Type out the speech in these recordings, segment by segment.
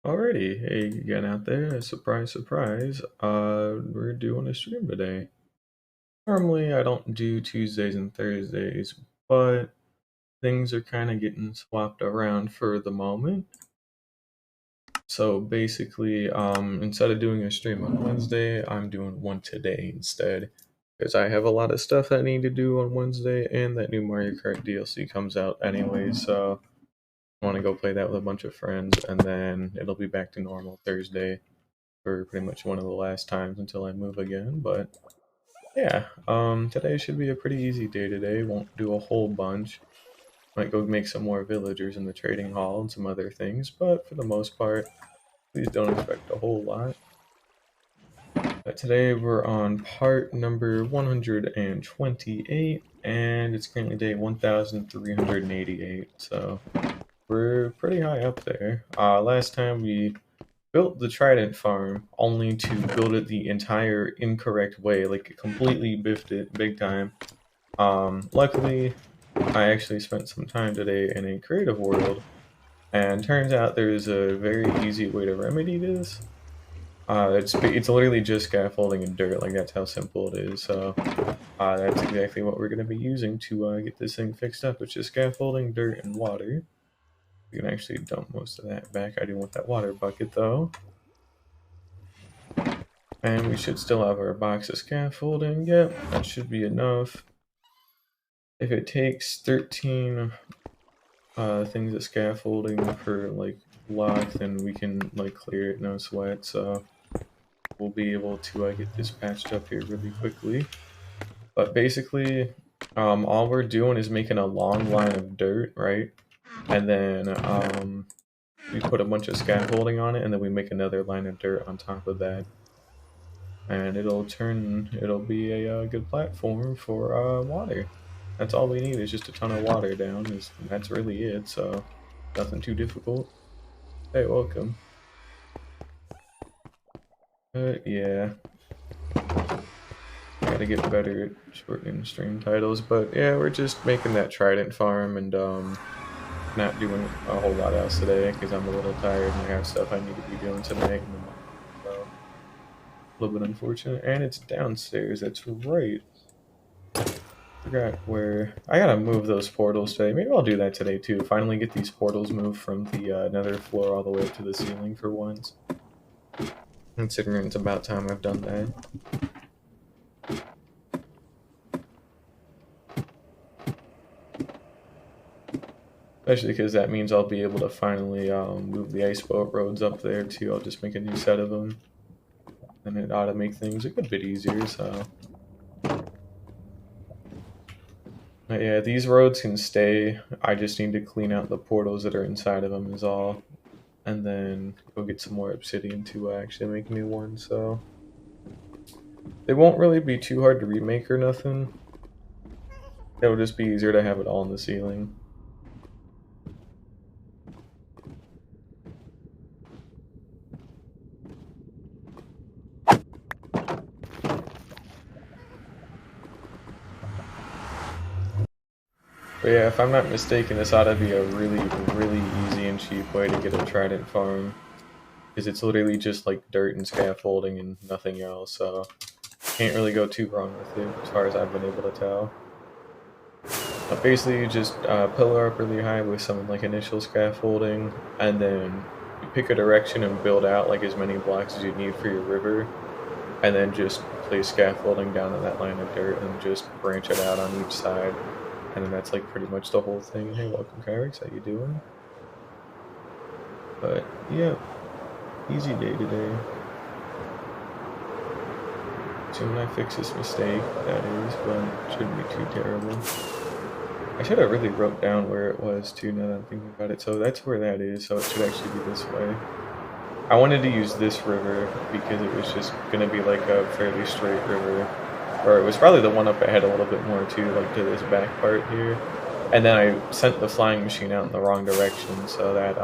Alrighty, hey again out there. Surprise, surprise. We're doing a stream today. Normally, I don't do Tuesdays and Thursdays, but things are kind of getting swapped around for the moment. So basically, instead of doing a stream on Wednesday, I'm doing one today instead. Because I have a lot of stuff I need to do on Wednesday, and that new Mario Kart DLC comes out anyway, so I want to go play that with a bunch of friends, and then it'll be back to normal Thursday for pretty much one of the last times until I move again. But yeah, today should be a pretty easy day today. Won't do a whole bunch. Might go make some more villagers in the trading hall and some other things, but for the most part, please don't expect a whole lot. But today we're on part number 128, and it's currently day 1388, so we're pretty high up there. Last time we built the Trident Farm only to build it the entire incorrect way, like completely biffed it big time. Luckily, I actually spent some time today in a creative world, and turns out there's a very easy way to remedy this. It's literally just scaffolding and dirt, like that's how simple it is. So that's exactly what we're going to be using to get this thing fixed up. It's just scaffolding, dirt, and water. You can actually dump most of that back. I do want that water bucket though. And we should still have our box of scaffolding. Yep, that should be enough. If it takes 13 things of scaffolding per like block, then we can like clear it, no sweat. So we'll be able to get this patched up here really quickly. But basically, all we're doing is making a long line of dirt, right? And then we put a bunch of scaffolding on it, and then we make another line of dirt on top of that. And it'll be a good platform for water. That's all we need is just a ton of water down. That's really it, so nothing too difficult. Hey, welcome. Yeah, gotta get better at shortening stream titles, but yeah, we're just making that Trident Farm and not doing a whole lot else today because I'm a little tired and I have stuff I need to be doing tonight. So, a little bit unfortunate, and it's downstairs. That's right. Forgot where I gotta move those portals today. Maybe I'll do that today too. Finally get these portals moved from the nether floor all the way up to the ceiling for once. Considering it's about time I've done that. Especially because that means I'll be able to finally move the ice boat roads up there too. I'll just make a new set of them. And it ought to make things a good bit easier, so. But yeah, these roads can stay. I just need to clean out the portals that are inside of them is all. And then go get some more obsidian to actually make new ones, so. They won't really be too hard to remake or nothing. It'll just be easier to have it all in the ceiling. But yeah, if I'm not mistaken, this ought to be a really, really easy and cheap way to get a Trident Farm. Because it's literally just like dirt and scaffolding and nothing else, so can't really go too wrong with it as far as I've been able to tell. But basically, you just pillar up really high with some like initial scaffolding, and then you pick a direction and build out like as many blocks as you need for your river, and then just place scaffolding down in that line of dirt and just branch it out on each side. And then that's like pretty much the whole thing. Hey, welcome, Kyrix. How you doing? But yeah, easy day today. Assuming I fix this mistake, that is, but it shouldn't be too terrible. I should have really wrote down where it was too, now that I'm thinking about it. So that's where that is, so it should actually be this way. I wanted to use this river because it was just going to be like a fairly straight river. Or it was probably the one up ahead a little bit more too, like to this back part here. And then I sent the flying machine out in the wrong direction, so that,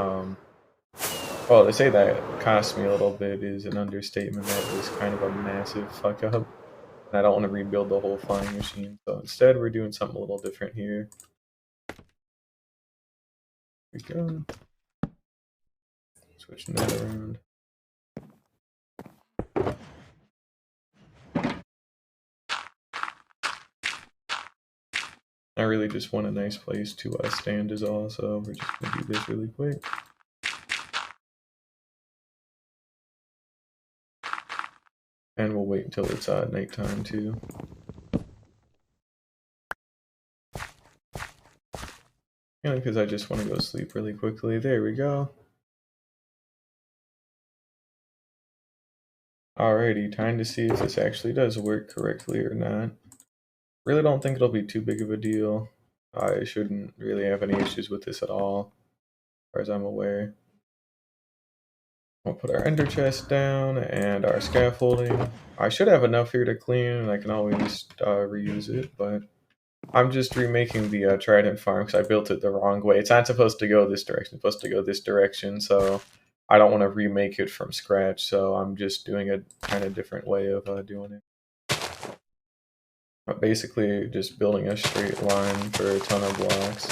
well, to say that cost me a little bit is an understatement. That was kind of a massive fuck up. And I don't want to rebuild the whole flying machine, so instead we're doing something a little different here. Here we go. Switching that around. I really just want a nice place to stand is all, so we're just gonna do this really quick. And we'll wait until it's nighttime too. Because I just want to go sleep really quickly. There we go. Alrighty, time to see if this actually does work correctly or not. Really don't think it'll be too big of a deal. I shouldn't really have any issues with this at all, as far as I'm aware. We'll put our ender chest down and our scaffolding. I should have enough here to clean, and I can always reuse it, but I'm just remaking the Trident Farm because I built it the wrong way. It's not supposed to go this direction, it's supposed to go this direction, so I don't want to remake it from scratch, so I'm just doing a kind of different way of doing it. But basically, just building a straight line for a ton of blocks.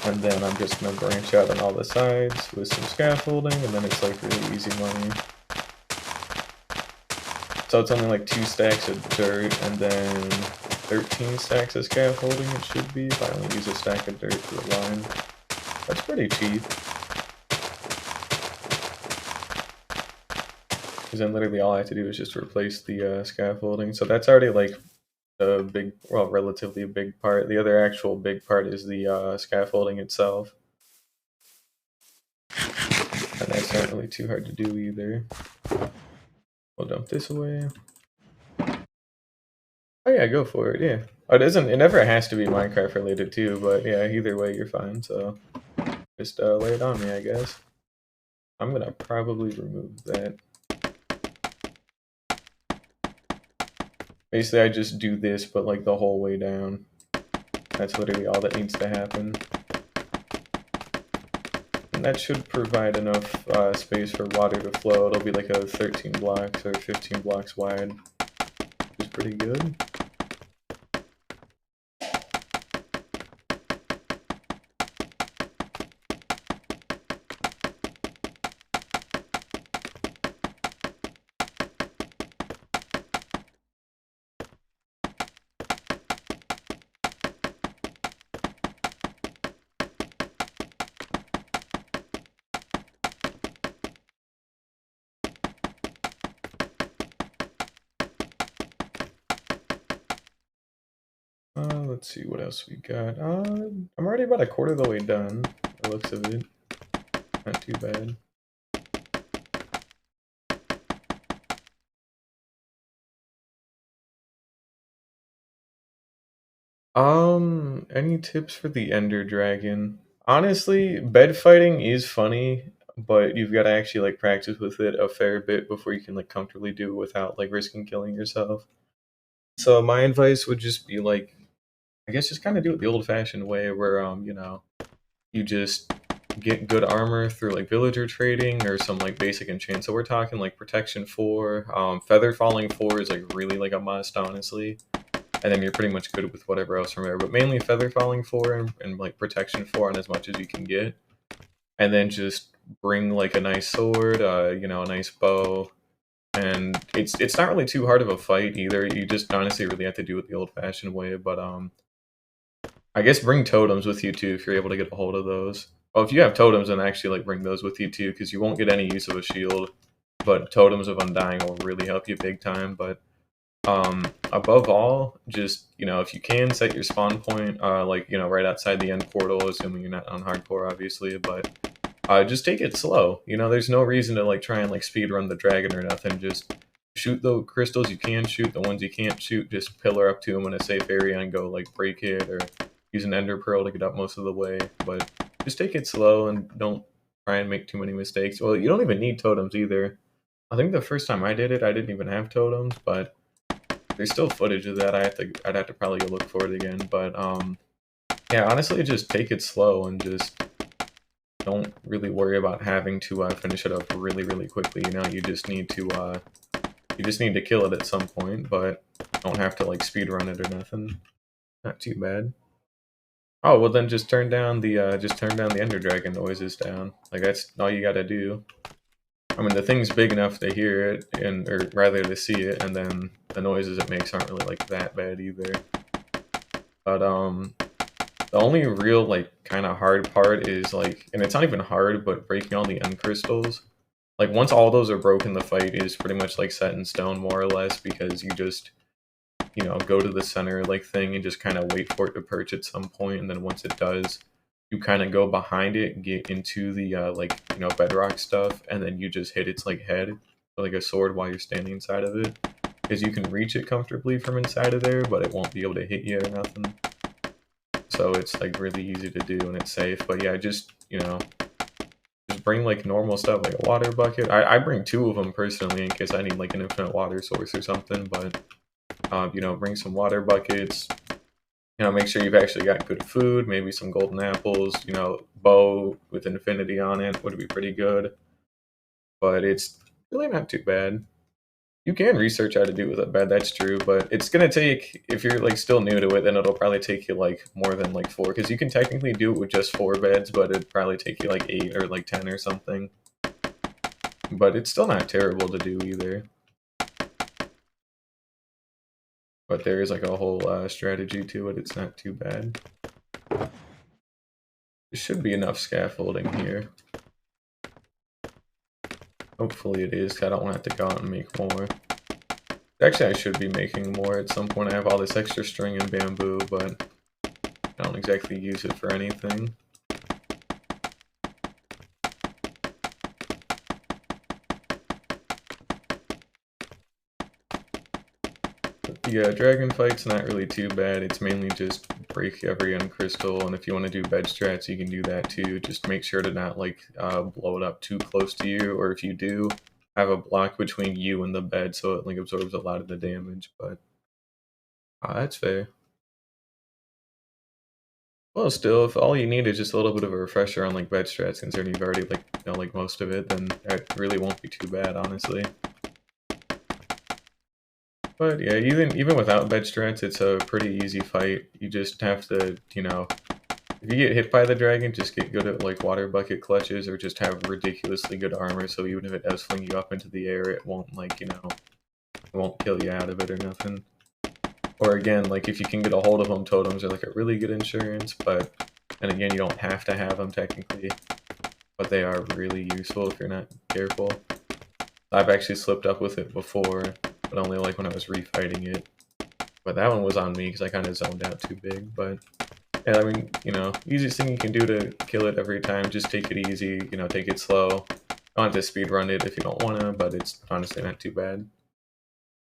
And then I'm just going to branch out on all the sides with some scaffolding, and then it's like really easy money. So it's only like 2 stacks of dirt, and then 13 stacks of scaffolding it should be, if I only use a stack of dirt for a line. That's pretty cheap. Because then literally all I have to do is just replace the scaffolding. So that's already like a big, well, relatively a big part. The other actual big part is the scaffolding itself. And that's not really too hard to do either. We'll dump this away. Oh yeah, go for it, yeah. Oh, it never has to be Minecraft related too, but yeah, either way you're fine, so just lay it on me, I guess. I'm gonna probably remove that. Basically, I just do this, but like the whole way down. That's literally all that needs to happen. And that should provide enough space for water to flow. It'll be like a 13 blocks or 15 blocks wide, which is pretty good. Let's see what else we got. I'm already about a quarter of the way done, by the looks of it. Not too bad. Any tips for the Ender Dragon? Honestly, bed fighting is funny, but you've got to actually like practice with it a fair bit before you can like comfortably do it without like risking killing yourself. So my advice would just be like, I guess just kind of do it the old-fashioned way, where you just get good armor through like villager trading or some like basic enchant. So we're talking like protection 4, feather falling 4 is like really like a must, honestly. And then you're pretty much good with whatever else from there. But mainly feather falling 4 and like protection 4 on as much as you can get. And then just bring like a nice sword, you know, a nice bow. And it's not really too hard of a fight either. You just honestly really have to do it the old-fashioned way. But I guess bring totems with you too if you're able to get a hold of those. Oh, if you have totems, then actually like bring those with you too, because you won't get any use of a shield. But totems of undying will really help you big time. But above all, just you know, if you can set your spawn point, like you know, right outside the end portal, assuming you're not on hardcore, obviously. But just take it slow. You know, there's no reason to like try and like speed run the dragon or nothing. Just shoot the crystals you can shoot. The ones you can't shoot, just pillar up to them in a safe area and go like break it or use an ender pearl to get up most of the way. But just take it slow and don't try and make too many mistakes. Well, you don't even need totems either. I think the first time I did it, I didn't even have totems, but there's still footage of that. I'd have to probably go look for it again. But yeah, honestly, just take it slow and just don't really worry about having to finish it up really, really quickly. You know, you just need to kill it at some point, but don't have to like speed run it or nothing. Not too bad. Oh well, then just turn down the Ender Dragon noises down. Like that's all you gotta do. I mean, the thing's big enough to hear it, and or rather to see it, and then the noises it makes aren't really like that bad either. But the only real like kind of hard part is like, and it's not even hard, but breaking all the end crystals. Like once all those are broken, the fight is pretty much like set in stone more or less because you just go to the center like thing and just kind of wait for it to perch at some point, and then once it does, you kind of go behind it and get into the like bedrock stuff, and then you just hit its like head with like a sword while you're standing inside of it, because you can reach it comfortably from inside of there, but it won't be able to hit you or nothing. So it's like really easy to do and it's safe. But yeah, just bring like normal stuff like a water bucket. I bring two of them personally in case I need like an infinite water source or something. But bring some water buckets. Make sure you've actually got good food, maybe some golden apples. Bow with infinity on it would be pretty good. But it's really not too bad. You can research how to do it with a bed, that's true, but it's gonna take, if you're like still new to it, then it'll probably take you like more than like four, because you can technically do it with just 4 beds, but it'd probably take you like 8 or like 10 or something. But it's still not terrible to do either. But there is like a whole strategy to it, it's not too bad. There should be enough scaffolding here. Hopefully it is, 'cause I don't want to have to go out and make more. Actually, I should be making more at some point. I have all this extra string and bamboo, but I don't exactly use it for anything. But the dragon fight's not really too bad. It's mainly just break every end crystal, and if you want to do bed strats, you can do that too. Just make sure to not like blow it up too close to you, or if you do, have a block between you and the bed so it like absorbs a lot of the damage. But that's fair. Well, still, if all you need is just a little bit of a refresher on like bed strats, considering you've already like like most of it, then that really won't be too bad, honestly. But yeah, even without bed strats, it's a pretty easy fight. You just have to, if you get hit by the dragon, just get good at like water bucket clutches, or just have ridiculously good armor. So even if it does fling you up into the air, it won't like it won't kill you out of it or nothing. Or again, like if you can get a hold of them, totems are like a really good insurance. But and again, you don't have to have them technically, but they are really useful if you're not careful. I've actually slipped up with it before, but only like when I was refighting it. But that one was on me because I kind of zoned out too big. But yeah, I mean, easiest thing you can do to kill it every time, just take it easy, take it slow. Don't have to speed run it if you don't want to, but it's honestly not too bad.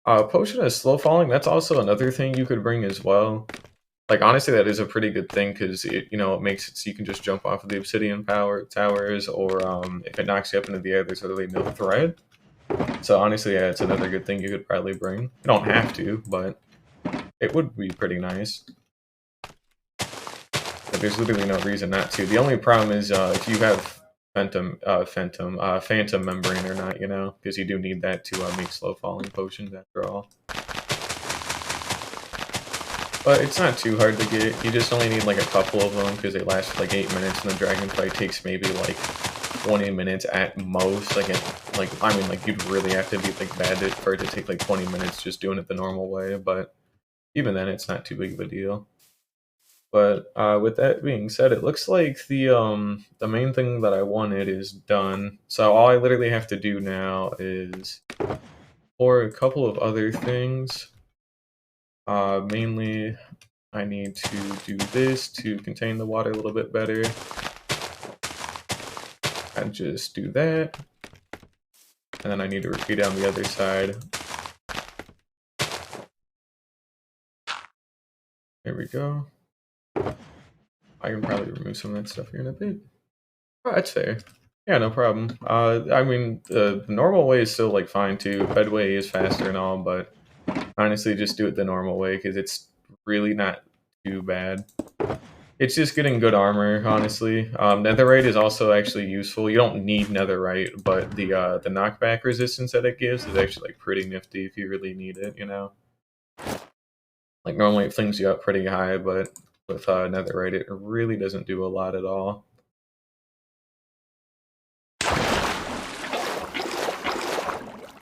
Potion is slow falling, that's also another thing you could bring as well. Like, honestly, that is a pretty good thing because it makes it so you can just jump off of the obsidian power towers, or if it knocks you up into the air, there's literally no threat. So honestly, yeah, it's another good thing you could probably bring. You don't have to, but it would be pretty nice. But there's literally no reason not to. The only problem is if you have phantom membrane or not, because you do need that to make slow falling potions after all. But it's not too hard to get. You just only need like a couple of them because they last for like 8 minutes, and the dragon fight takes maybe like 20 minutes at most. I mean, like you'd really have to be like bad for it to take like 20 minutes just doing it the normal way. But even then, it's not too big of a deal. But with that being said, it looks like the main thing that I wanted is done. So all I literally have to do now is for a couple of other things. Mainly, I need to do this to contain the water a little bit better. And just do that. And then I need to repeat on the other side. There we go. I can probably remove some of that stuff here in a bit. Oh, that's fair. Yeah, no problem. I mean, the normal way is still like fine too. Bedway is faster and all, but honestly, just do it the normal way because it's really not too bad. It's just getting good armor, honestly. Netherite is also actually useful. You don't need Netherite, but the knockback resistance that it gives is actually like pretty nifty if you really need it. Like normally it flings you up pretty high, but with netherite, it really doesn't do a lot at all.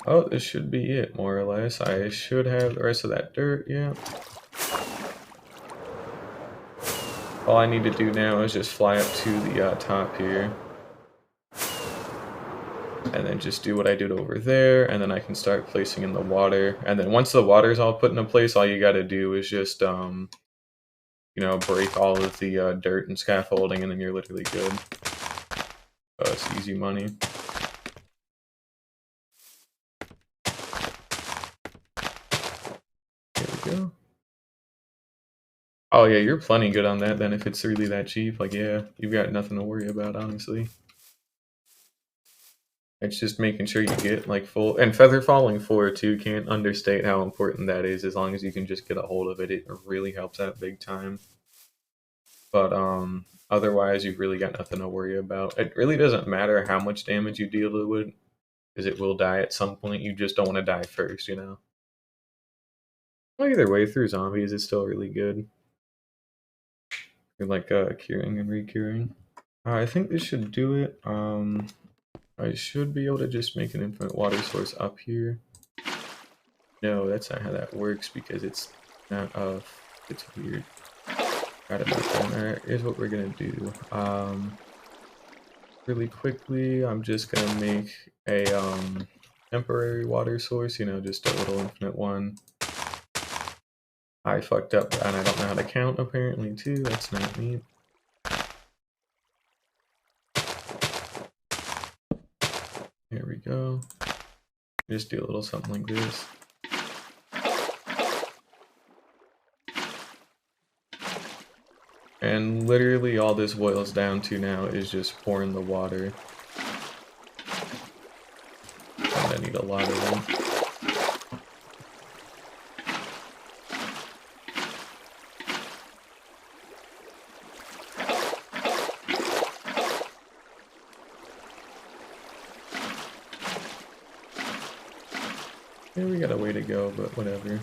Oh, this should be it, more or less. I should have the rest of that dirt, yeah. All I need to do now is just fly up to the top here. And then just do what I did over there, and then I can start placing in the water. And then once the water's all put into place, all you gotta do is just, you know, break all of the dirt and scaffolding, and then you're literally good. It's easy money. Here we go. Oh yeah, you're plenty good on that then if it's really that cheap. Like, yeah, you've got nothing to worry about, honestly. It's just making sure you get like full and feather falling 4 too. Can't understate how important that is. As long as you can just get a hold of it, it really helps out big time. But otherwise you've really got nothing to worry about. It really doesn't matter how much damage you deal to it, because it will die at some point. You just don't want to die first, you know. Well, either way, through zombies, it's still really good. You're like curing and recuring. I think this should do it. I should be able to just make an infinite water source up here. No, that's not how that works because it's not it's weird. Got it back then. Alright, here's what we're gonna do. Really quickly, I'm just gonna make a temporary water source, you know, just a little infinite one. I fucked up and I don't know how to count apparently too, that's not neat. Here we go. Just do a little something like this. And literally all this boils down to now is just pouring the water. And I need a lot of them. Yeah, we got a way to go, but whatever.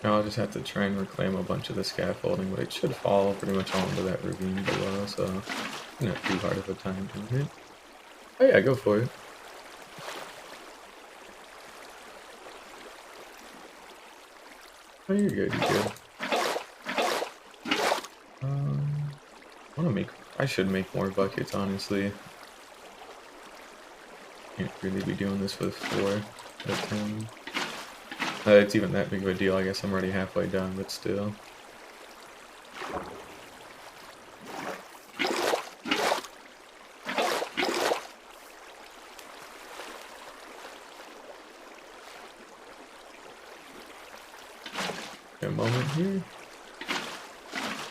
Now I'll just have to try and reclaim a bunch of the scaffolding, but it should fall pretty much all into that ravine below, so not too hard of a time doing it. Oh yeah, go for it. Oh, you're good, you're good. I should make more buckets, honestly. Can't really be doing this with 4 at a time. It's even that big of a deal, I guess I'm already halfway done, but still. A moment here.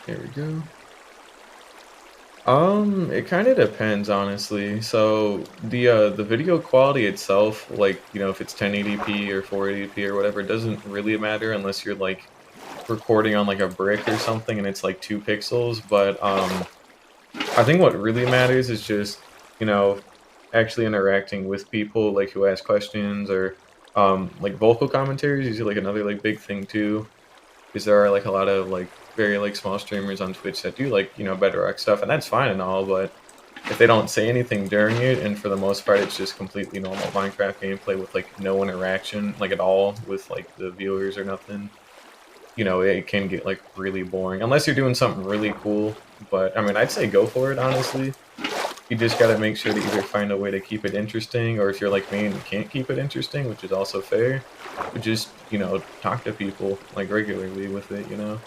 There we go. It kind of depends, honestly. So the video quality itself, like, you know, if it's 1080p or 480p or whatever, it doesn't really matter unless you're like recording on like a brick or something and it's like 2 pixels. But I think what really matters is just, you know, actually interacting with people like who ask questions or like vocal commentaries is like another like big thing too. Because there are like a lot of like very like small streamers on Twitch that do like, you know, Bedrock stuff, and that's fine and all, but if they don't say anything during it, and for the most part it's just completely normal Minecraft gameplay with like no interaction like at all with like the viewers or nothing, you know, it can get like really boring unless you're doing something really cool. But I mean, I'd say go for it, honestly. You just gotta make sure to either find a way to keep it interesting, or if you're like me and you can't keep it interesting, which is also fair, but just, you know, talk to people like regularly with it, you know.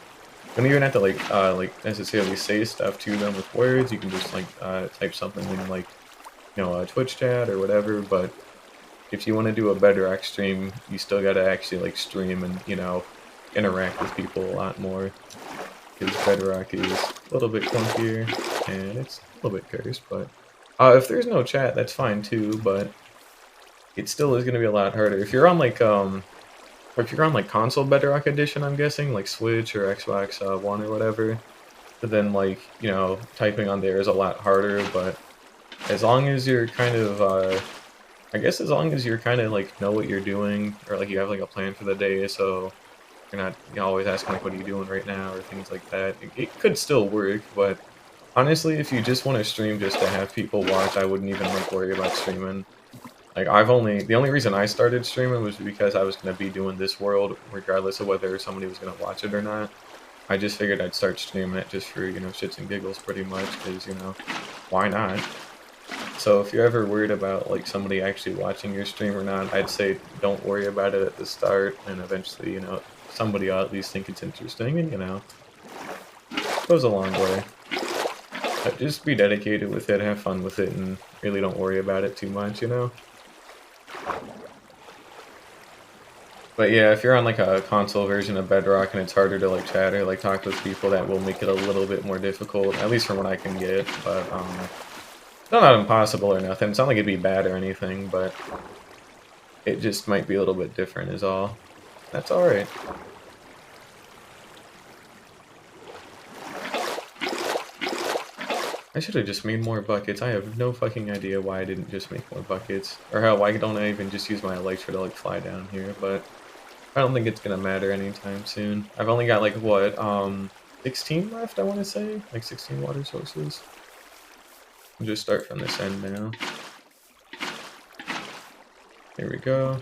You don't even have to like necessarily say stuff to them with words. You can just like type something in like, you know, a Twitch chat or whatever. But if you want to do a Bedrock stream, you still gotta actually like stream and, you know, interact with people a lot more, because Bedrock is a little bit clunkier and it's a little bit cursed. But if there's no chat, that's fine too. But it still is gonna be a lot harder if you're on like Or if you're on like console Bedrock Edition, I'm guessing, like Switch or Xbox One or whatever, then like, typing on there is a lot harder, but as long as you're kind of I guess as long as you're kind of like know what you're doing or like you have like a plan for the day, so you're not always asking like what are you doing right now or things like that. It could still work, but honestly, if you just want to stream just to have people watch, I wouldn't even like worry about streaming. Like the only reason I started streaming was because I was gonna be doing this world regardless of whether somebody was gonna watch it or not. I just figured I'd start streaming it just for, shits and giggles pretty much, because, why not? So if you're ever worried about like somebody actually watching your stream or not, I'd say don't worry about it at the start, and eventually, somebody will at least think it's interesting, and goes a long way. But just be dedicated with it, have fun with it, and really don't worry about it too much. But yeah, if you're on like a console version of Bedrock and it's harder to like chat or like talk with people, that will make it a little bit more difficult, at least from what I can get. But it's not impossible or nothing. It's not like it'd be bad or anything, but it just might be a little bit different is all. That's alright. I should have just made more buckets. I have no fucking idea why I didn't just make more buckets. Or hell, why don't I even just use my elytra to like fly down here, but I don't think it's gonna matter anytime soon. I've only got like what, 16 left, I wanna say? Like 16 water sources. I'll just start from this end now. Here we go.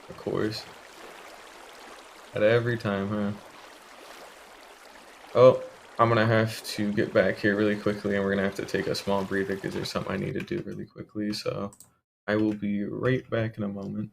Of course. At every time, huh? Oh, I'm gonna have to get back here really quickly and we're gonna have to take a small breather because there's something I need to do really quickly, so I will be right back in a moment.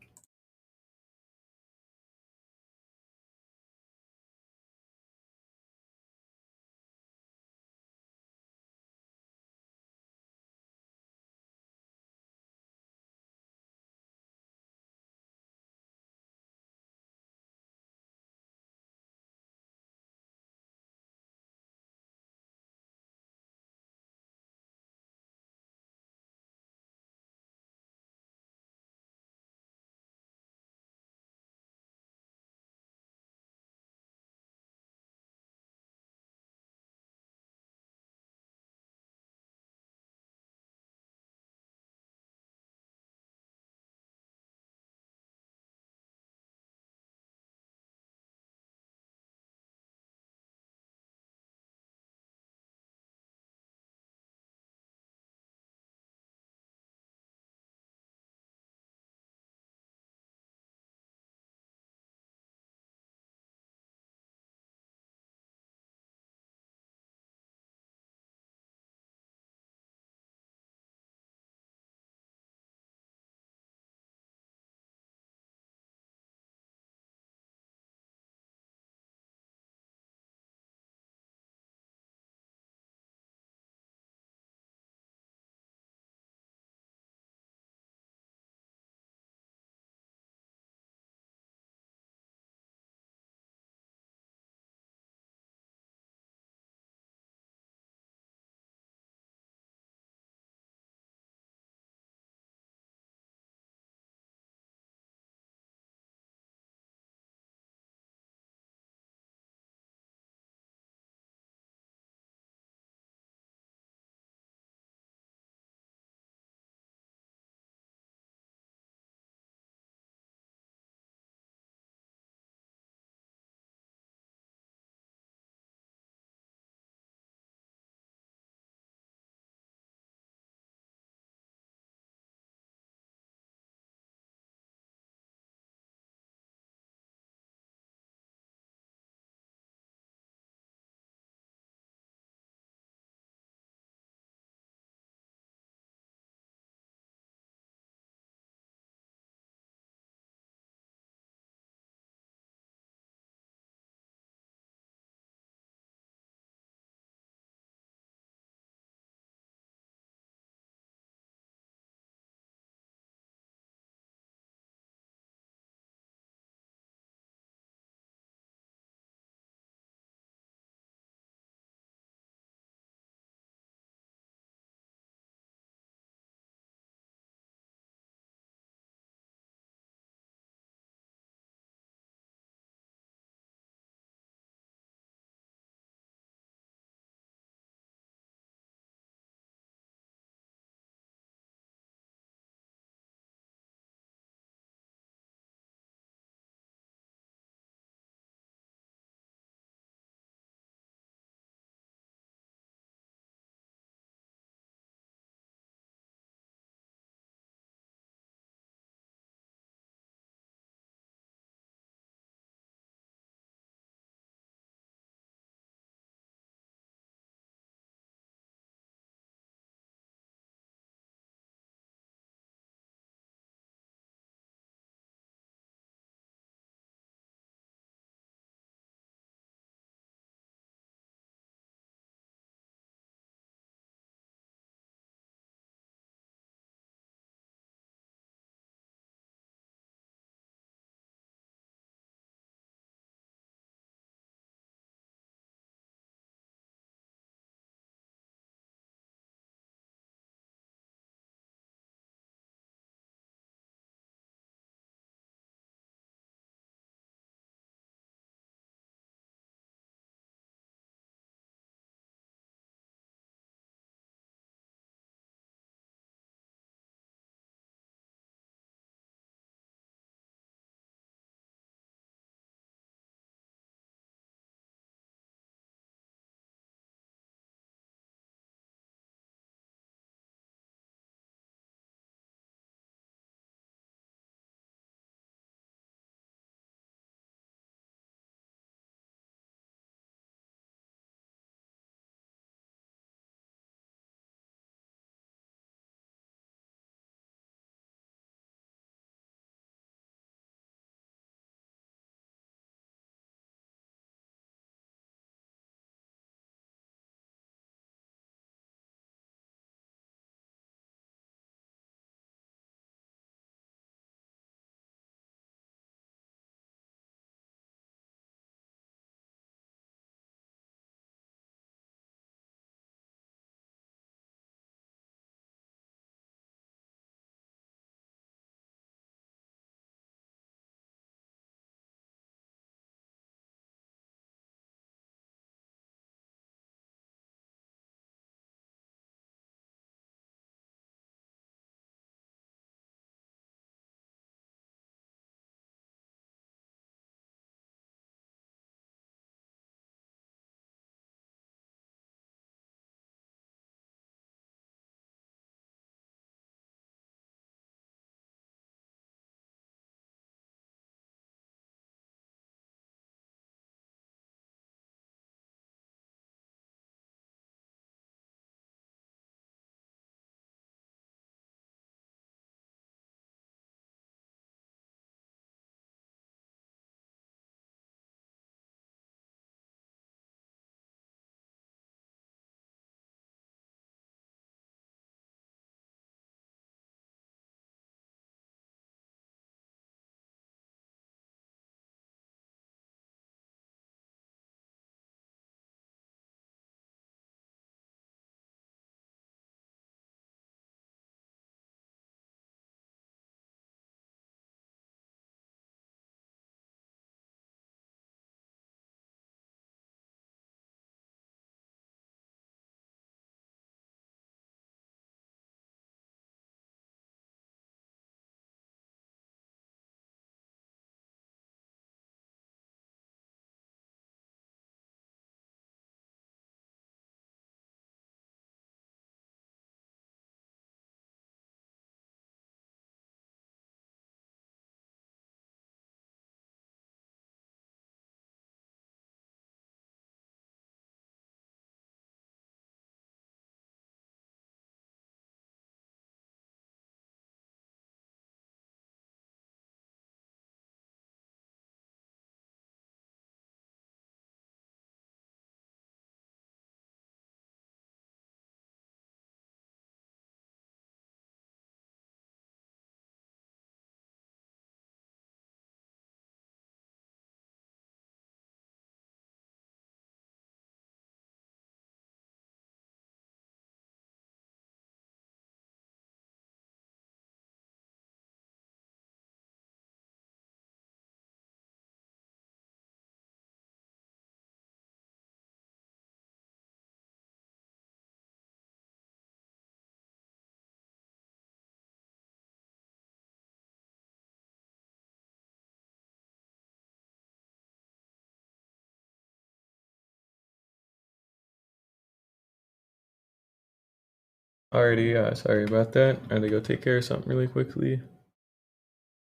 Alrighty, sorry about that. I had to go take care of something really quickly.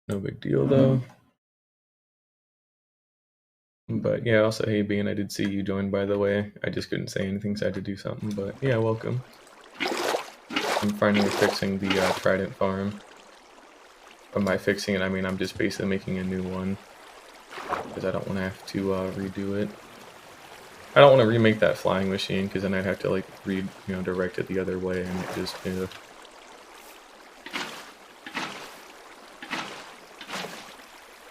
No big deal though. But yeah, also, hey Bean, I did see you join, by the way. I just couldn't say anything, so I had to do something. But yeah, welcome. I'm finally fixing the Trident Farm. By fixing it, I mean I'm just basically making a new one. Because I don't want to have to redo it. I don't want to remake that flying machine, because then I'd have to like direct it the other way, and it just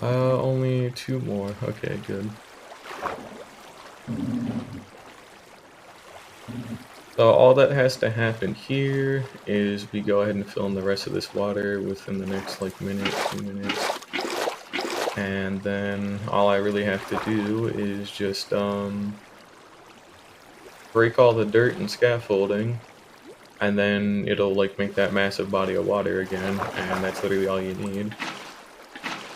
only 2 more. Okay, good. So all that has to happen here is we go ahead and fill in the rest of this water within the next like minute, 2 minutes. And then all I really have to do is just break all the dirt and scaffolding, and then it'll like make that massive body of water again, and that's literally all you need.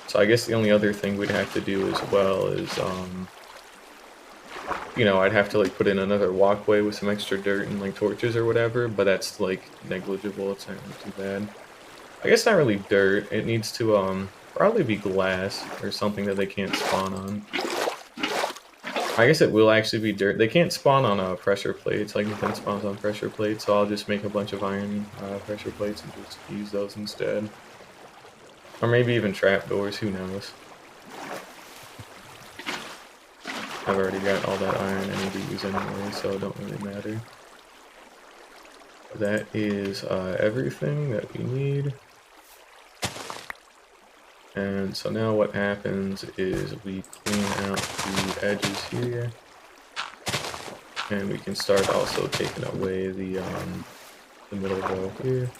So I guess the only other thing we'd have to do as well is I'd have to like put in another walkway with some extra dirt and like torches or whatever, but that's like negligible. It's not really too bad. I guess not really dirt. It needs to probably be glass or something that they can't spawn on. I guess it will actually be dirt. They can't spawn on pressure plates. Like nothing spawns on pressure plates, so I'll just make a bunch of iron pressure plates and just use those instead. Or maybe even trapdoors. Who knows? I've already got all that iron I need to use anyway, so it don't really matter. That is everything that we need. And so now what happens is we clean out the edges here. And we can start also taking away the middle wall here.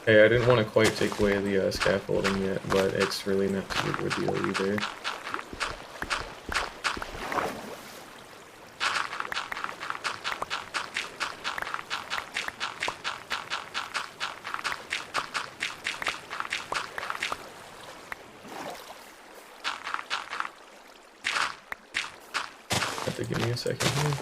Hey, I didn't want to quite take away the scaffolding yet, but it's really not too big of a deal either. Have to give me a second here.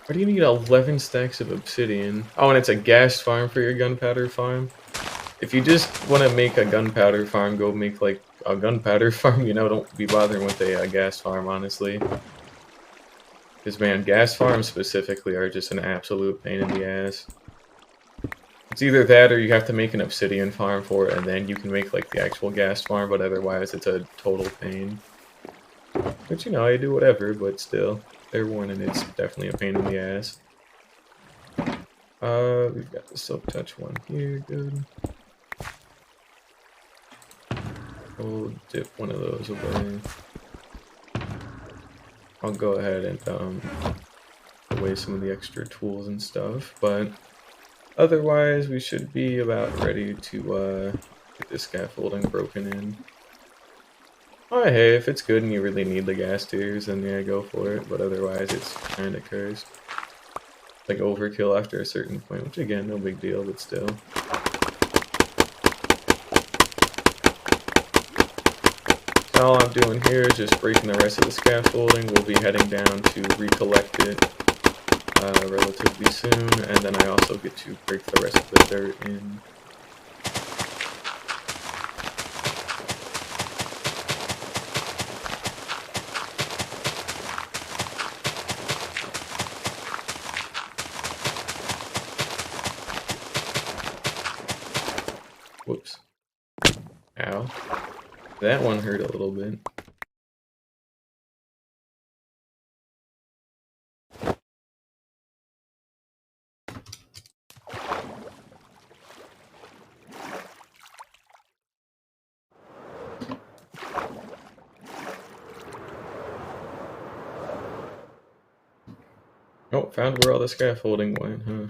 Why do you need 11 stacks of obsidian? Oh, and it's a gas farm for your gunpowder farm? If you just want to make a gunpowder farm, go make like a gunpowder farm, don't be bothering with a gas farm, honestly. Because man, gas farms specifically are just an absolute pain in the ass. It's either that or you have to make an obsidian farm for it, and then you can make like the actual gas farm, but otherwise it's a total pain. But I do whatever, but still, they're warning it's definitely a pain in the ass. We've got the silk touch one here, good. We'll dip one of those away. I'll go ahead and put away some of the extra tools and stuff, but otherwise we should be about ready to get the scaffolding broken in. Oh hey, if it's good and you really need the gas tiers, then yeah, go for it, but otherwise it's kinda cursed. Like overkill after a certain point, which again, no big deal, but still. So all I'm doing here is just breaking the rest of the scaffolding. We'll be heading down to recollect it relatively soon, and then I also get to break the rest of the dirt in. Whoops. Ow. That one hurt a little bit. Oh, found where all the scaffolding went, huh?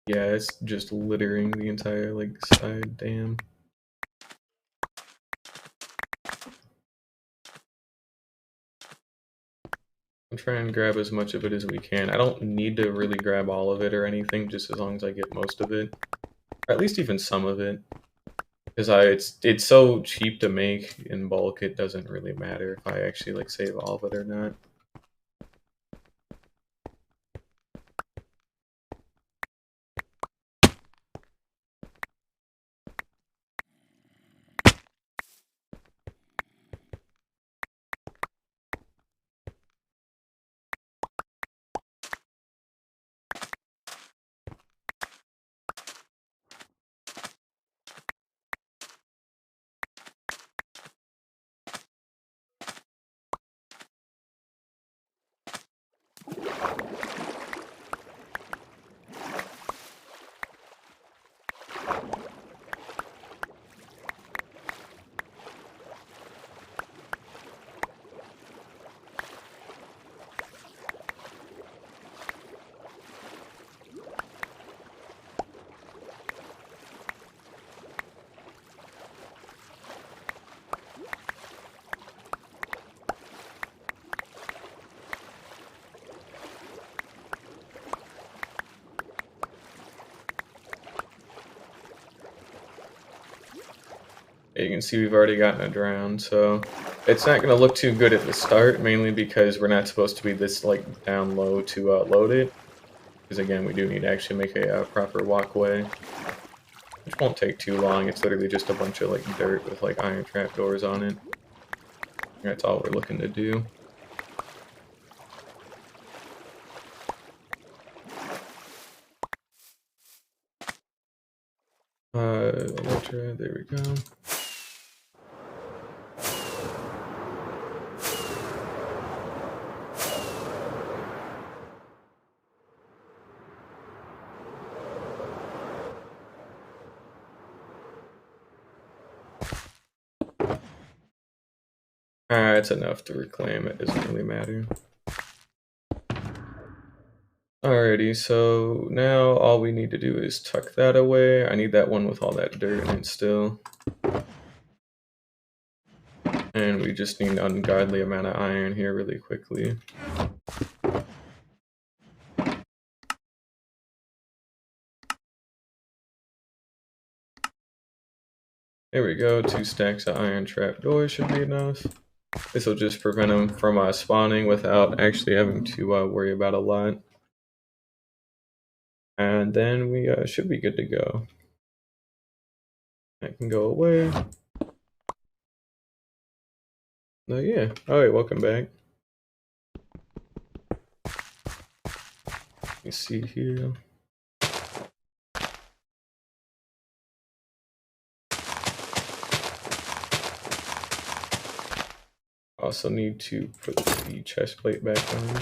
Yeah, it's just littering the entire, like, side, damn. I'll try and grab as much of it as we can. I don't need to really grab all of it or anything, just as long as I get most of it. Or at least even some of it. Because it's so cheap to make in bulk, it doesn't really matter if I actually like save all of it or not. You can see we've already gotten a drown, so it's not going to look too good at the start, mainly because we're not supposed to be this like down low to load it. Because again, we do need to actually make a proper walkway, which won't take too long. It's literally just a bunch of like dirt with like iron trapdoors on it. That's all we're looking to do. Electra, there we go. It's enough to reclaim, it doesn't really matter. Alrighty, so now all we need to do is tuck that away. I need that one with all that dirt in it still. And we just need an ungodly amount of iron here really quickly. There we go, 2 stacks of iron trapdoors should be enough. This will just prevent them from spawning without actually having to worry about a lot. And then we should be good to go. That can go away. Oh yeah, alright, welcome back. Let me see here. Also need to put the chest plate back on.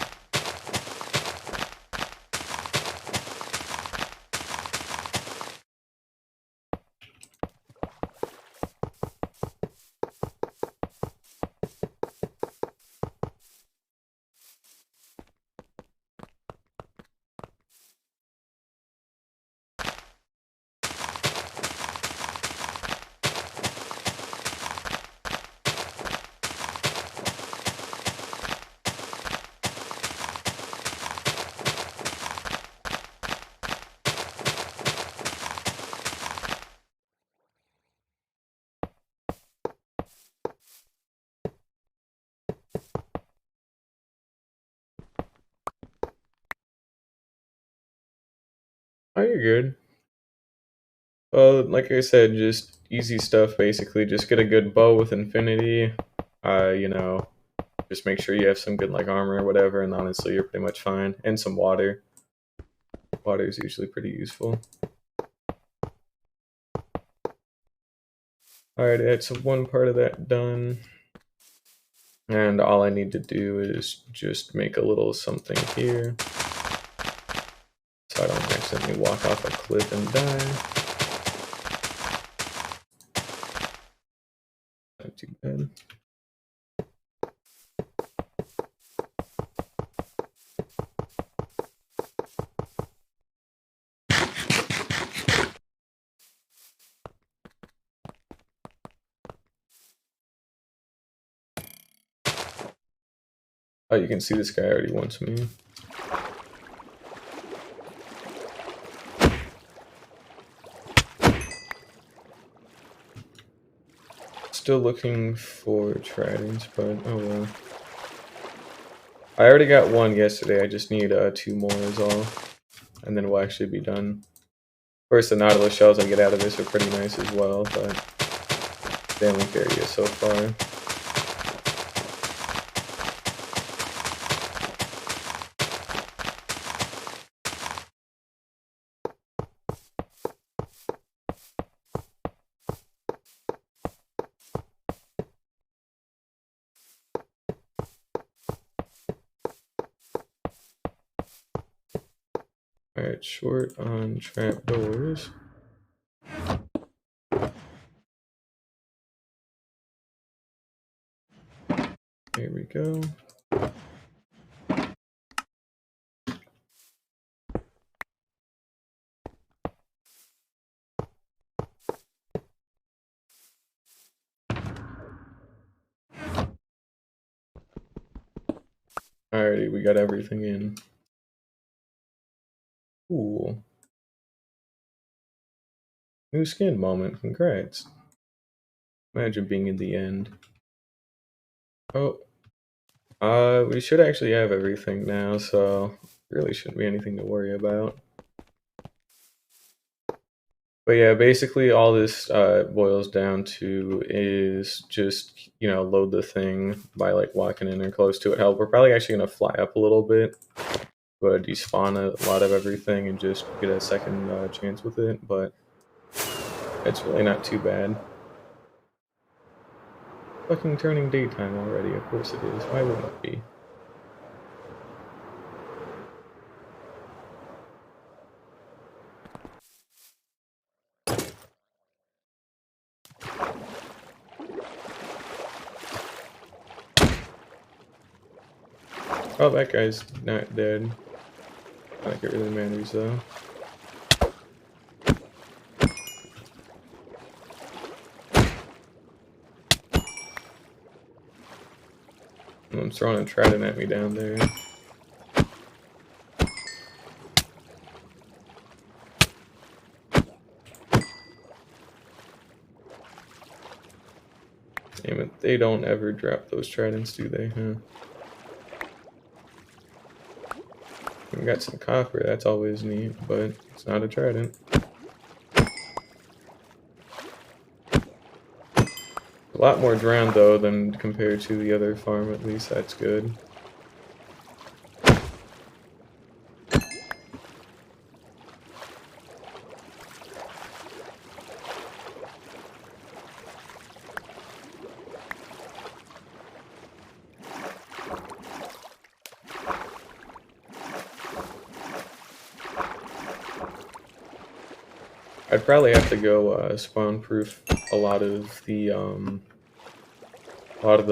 Oh, you're good. Well, like I said, just easy stuff basically. Just get a good bow with infinity. You know, just make sure you have some good like armor or whatever, and honestly, you're pretty much fine. And some water. Water is usually pretty useful. Alright, that's one part of that done. And all I need to do is just make a little something here. So I don't accidentally walk off a cliff and die. Not too bad. Oh, you can see this guy already wants me. Still looking for tridents, but oh well. I already got one yesterday, I just need 2 more is all. And then we'll actually be done. Of course, the Nautilus shells I get out of this are pretty nice as well, but they only carry us so far. Alright, short on trapdoors. Here we go. Alrighty, we got everything in. Cool. New skin moment, congrats. Imagine being in the end. Oh, we should actually have everything now, so really shouldn't be anything to worry about. But yeah, basically all this boils down to is just, load the thing by like walking in and close to it. Hell, we're probably actually gonna fly up a little bit, but despawn a lot of everything and just get a second chance with it, but it's really not too bad. Fucking turning daytime already, of course it is. Why wouldn't it be? Oh, that guy's not dead. Not like it really matters though. I'm throwing a trident at me down there. Damn it, they don't ever drop those tridents, do they, huh? We got some copper, that's always neat, but it's not a trident. A lot more drowned though than compared to the other farm, at least that's good. I'd probably have to go spawn proof a lot of the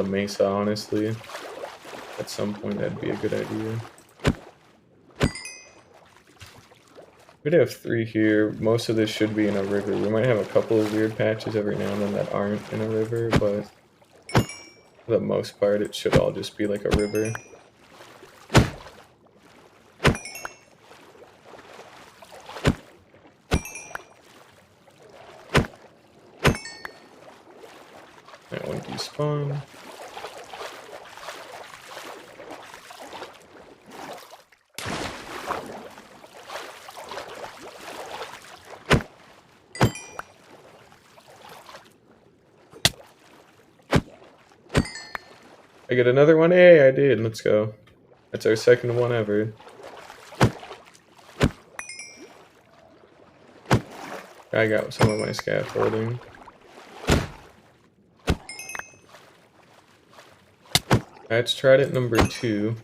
mesa, honestly. At some point that'd be a good idea. We'd have 3 here. Most of this should be in a river. We might have a couple of weird patches every now and then that aren't in a river, but for the most part it should all just be like a river. That one despawn. I get another one? Hey, I did. Let's go. That's our second one ever. I got some of my scaffolding. That's trident number 2.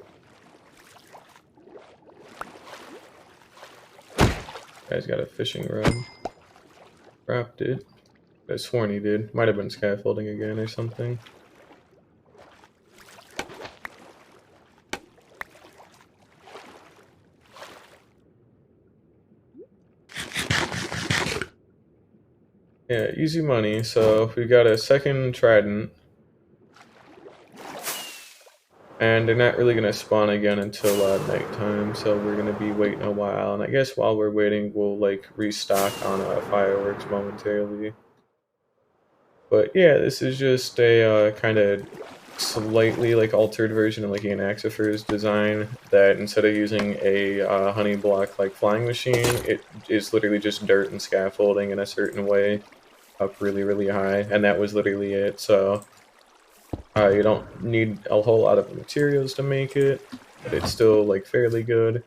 Guy's got a fishing rod. Dropped it. I sworn he did. Might have been scaffolding again or something. Yeah, easy money. So we got a second trident. And they're not really going to spawn again until nighttime, so we're going to be waiting a while. And I guess while we're waiting, we'll like restock on fireworks momentarily. But yeah, this is just a kind of slightly like altered version of like an Axifer's design that instead of using a honey block like flying machine, it is literally just dirt and scaffolding in a certain way up really, really high. And that was literally it. So you don't need a whole lot of materials to make it, but it's still like fairly good.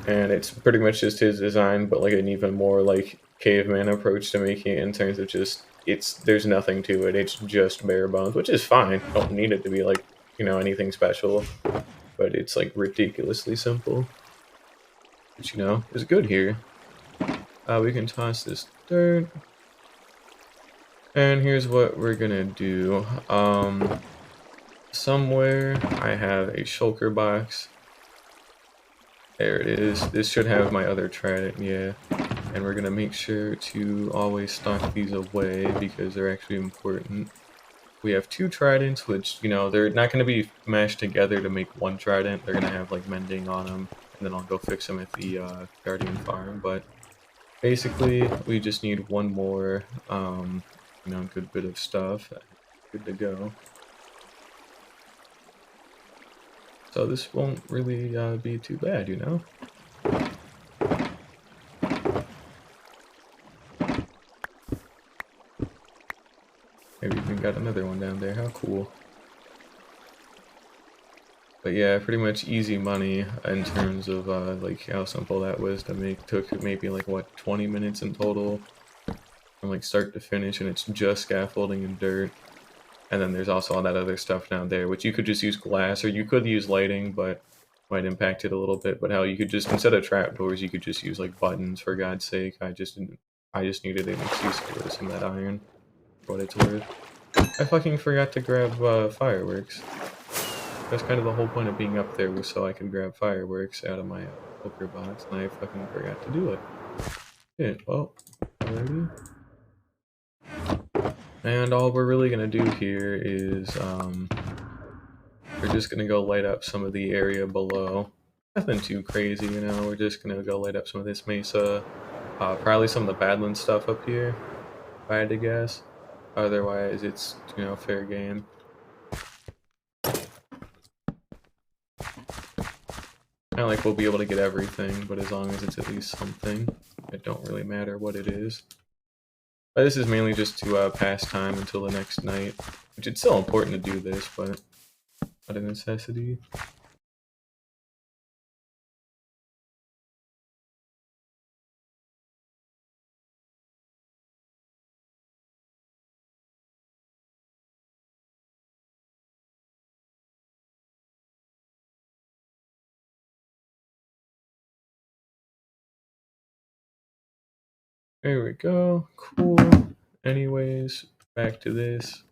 And it's pretty much just his design, but like an even more like caveman approach to making it in terms of just there's nothing to it. It's just bare bones, which is fine. Don't need it to be like, you know, anything special, but it's like ridiculously simple, which, you know, is good here. We can toss this dirt. And here's what we're gonna do. Somewhere I have a shulker box. There it is. This should have my other trident, yeah. And we're gonna make sure to always stock these away because they're actually important. We have 2 tridents, which, you know, they're not gonna be mashed together to make 1 trident. They're gonna have like mending on them, and then I'll go fix them at the Guardian Farm. But basically, we just need 1 more, you know, good bit of stuff. Good to go. So this won't really be too bad, you know? Maybe even got another one down there. How cool. But yeah, pretty much easy money in terms of like how simple that was to make. Took maybe like what, 20 minutes in total from like start to finish, and it's just scaffolding and dirt. And then there's also all that other stuff down there, which you could just use glass, or you could use lighting, but might impact it a little bit. But how you could just, instead of trapdoors, you could just use like buttons, for God's sake. I just needed an excuse to get rid of some of that iron, for what it's worth. I fucking forgot to grab fireworks. That's kind of the whole point of being up there, was so I could grab fireworks out of my poker box, and I fucking forgot to do it. Yeah, well, alrighty. And all we're really gonna do here is, we're just gonna go light up some of the area below. Nothing too crazy, you know, we're just gonna go light up some of this mesa. Probably some of the Badlands stuff up here, if I had to guess. Otherwise, it's, you know, fair game. Not like we'll be able to get everything, but as long as it's at least something, it don't really matter what it is. But this is mainly just to pass time until the next night, which it's still important to do this, but not a necessity. There we go, cool. Anyways, back to this.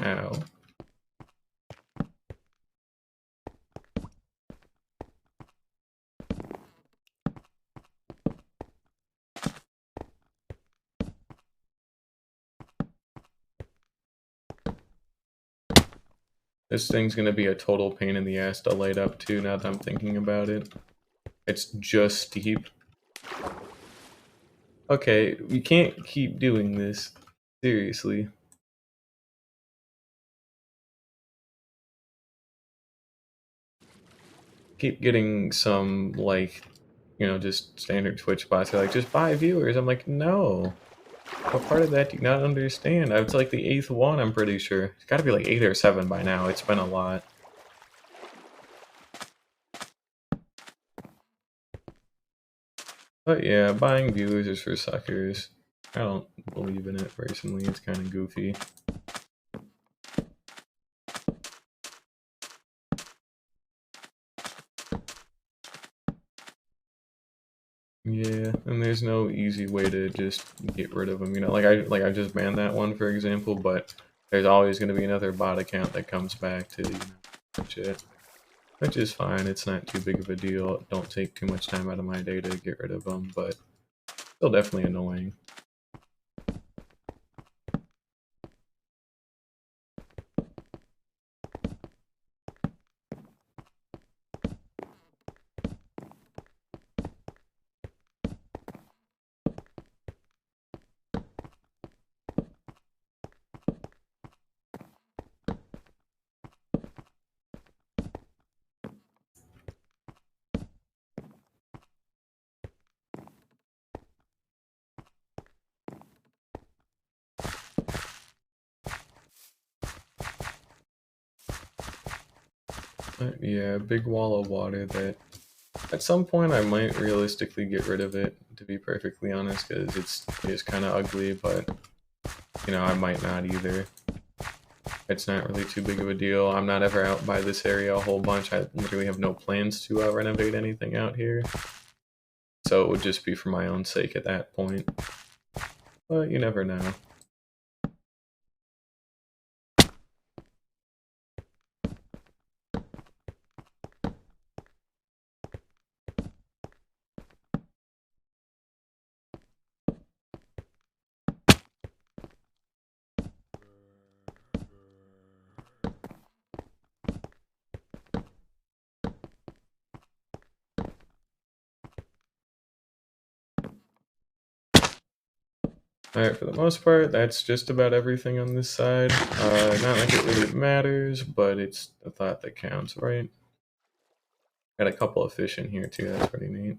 Ow. This thing's gonna be a total pain in the ass to light up too, now that I'm thinking about it. It's just steep. Okay, we can't keep doing this. Seriously. Keep getting some, like, you know, just standard Twitch bots. They're like, just buy viewers. I'm like, no. What part of that do you not understand? It's like the 8th one, I'm pretty sure. It's gotta be like 8 or 7 by now. It's been a lot. But yeah, buying viewers is for suckers. I don't believe in it personally. It's kind of goofy. Yeah, and there's no easy way to just get rid of them. You know, like I just banned that one, for example, but there's always going to be another bot account that comes back to, watch it. Which is fine, it's not too big of a deal. Don't take too much time out of my day to get rid of them, but still definitely annoying. But yeah, big wall of water that at some point I might realistically get rid of it, to be perfectly honest, because it's kind of ugly, but I might not either. It's not really too big of a deal. I'm not ever out by this area a whole bunch. I literally have no plans to renovate anything out here. So it would just be for my own sake at that point. But you never know. Alright, for the most part, that's just about everything on this side. Not like it really matters, but it's the thought that counts, right? Got a couple of fish in here too, that's pretty neat.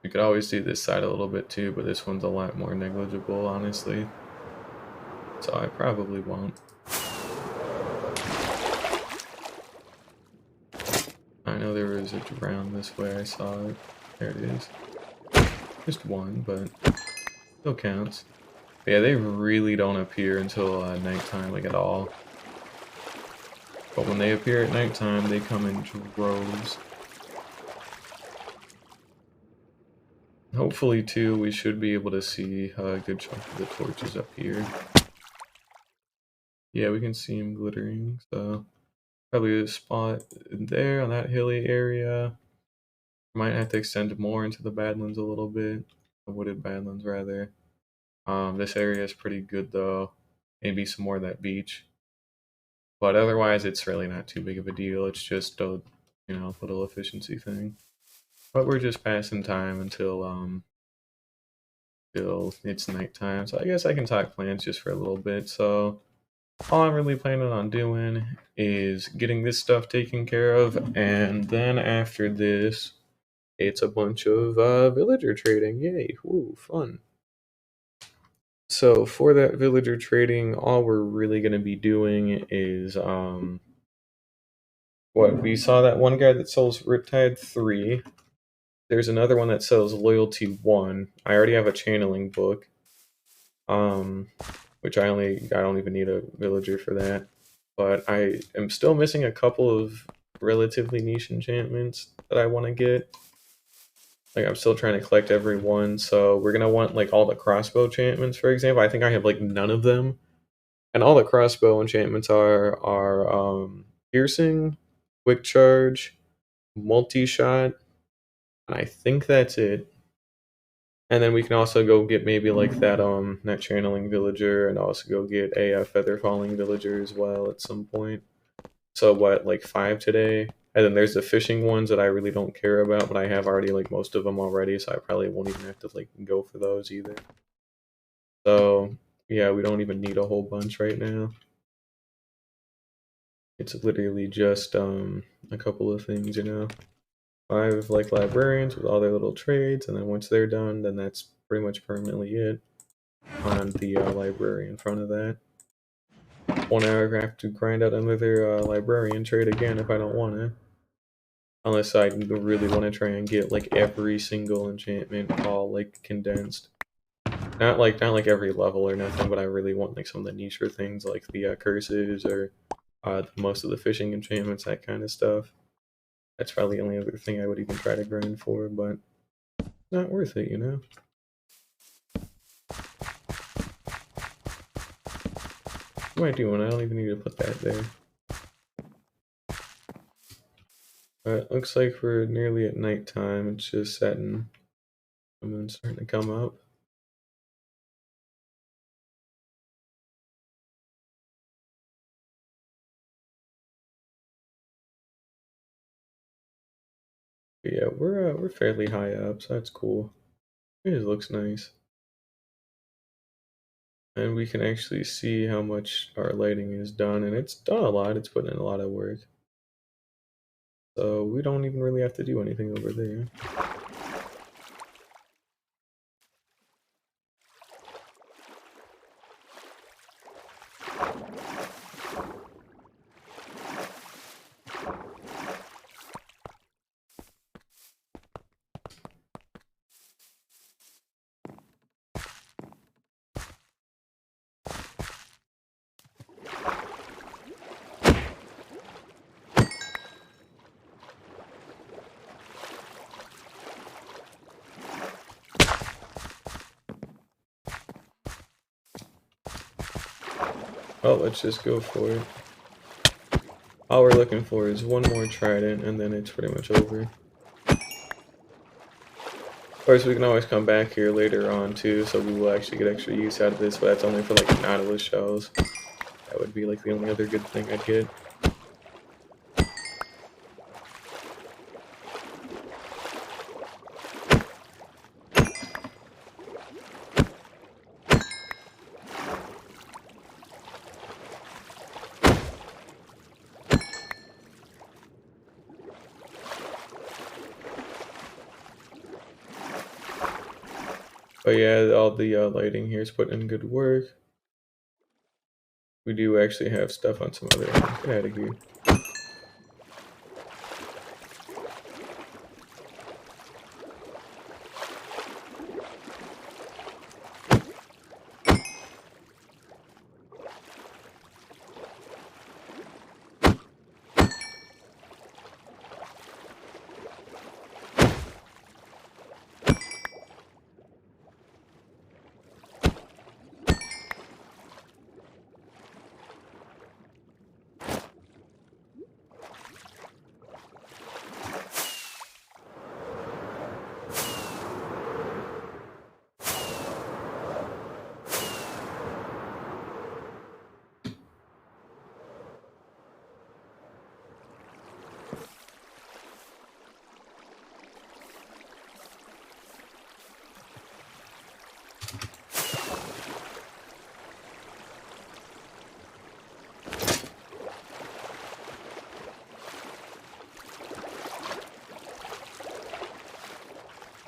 You could always do this side a little bit too, but this one's a lot more negligible, honestly. So I probably won't. I know there was a drown this way, I saw it. There it is. Just one, but still counts. But yeah, they really don't appear until nighttime, like at all. But when they appear at nighttime, they come in droves. Hopefully, too, we should be able to see a good chunk of the torches up here. Yeah, we can see them glittering, so probably a spot there on that hilly area. Might have to extend more into the Badlands a little bit. The wooded Badlands, rather. This area is pretty good, though. Maybe some more of that beach. But otherwise, it's really not too big of a deal. It's just a, little efficiency thing. But we're just passing time until it's nighttime. So I guess I can talk plans just for a little bit. So all I'm really planning on doing is getting this stuff taken care of, and then after this, it's a bunch of villager trading. Yay! Woo, fun. So for that villager trading, all we're really going to be doing is what we saw that one guy that sells Riptide 3. There's another one that sells Loyalty 1. I already have a channeling book. Which I don't even need a villager for that. But I am still missing a couple of relatively niche enchantments that I want to get. Like, I'm still trying to collect every one, so we're gonna want like all the crossbow enchantments, for example. I think I have like none of them. And all the crossbow enchantments are piercing, quick charge, multi-shot, and I think that's it. And then we can also go get maybe like that channeling villager, and also go get a feather falling villager as well at some point. So what, like 5 today? And then there's the fishing ones that I really don't care about, but I have already like most of them already, so I probably won't even have to like go for those either. So yeah, we don't even need a whole bunch right now. It's literally just a couple of things, 5 like librarians with all their little trades, and then once they're done, then that's pretty much permanently it on the library in front of that. 1 hour I have to grind out another librarian trade again if I don't want to. Unless I really want to try and get like every single enchantment all like condensed. Not like every level or nothing, but I really want like some of the nicher things like the curses or most of the fishing enchantments, that kind of stuff. That's probably the only other thing I would even try to grind for, but not worth it, What am I doing? I don't even need to put that there. Alright, looks like we're nearly at nighttime. It's just setting. The moon's starting to come up. But yeah, we're fairly high up, so that's cool. It just looks nice. And we can actually see how much our lighting is done, and it's done a lot. It's putting in a lot of work. So we don't even really have to do anything over there. Oh, let's just go for it. All we're looking for is one more trident, and then it's pretty much over. Of course, we can always come back here later on too, so we will actually get extra use out of this, but that's only for like Nautilus shells. That would be like the only other good thing I'd get. But yeah, all the lighting here is putting in good work. We do actually have stuff on some other ends. Get out of here.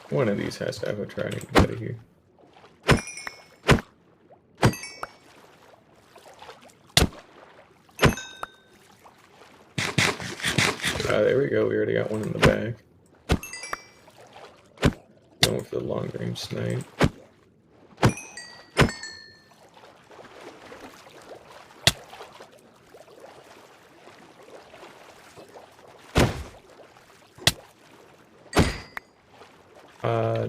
One of these has to have a trident. Get out of here. There we go. We already got one in the bag. Going for the long range snipe.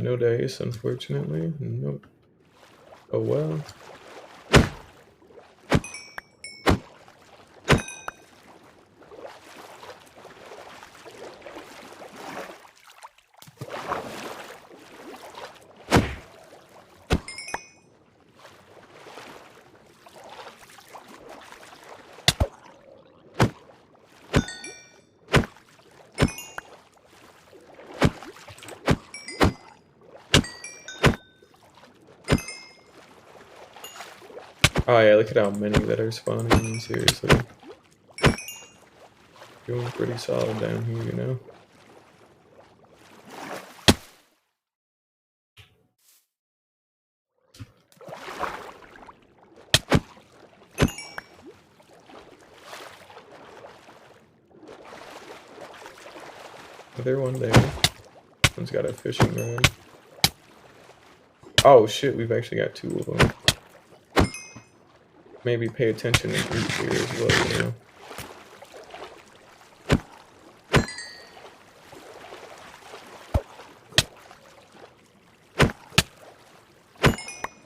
No dice, unfortunately. Nope. Oh well. Oh yeah, look at how many that are spawning in, seriously. Doing pretty solid down here, you know? There one there. One's got a fishing rod. Oh shit, we've actually got two of them. Maybe pay attention in group here as well, you know?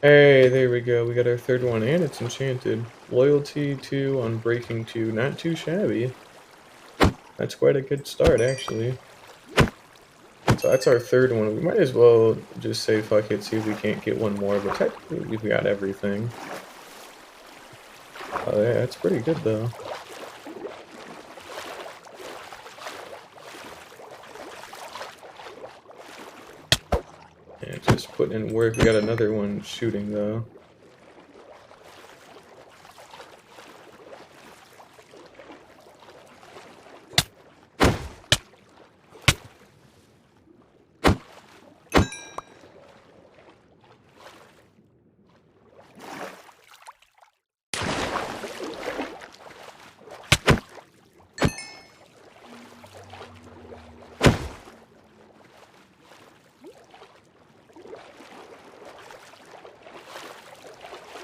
Hey, there we go. We got our third one, and it's enchanted. Loyalty 2, Unbreaking 2. Not too shabby. That's quite a good start, actually. So that's our third one. We might as well just say fuck it, see if we can't get one more, but technically we've got everything. Yeah, that's pretty good, though. Yeah, just putting in work. We got another one shooting, though.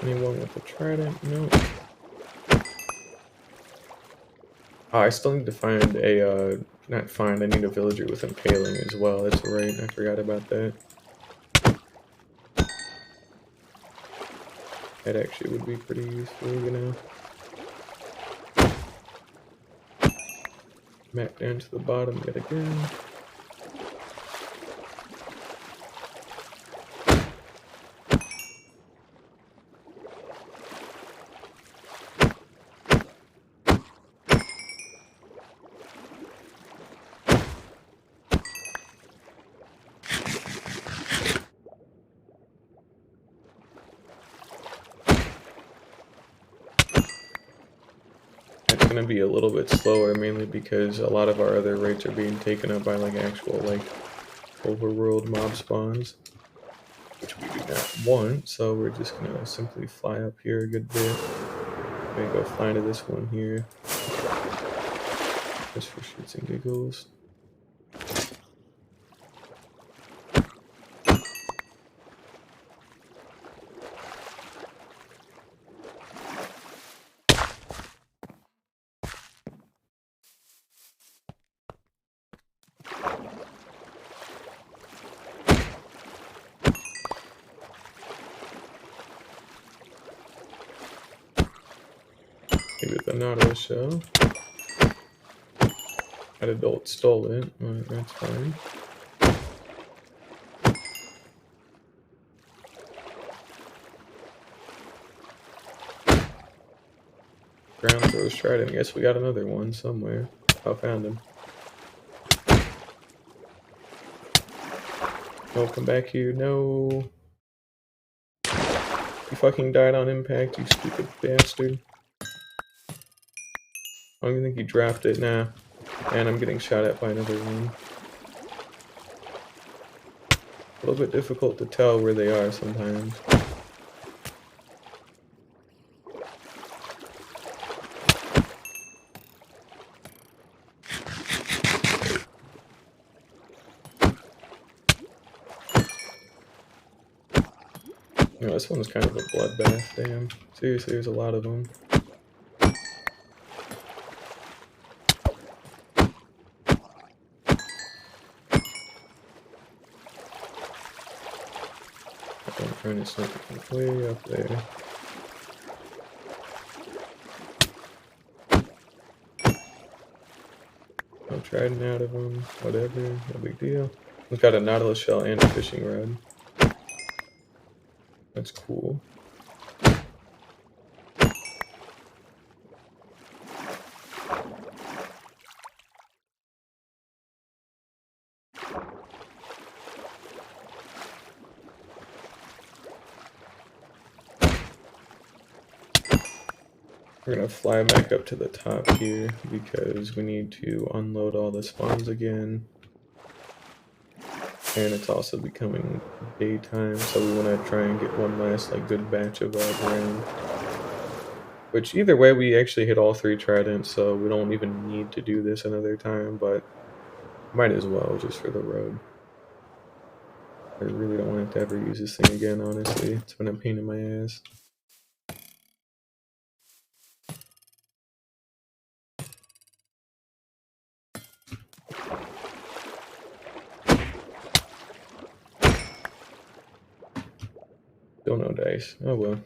Anyone with a trident? No. Oh, I still need to find a, not find, I need a villager with impaling as well. That's right, I forgot about that. That actually would be pretty useful, you know. Back down to the bottom yet again. It's gonna be a little bit slower, mainly because a lot of our other raids are being taken up by like actual like overworld mob spawns, which we do not want. So we're just gonna simply fly up here a good bit. Maybe go fly into this one here, just for shits and giggles. Maybe the Nautilus shell. That adult stole it. Alright, that's fine. Ground throws trident. I guess we got another one somewhere. I found him. No, come back here. No. You fucking died on impact, you stupid bastard. I don't even think he dropped it. Nah. And I'm getting shot at by another one. A little bit difficult to tell where they are sometimes. You know, this one's kind of a bloodbath, damn. Seriously, there's a lot of them. I'm trying to snipe it way up there. I'm trident out of them, whatever, no big deal. We've got a Nautilus shell and a fishing rod. That's cool. We're gonna fly back up to the top here because we need to unload all the spawns again. And it's also becoming daytime, so we want to try and get one last like good batch of ground. Which either way, we actually hit all 3 tridents, so we don't even need to do this another time, but might as well just for the road. I really don't want to ever use this thing again, honestly. It's been a pain in my ass. Still no dice. Oh well.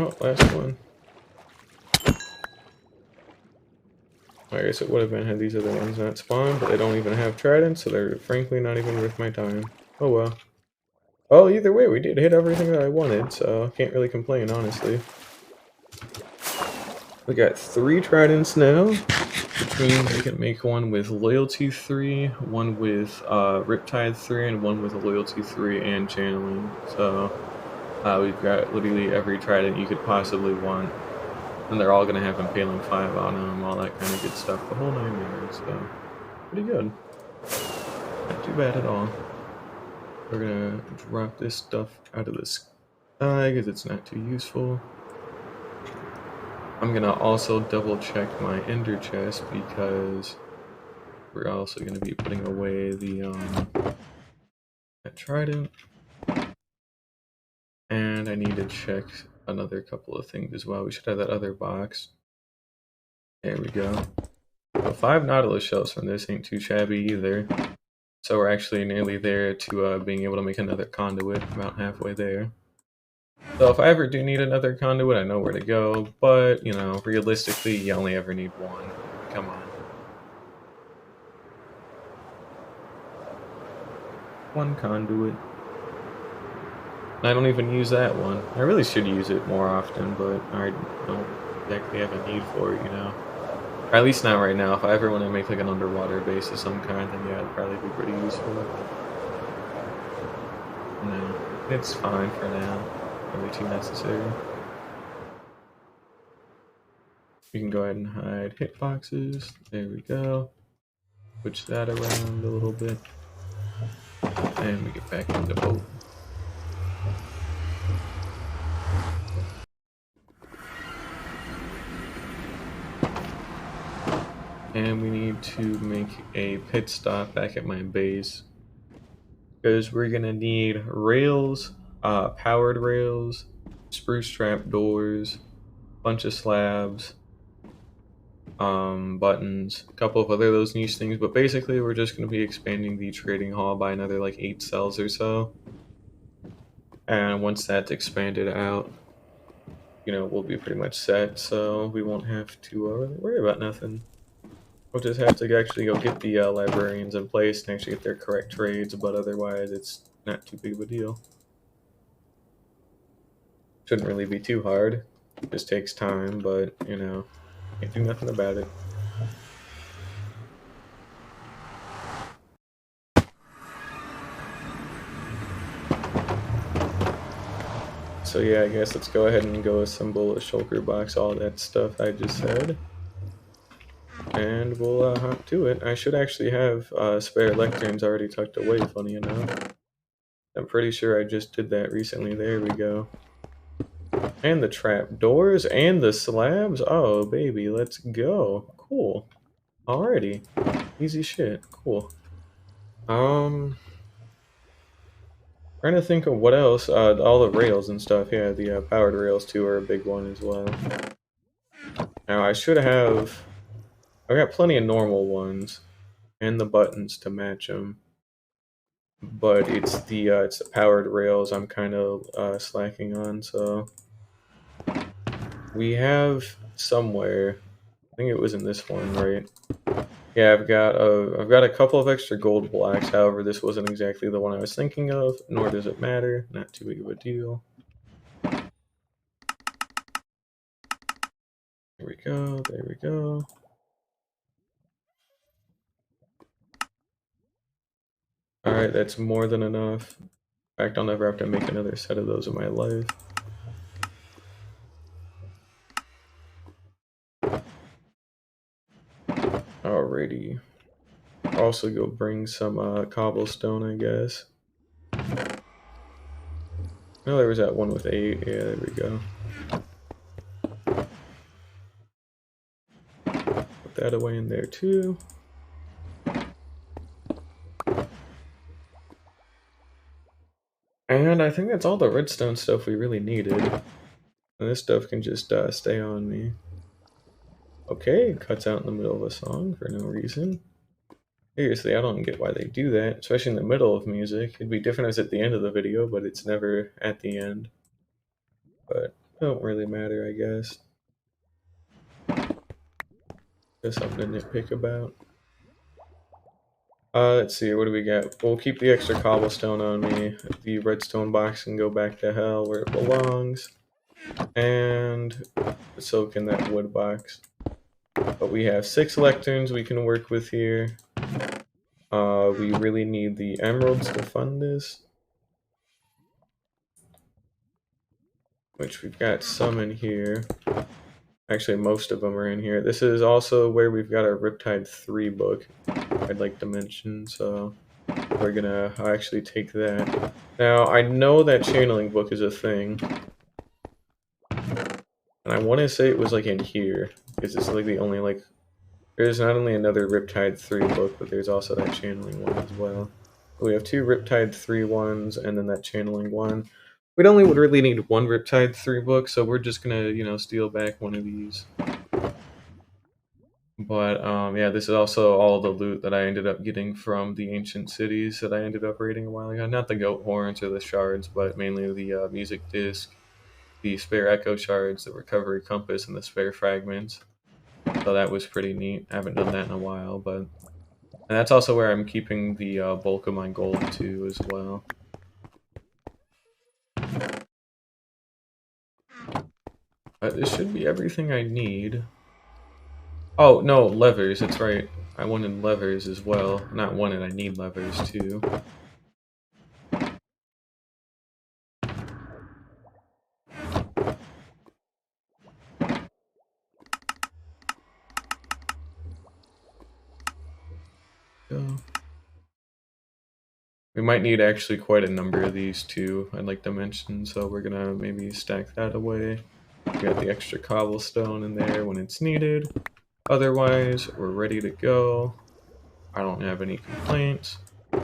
Oh, last one. I guess it would have been had these other ones not spawned, but they don't even have tridents, so they're frankly not even worth my time. Oh well. Well, either way, we did hit everything that I wanted, so can't really complain, honestly. We got 3 tridents now, which means we can make one with Loyalty 3, one with Riptide 3, and one with Loyalty 3 and Channeling. So we've got literally every trident you could possibly want. And they're all going to have Impaling 5 on them, all that kind of good stuff, the whole 9 yards, so pretty good. Not too bad at all. We're going to drop this stuff out of the sky because it's not too useful. I'm going to also double check my ender chest because we're also going to be putting away the that trident. And I need to check another couple of things as well. We should have that other box. There we go. So 5 Nautilus shells from this ain't too shabby either. So we're actually nearly there to being able to make another conduit, about halfway there. So if I ever do need another conduit, I know where to go, but, you know, realistically, you only ever need one. Come on. One conduit. I don't even use that one. I really should use it more often, but I don't exactly have a need for it, you know. Or at least not right now. If I ever want to make like an underwater base of some kind, then yeah, it'd probably be pretty useful. No, it's fine for now. Really too necessary. We can go ahead and hide hitboxes. There we go. Switch that around a little bit. And we get back in the boat. And we need to make a pit stop back at my base. Because we're going to need rails, powered rails, spruce trap doors, bunch of slabs, buttons, a couple of other those niche things, but basically we're just going to be expanding the trading hall by another like 8 cells or so. And once that's expanded out, you know, we'll be pretty much set, so we won't have to really worry about nothing. We'll just have to actually go get the librarians in place and actually get their correct trades, but otherwise it's not too big of a deal. Shouldn't really be too hard. It just takes time, but, you know, can't do nothing about it. So yeah, I guess let's go ahead and go assemble a shulker box, all that stuff I just said. And we'll hop to it. I should actually have spare lecterns already tucked away, funny enough. I'm pretty sure I just did that recently. There we go. And the trap doors and the slabs. Oh, baby, let's go. Cool. Alrighty. Easy shit. Cool. Trying to think of what else. All the rails and stuff. Yeah, the powered rails too are a big one as well. Now I should have. I got plenty of normal ones, and the buttons to match them. But it's the powered rails I'm kind of slacking on. So we have somewhere. I think it was in this one, right? Yeah, I've got a couple of extra gold blocks. However, this wasn't exactly the one I was thinking of. Nor does it matter. Not too big of a deal. There we go. There we go. Alright, that's more than enough. In fact, I'll never have to make another set of those in my life. Alrighty. Also go bring some cobblestone, I guess. Oh, there was that one with 8. Yeah, there we go. Put that away in there too. And I think that's all the redstone stuff we really needed. And this stuff can just stay on me. Okay, it cuts out in the middle of a song for no reason. Seriously, I don't get why they do that, especially in the middle of music. It'd be different if it's at the end of the video, but it's never at the end. But it don't really matter, I guess. Just something to nitpick about. Let's see, what do we got? We'll keep the extra cobblestone on me. The redstone box can go back to hell where it belongs. And so can that wood box. But we have 6 lecterns we can work with here. We really need the emeralds to fund this. Which we've got some in here. Actually, most of them are in here. This is also where we've got our Riptide 3 book, I'd like to mention, so we're gonna actually take that. Now, I know that channeling book is a thing, and I want to say it was like in here, because it's like the only like, there's not only another Riptide 3 book, but there's also that channeling one as well. We have 2 Riptide 3 ones, and then that channeling one. We'd only would really need 1 Riptide 3 book, so we're just gonna, you know, steal back one of these. But yeah, this is also all the loot that I ended up getting from the ancient cities that I ended up raiding a while ago. Not the goat horns or the shards, but mainly the music disc, the spare echo shards, the recovery compass, and the spare fragments. So that was pretty neat. I haven't done that in a while, but and that's also where I'm keeping the bulk of my gold too as well. This should be everything I need. Oh, no, levers, that's right. I wanted levers as well. Not wanted, I need levers too. Go. We might need actually quite a number of these too, I'd like to mention, so we're gonna maybe stack that away. We got the extra cobblestone in there when it's needed. Otherwise, we're ready to go. I don't have any complaints.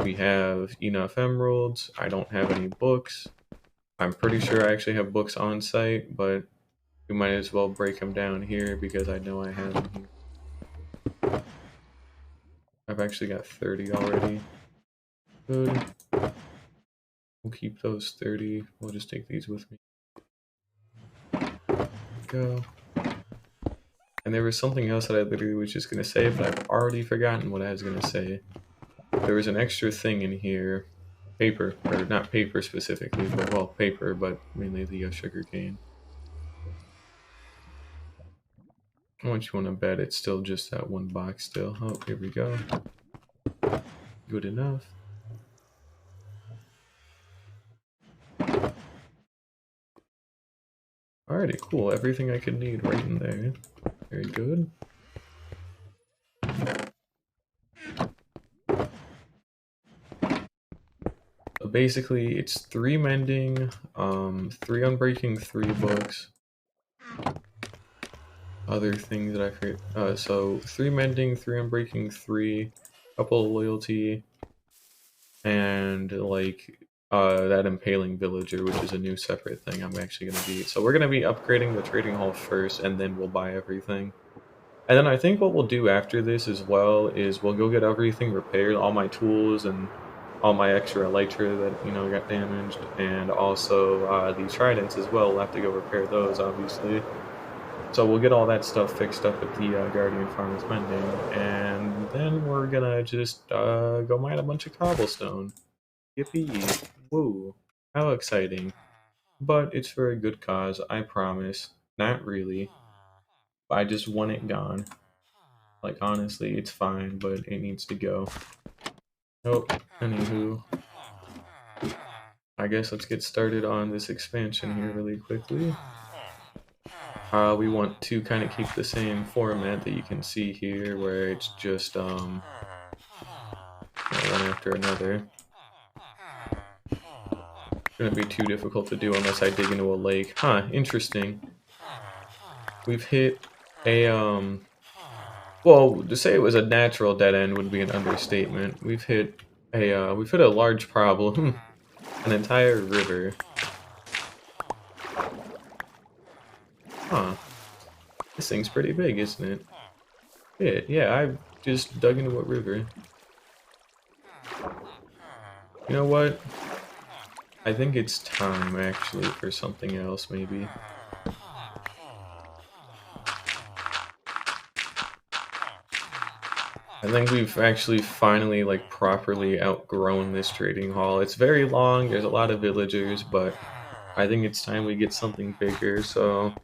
We have enough emeralds. I don't have any books. I'm pretty sure I actually have books on site, but we might as well break them down here because I know I have them here. I've actually got 30 already. Good. We'll keep those 30. We'll just take these with me. Go. And there was something else that I literally was just gonna say, but I've already forgotten what I was gonna say. There was an extra thing in here. Paper, or not paper specifically, but well, paper, but mainly the sugar cane. How much you want to bet it's still just that one box still? Oh, here we go. Good enough. Alrighty, cool. Everything I could need right in there. Very good. So basically, it's 3 mending, 3 unbreaking, 3 books. Other things that I forget. So 3 mending, 3 unbreaking, 3, couple of loyalty, and like that impaling villager, which is a new separate thing I'm actually gonna be. So we're gonna be upgrading the trading hall first, and then we'll buy everything. And then I think what we'll do after this as well is we'll go get everything repaired, all my tools and all my extra elytra that, you know, got damaged, and also the tridents as well. We'll have to go repair those, obviously. So we'll get all that stuff fixed up at the Guardian Farm's Mending, and then we're gonna just go mine a bunch of cobblestone. Yippee! Woo! How exciting! But it's for a good cause, I promise. Not really. I just want it gone. Like, honestly, it's fine, but it needs to go. Oh, anywho. I guess let's get started on this expansion here really quickly. We want to kind of keep the same format that you can see here, where it's just one after another. Shouldn't be too difficult to do unless I dig into a lake. Huh, interesting. We've hit a well, to say it was a natural dead end would be an understatement. We've hit a large problem. An entire river. Huh. This thing's pretty big, isn't it? Yeah, I just dug into a river. You know what? I think it's time, actually, for something else, maybe. I think we've actually finally, like, properly outgrown this trading hall. It's very long, there's a lot of villagers, but I think it's time we get something bigger, so...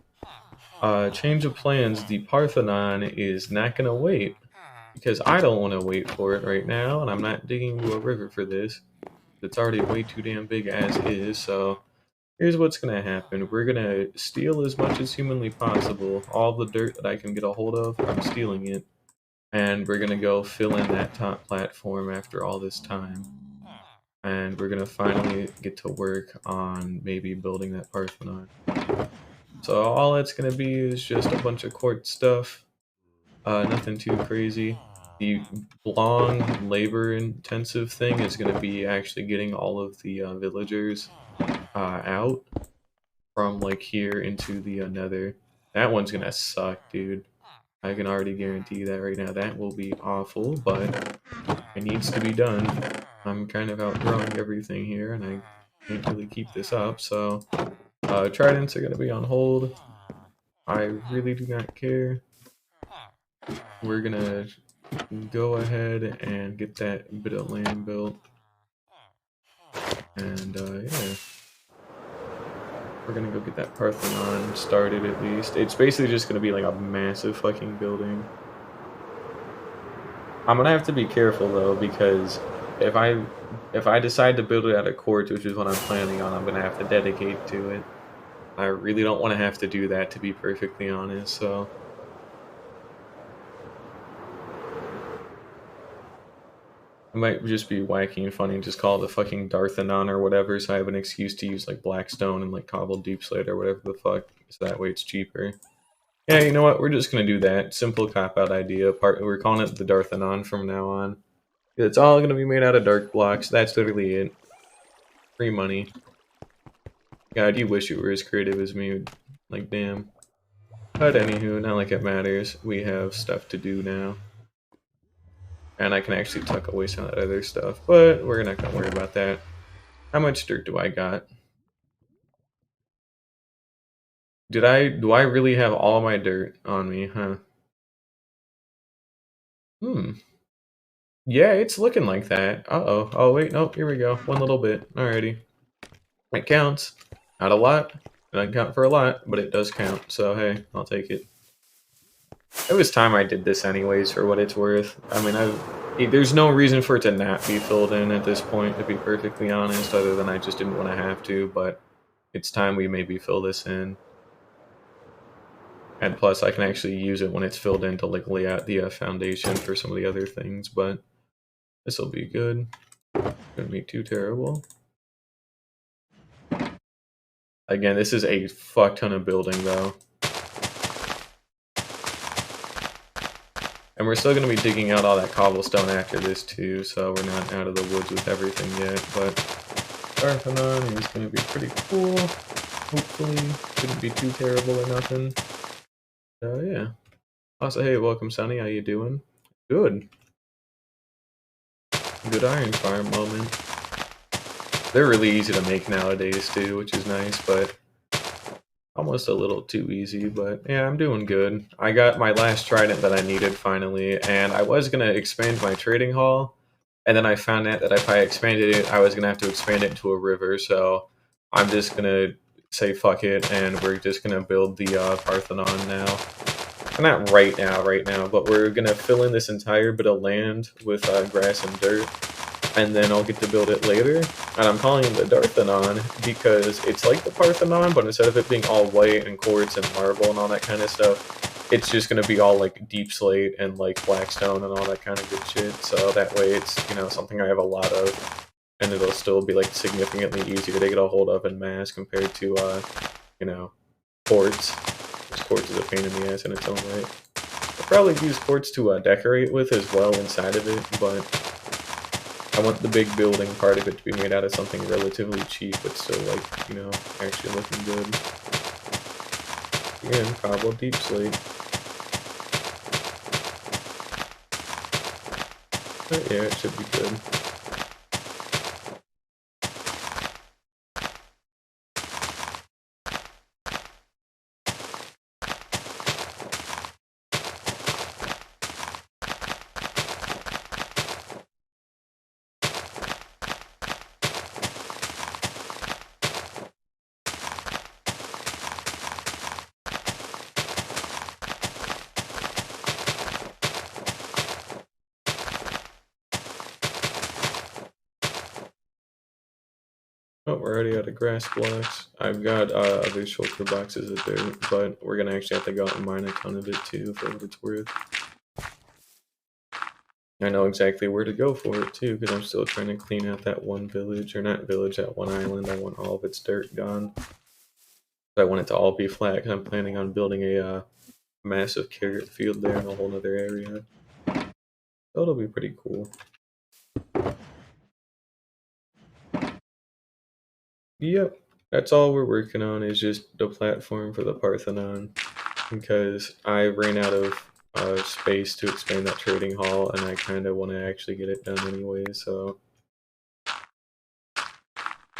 change of plans, the Parthenon is not gonna wait. Because I don't want to wait for it right now, and I'm not digging into a river for this. It's already way too damn big as is, so... Here's what's gonna happen. We're gonna steal as much as humanly possible. All the dirt that I can get a hold of, I'm stealing it. And we're gonna go fill in that top platform after all this time. And we're gonna finally get to work on maybe building that Parthenon. So all it's gonna be is just a bunch of quartz stuff. Nothing too crazy. The long, labor-intensive thing is gonna be actually getting all of the villagers out from like here into the nether. That one's gonna suck, dude. I can already guarantee that right now. That will be awful, but it needs to be done. I'm kind of outgrowing everything here, and I can't really keep this up, so... Tridents are gonna be on hold. I really do not care. We're gonna go ahead and get that bit of land built. And, yeah. We're gonna go get that Parthenon started at least. It's basically just gonna be like a massive fucking building. I'm gonna have to be careful though, because if I decide to build it out of quartz, which is what I'm planning on, I'm gonna have to dedicate to it. I really don't want to have to do that, to be perfectly honest, so... It might just be wacky and funny and just call it the fucking Darthanon or whatever, so I have an excuse to use like Blackstone and like cobbled deep slate or whatever the fuck, so that way it's cheaper. Yeah, you know what, we're just gonna do that. Simple cop-out idea. We're calling it the Darthanon from now on. It's all gonna be made out of dark blocks, that's literally it. Free money. God, you wish you were as creative as me, like damn. But anywho, not like it matters. We have stuff to do now. And I can actually tuck away some of that other stuff, but we're not gonna worry about that. How much dirt do I got? Do I really have all my dirt on me, huh? Yeah, it's looking like that. Uh-oh. Oh, wait, nope, here we go. One little bit. Alrighty. It counts. Not a lot. It doesn't count for a lot, but it does count, so hey, I'll take it. It was time I did this anyways, for what it's worth. I mean, there's no reason for it to not be filled in at this point, to be perfectly honest, other than I just didn't want to have to, but it's time we maybe fill this in. And plus, I can actually use it when it's filled in to like lay out the foundation for some of the other things, but this will be good. Shouldn't be too terrible. Again, this is a fuck ton of building, though. And we're still going to be digging out all that cobblestone after this, too, so we're not out of the woods with everything yet, but Parthenon is going to be pretty cool. Hopefully, shouldn't be too terrible or nothing. So, yeah. Also, hey, welcome, Sonny. How you doing? Good. Good iron farm moment. They're really easy to make nowadays, too, which is nice, but almost a little too easy, but yeah, I'm doing good. I got my last trident that I needed finally, and I was going to expand my trading hall, and then I found out that if I expanded it, I was going to have to expand it into a river, so I'm just going to say fuck it, and we're just going to build the Parthenon now. Not right now, but we're going to fill in this entire bit of land with grass and dirt, and then I'll get to build it later. And I'm calling it the Darthanon because it's like the Parthenon, but instead of it being all white and quartz and marble and all that kind of stuff, it's just gonna be all like deep slate and like black stone and all that kind of good shit. So that way it's, something I have a lot of, and it'll still be like significantly easier to get a hold of in mass compared to you know, quartz. Because quartz is a pain in the ass in its own right. I'll probably use quartz to decorate with as well inside of it, but I want the big building part of it to be made out of something relatively cheap, but still, like, actually looking good. Again, cobble deep slate. But yeah, it should be good. Oh, we're already out of grass blocks. I've got other shulker boxes of dirt, but we're gonna actually have to go out and mine a ton of it too, for what it's worth. I know exactly where to go for it too, because I'm still trying to clean out that one village, or not village, that one island. I want all of its dirt gone. I want it to all be flat, because I'm planning on building a massive carrot field there in a whole other area. So it'll be pretty cool. Yep, that's all we're working on is just the platform for the Parthenon, because I ran out of space to expand that trading hall, and I kind of want to actually get it done anyway, so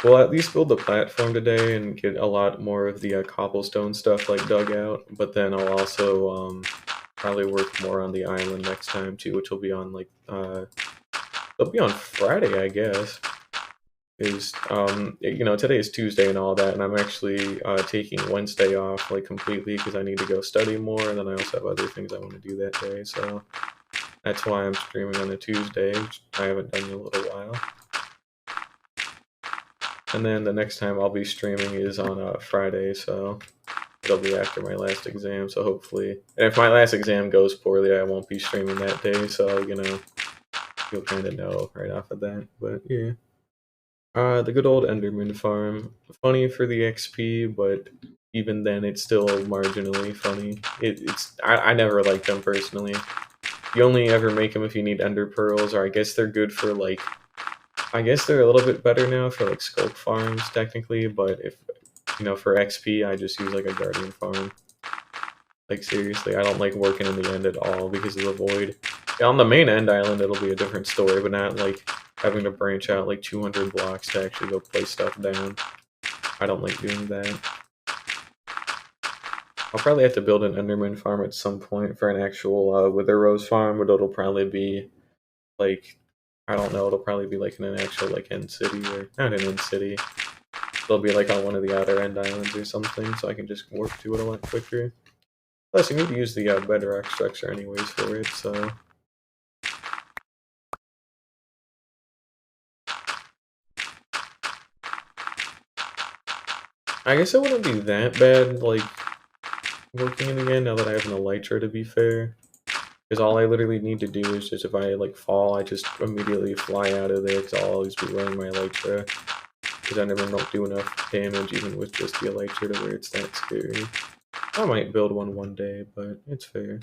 we'll at least build the platform today and get a lot more of the cobblestone stuff like dug out, but then I'll also probably work more on the island next time too, which will be on like it'll be on Friday, I guess. Is today is Tuesday and all that, and I'm actually taking Wednesday off like completely because I need to go study more, and then I also have other things I want to do that day, so that's why I'm streaming on a Tuesday, which I haven't done in a little while. And then the next time I'll be streaming is on Friday, so it'll be after my last exam, so hopefully, and if my last exam goes poorly, I won't be streaming that day, so you'll kind of know right off of that, but yeah. The good old Enderman farm. Funny for the XP, but even then, it's still marginally funny. I never liked them personally. You only ever make them if you need Ender Pearls, or I guess they're good for like. I guess they're a little bit better now for like Sculk farms technically, but if for XP, I just use like a Guardian farm. Like seriously, I don't like working in the end at all because of the void. On the main end island, it'll be a different story, but not like having to branch out like 200 blocks to actually go place stuff down. I don't like doing that. I'll probably have to build an Enderman farm at some point for an actual Wither Rose farm, but it'll probably be like, I don't know, it'll probably be like in an actual like end city, or not an end city. It'll be like on one of the outer end islands or something, so I can just warp to it a lot quicker. Plus, you need to use the bedrock structure anyways for it, so. I guess it wouldn't be that bad, like, working in the end now that I have an Elytra, to be fair. Because all I literally need to do is just, if I, like, fall, I just immediately fly out of there, because I'll always be wearing my Elytra. Because I never don't do enough damage, even with just the Elytra, to where it's that scary. I might build one day, but it's fair.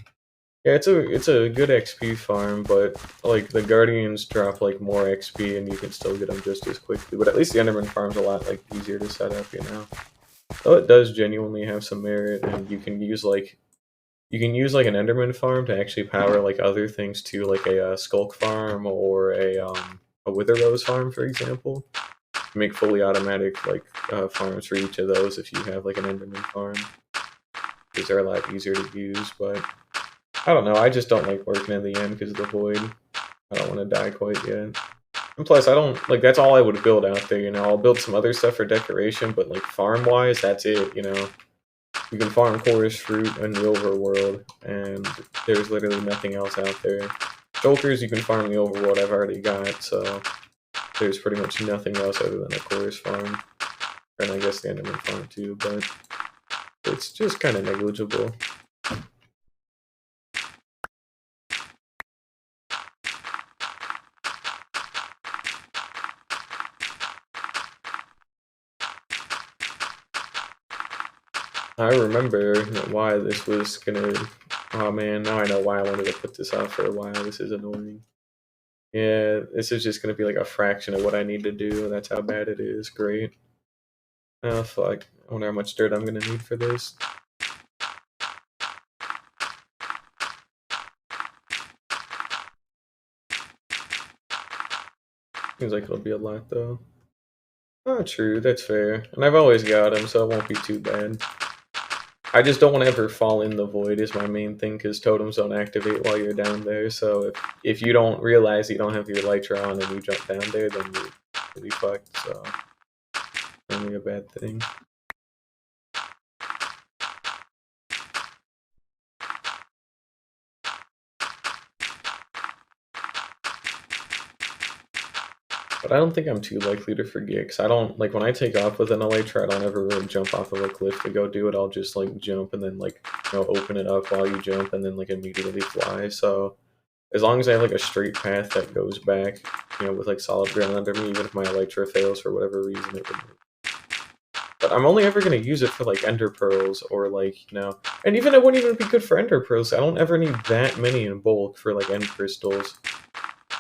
Yeah, it's a good XP farm, but like the Guardians drop like more XP and you can still get them just as quickly. But at least the Enderman farm's a lot like easier to set up, Though it does genuinely have some merit, and you can use like an Enderman farm to actually power like other things too, like a Skulk farm or a Wither Rose farm, for example. Make fully automatic like farms for each of those if you have like an Enderman farm, because they're a lot easier to use, but. I don't know, I just don't like working in the end because of the void. I don't want to die quite yet. And plus, I don't, like, that's all I would build out there, I'll build some other stuff for decoration, but, like, farm-wise, that's it, You can farm chorus fruit in the overworld, and there's literally nothing else out there. Shulkers, you can farm the overworld, I've already got, so there's pretty much nothing else other than a chorus farm, and I guess the enderman farm too, but it's just kind of negligible. I remember why this was gonna. Oh man, now I know why I wanted to put this out for a while. This is annoying. Yeah, this is just gonna be like a fraction of what I need to do, and that's how bad it is. Great. Oh fuck. I wonder how much dirt I'm gonna need for this. Seems like it'll be a lot though. Oh, true. That's fair. And I've always got them, so it won't be too bad. I just don't want to ever fall in the void is my main thing, because totems don't activate while you're down there. So if you don't realize you don't have your elytra on and you jump down there, then you're really fucked. So only a bad thing. But I don't think I'm too likely to forget, because I don't, like, when I take off with an elytra, I don't ever really jump off of a cliff to go do it. I'll just, like, jump and then, like, open it up while you jump and then, like, immediately fly. So as long as I have, like, a straight path that goes back, with, like, solid ground under me, even if my elytra fails for whatever reason, it would. But I'm only ever going to use it for, like, ender pearls or, like, and even it wouldn't even be good for ender pearls. I don't ever need that many in bulk for, like, end crystals.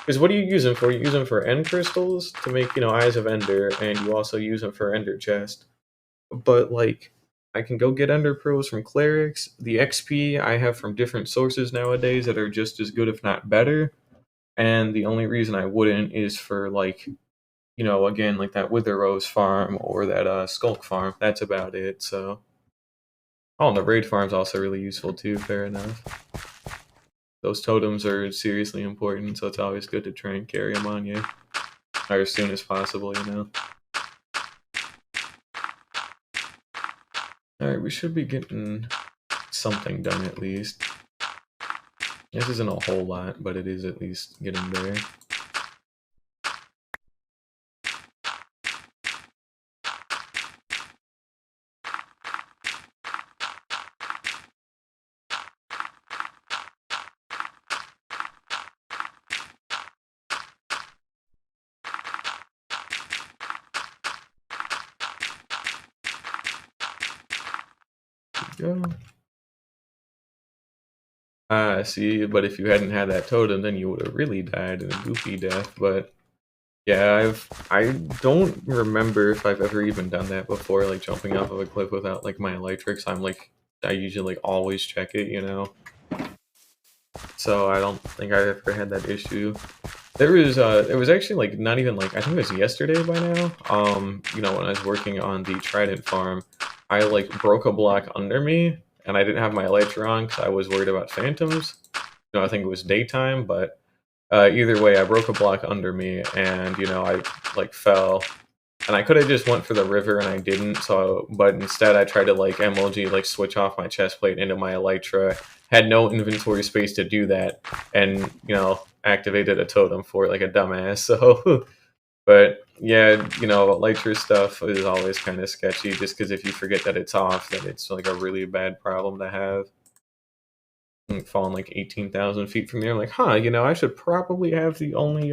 Because what do you use them for? You use them for end crystals to make, Eyes of Ender, and you also use them for Ender Chest. But, like, I can go get Ender Pearls from clerics. The XP I have from different sources nowadays that are just as good, if not better. And the only reason I wouldn't is for, like, again, like that Wither Rose farm or that Skulk farm. That's about it, so. Oh, and the Raid farm's also really useful too, fair enough. Those totems are seriously important, so it's always good to try and carry them on you. Or as soon as possible, Alright, we should be getting something done at least. This isn't a whole lot, but it is at least getting there. Go. See, but if you hadn't had that totem, then you would have really died in a goofy death, but yeah, I don't remember if I've ever even done that before, like jumping off of a cliff without like my elytrics. I usually like always check it, So I don't think I ever had that issue. It was actually like not even like I think it was yesterday by now. When I was working on the Trident Farm, I like broke a block under me, and I didn't have my elytra on because I was worried about phantoms. I think it was daytime, but either way, I broke a block under me, and I like fell, and I could have just went for the river, and I didn't. But instead, I tried to like MLG like switch off my chest plate into my elytra. Had no inventory space to do that, and activated a totem for it like a dumbass. So, but yeah, elytra stuff is always kind of sketchy, just because if you forget that it's off, then it's like a really bad problem to have. Falling like 18,000 feet from there, I'm like, I should probably have the only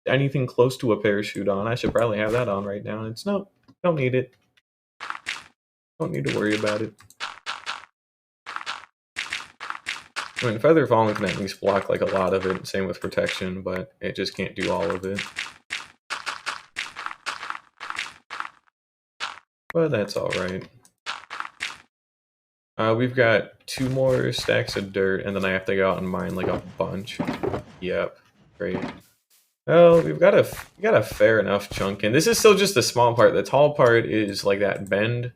anything close to a parachute on. I should probably have that on right now. And it's no, don't need it. Don't need to worry about it. I mean, Feather Falling can at least block like a lot of it. Same with Protection, but it just can't do all of it. But that's alright. We've got 2 more stacks of dirt, and then I have to go out and mine like a bunch. Yep, great. Well, we got a fair enough chunk, and this is still just the small part. The tall part is like that bend,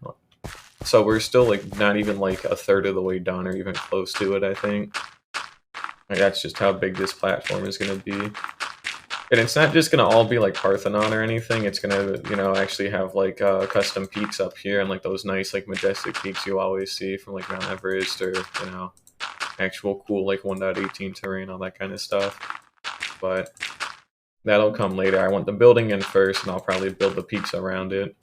so we're still like not even like a third of the way done, or even close to it. I think. Like, that's just how big this platform is going to be. And it's not just going to all be like Parthenon or anything. It's going to, actually have like custom peaks up here and like those nice like majestic peaks you always see from like Mount Everest or, actual cool like 1.18 terrain, all that kind of stuff. But That'll come later. I want the building in first, and I'll probably build the peaks around it.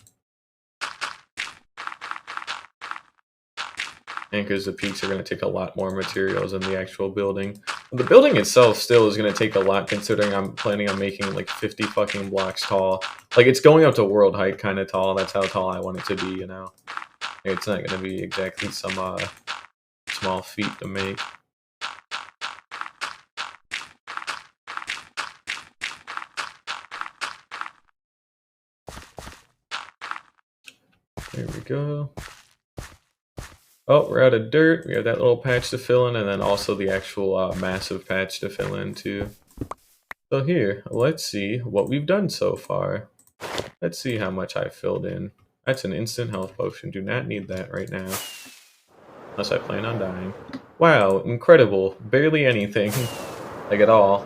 And because the peaks are going to take a lot more materials than the actual building. The building itself still is going to take a lot, considering I'm planning on making like 50 fucking blocks tall. Like, it's going up to world height kind of tall. That's how tall I want it to be, you know? It's not going to be exactly some small feat to make. There we go. Oh, we're out of dirt. We have that little patch to fill in, and then also the actual massive patch to fill in too. So here, let's see what we've done so far. Let's see how much I've filled in. That's an instant health potion. Do not need that right now. Unless I plan on dying. Wow, incredible. Barely anything. Like, at all.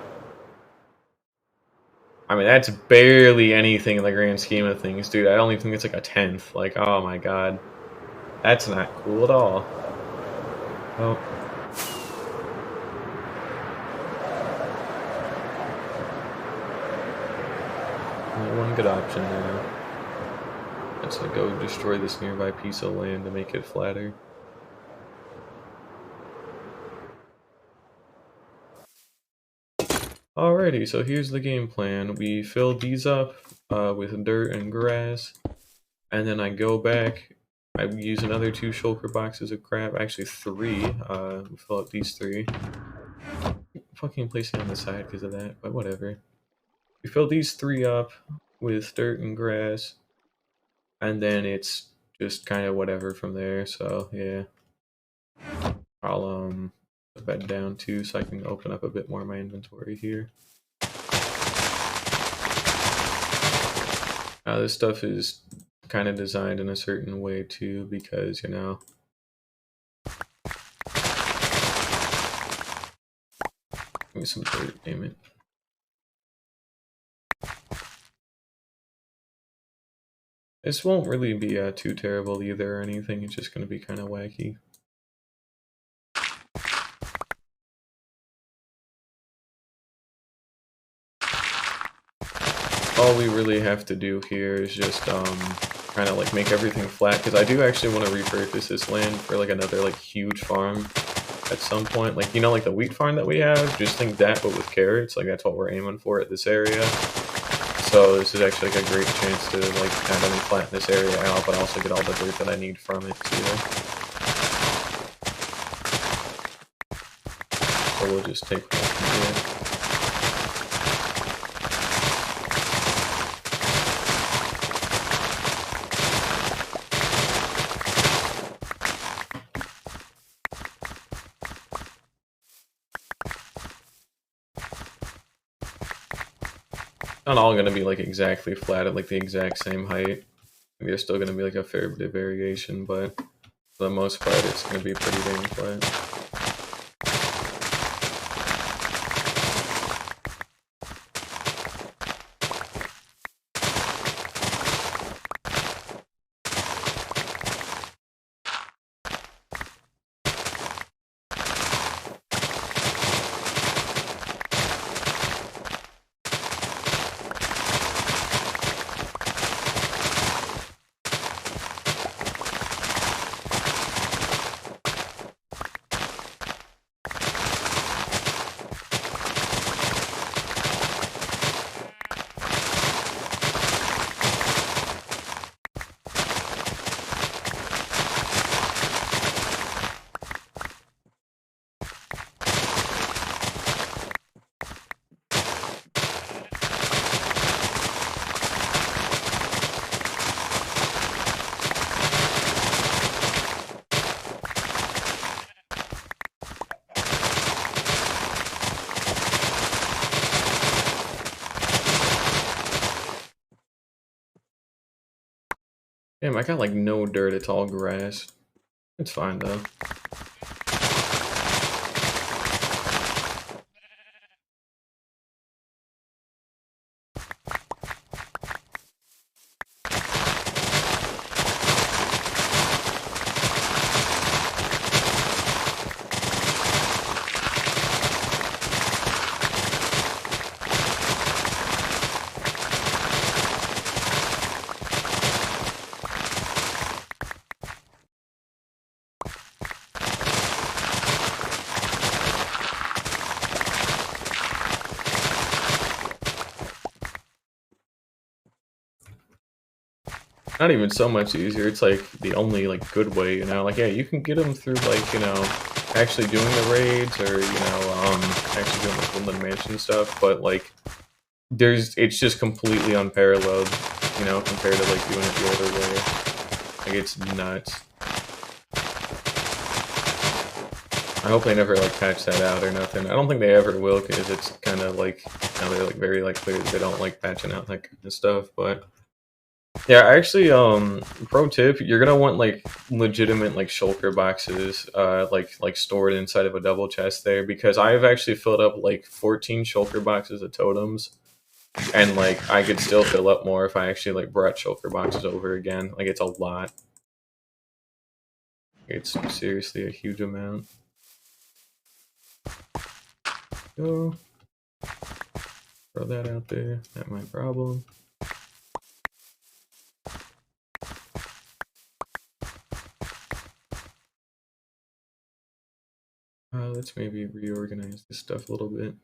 I mean, that's barely anything in the grand scheme of things, dude. I don't even think it's like a 10th. Like, oh my god. That's not cool at all. Oh. Only one good option now. Let's go destroy this nearby piece of land to make it flatter. Alrighty, so here's the game plan. We fill these up with dirt and grass, and then I go back. I use another 2 shulker boxes of crap, actually 3. Fill up these 3. Fucking placing on the side because of that, but whatever. We fill these 3 up with dirt and grass, and then it's just kind of whatever from there. So yeah, I'll put that down too, so I can open up a bit more of my inventory here. This stuff is kind of designed in a certain way too, because, you know, give me some dirt, damn it. This won't really be too terrible either or anything, it's just going to be kind of wacky. All we really have to do here is just kind of like make everything flat, because I do actually want to repurpose this land for like another like huge farm at some point. Like, you know, like the wheat farm that we have, just think that but with carrots. Like, that's what we're aiming for at this area. So this is actually like a great chance to like kind of flatten this area out, but also get all the dirt that I need from it too. So we'll just take one from here. Not all going to be like exactly flat at like the exact same height. There's still going to be like a fair bit of variation, but for the most part it's going to be pretty dang flat. Damn, I got like no dirt, it's all grass. It's fine though. not even so much easier. It's like the only like good way, you know. Like yeah, you can get them through like actually doing the raids or actually doing like Woodland Mansion stuff, but like it's just completely unparalleled, compared to like doing it the other way. Like it's nuts. I hope they never like patch that out or nothing. I don't think they ever will because it's kind of like they're like very like clear that they don't like patching out that kind of stuff. But yeah, actually, pro tip, you're gonna want like legitimate like shulker boxes, like stored inside of a double chest there because I've actually filled up like 14 shulker boxes of totems, and like I could still fill up more if I actually like brought shulker boxes over again. Like it's a lot. It's seriously a huge amount. So throw that out there. Not my problem. Let's maybe reorganize this stuff a little bit.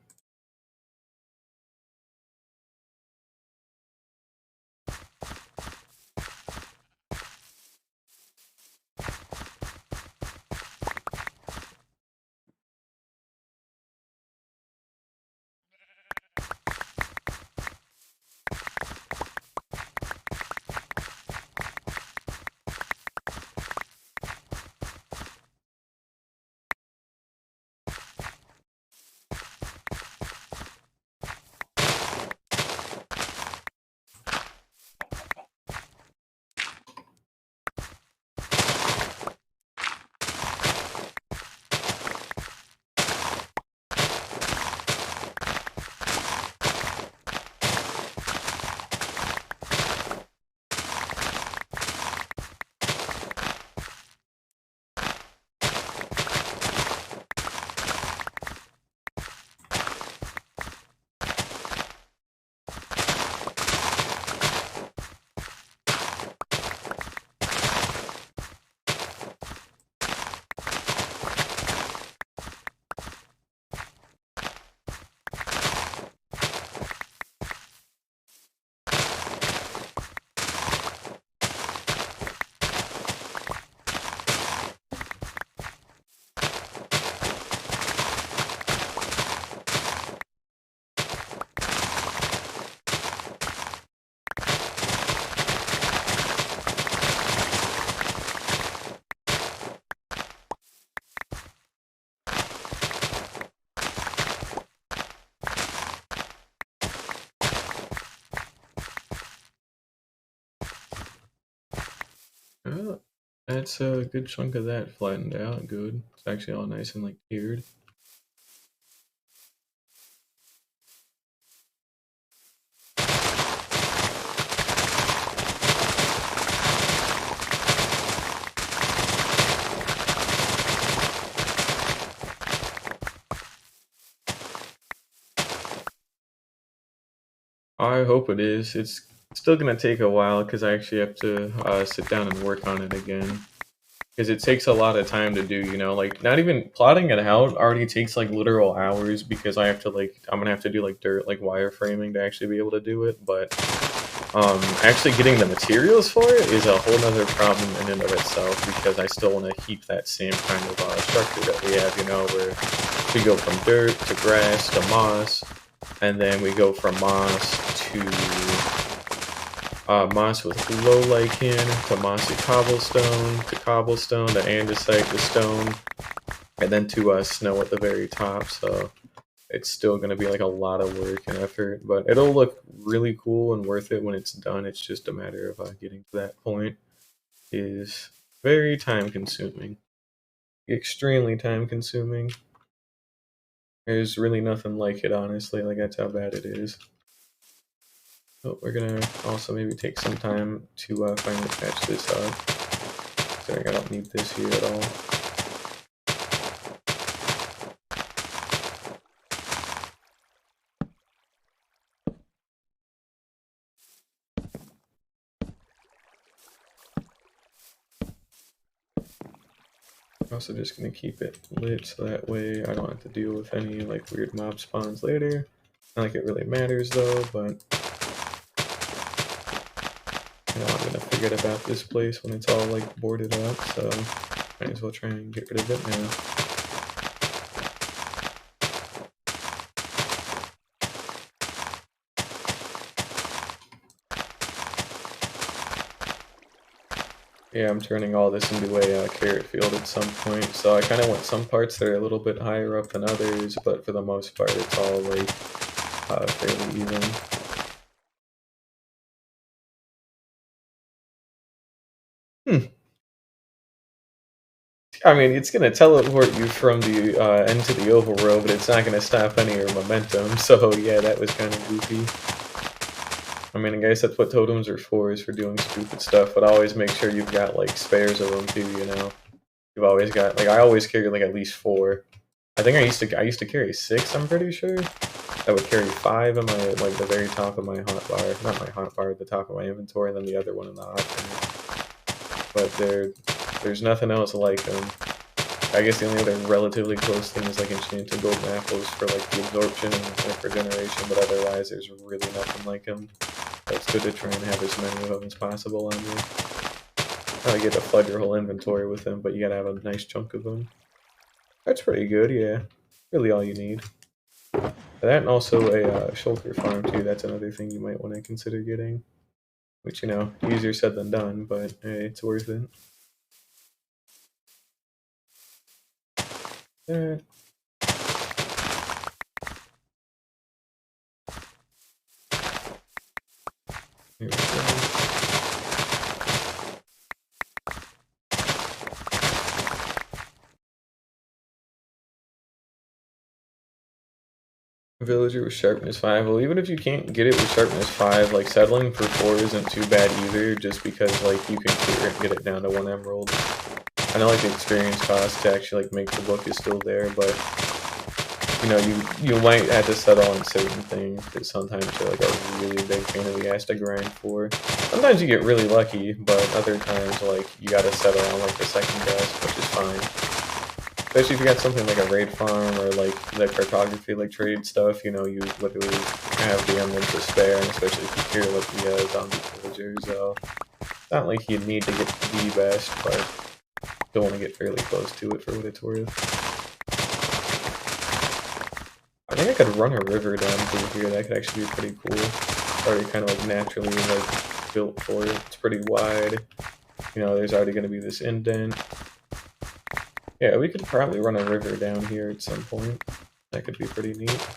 Oh, that's a good chunk of that flattened out. Good. It's actually all nice and like tiered. I hope it is. It's still gonna take a while because I actually have to sit down and work on it again. Because it takes a lot of time to do, like not even plotting it out already takes like literal hours because I have to like I'm gonna have to do like dirt like wireframing to actually be able to do it. But actually getting the materials for it is a whole nother problem in and of itself because I still want to keep that same kind of structure that we have, where we go from dirt to grass to moss, and then we go from moss to moss with low lichen to mossy cobblestone to andesite to stone, and then to snow at the very top. So it's still going to be like a lot of work and effort, but it'll look really cool and worth it when it's done. It's just a matter of getting to that point. Is very time consuming, extremely time consuming. There's really nothing like it, honestly. Like that's how bad it is. Oh, we're gonna also maybe take some time to finally patch this up. Sorry, I don't need this here at all. Also just gonna keep it lit so that way I don't have to deal with any like weird mob spawns later. Not like it really matters though, but I'm gonna forget about this place when it's all like boarded up, so might as well try and get rid of it now. Yeah, I'm turning all this into a carrot field at some point, so I kind of want some parts that are a little bit higher up than others, but for the most part, it's all like fairly even. Hmm. I mean, it's gonna teleport you from the end to the overworld, but it's not gonna stop any of your momentum. So yeah, that was kind of goofy. I mean, I guess that's what totems are for, is for doing stupid stuff. But always make sure you've got like spares of them too. You've always got like I always carry like at least 4. I think I used to carry 6. I'm pretty sure. I would carry 5 in my like the very top of my hotbar, not my hotbar, the top of my inventory, and then the other one in the hotbar. But there's nothing else like them. I guess the only other relatively close thing is like enchanted golden apples for like the absorption and like regeneration, but otherwise there's really nothing like them. So it's good to try and have as many of them as possible on you. I get to flood your whole inventory with them, but you gotta have a nice chunk of them. That's pretty good, yeah. Really all you need. That and also a shulker farm too. That's another thing you might want to consider getting. Which, easier said than done, but hey, it's worth it. Eh, here we go. Villager with sharpness 5. Well, even if you can't get it with sharpness 5, like settling for 4 isn't too bad either, just because like you can clear it and get it down to 1 emerald. I know like the experience cost to actually like make the book is still there, but you might have to settle on certain things because sometimes they're like a really big pain in the ass to grind for. Sometimes you get really lucky, but other times like you gotta settle on like the second best, which is fine. Especially if you got something like a raid farm or like the cartography, like trade stuff, you literally have the emeralds to spare, and especially if you hear like the zombie villagers. Not like you need to get the best, but don't want to get fairly close to it for what it's worth. I think I could run a river down through here. That could actually be pretty cool. Already kind of like naturally like built for it. It's pretty wide. There's already going to be this indent. Yeah, we could probably run a river down here at some point. That could be pretty neat.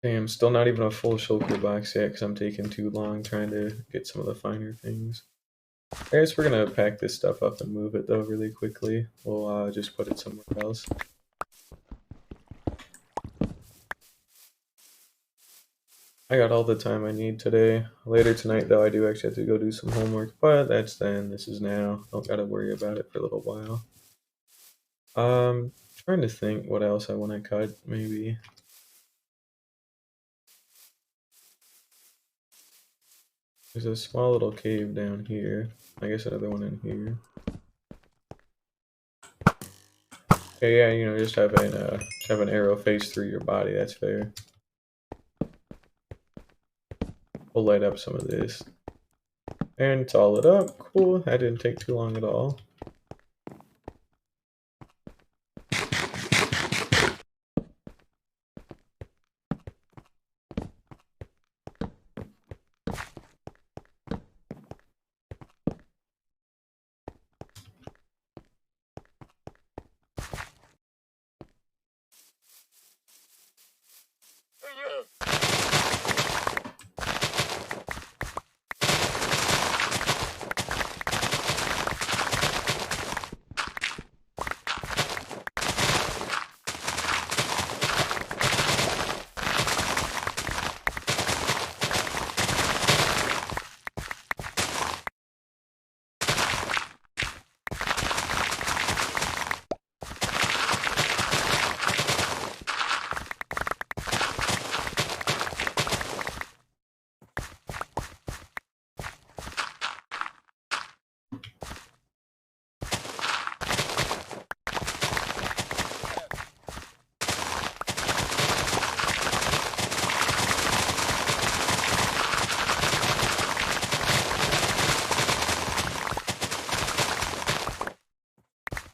Damn, still not even a full shulker box yet because I'm taking too long trying to get some of the finer things. I guess we're gonna pack this stuff up and move it though really quickly. We'll just put it somewhere else. I got all the time I need today. Later tonight though, I do actually have to go do some homework, but that's then. This is now. Don't gotta worry about it for a little while. Trying to think what else I want to cut, maybe. There's a small little cave down here. I guess another one in here. Okay, yeah, just have an arrow face through your body. That's fair. We'll light up some of this. And it's all lit up. Cool. That didn't take too long at all.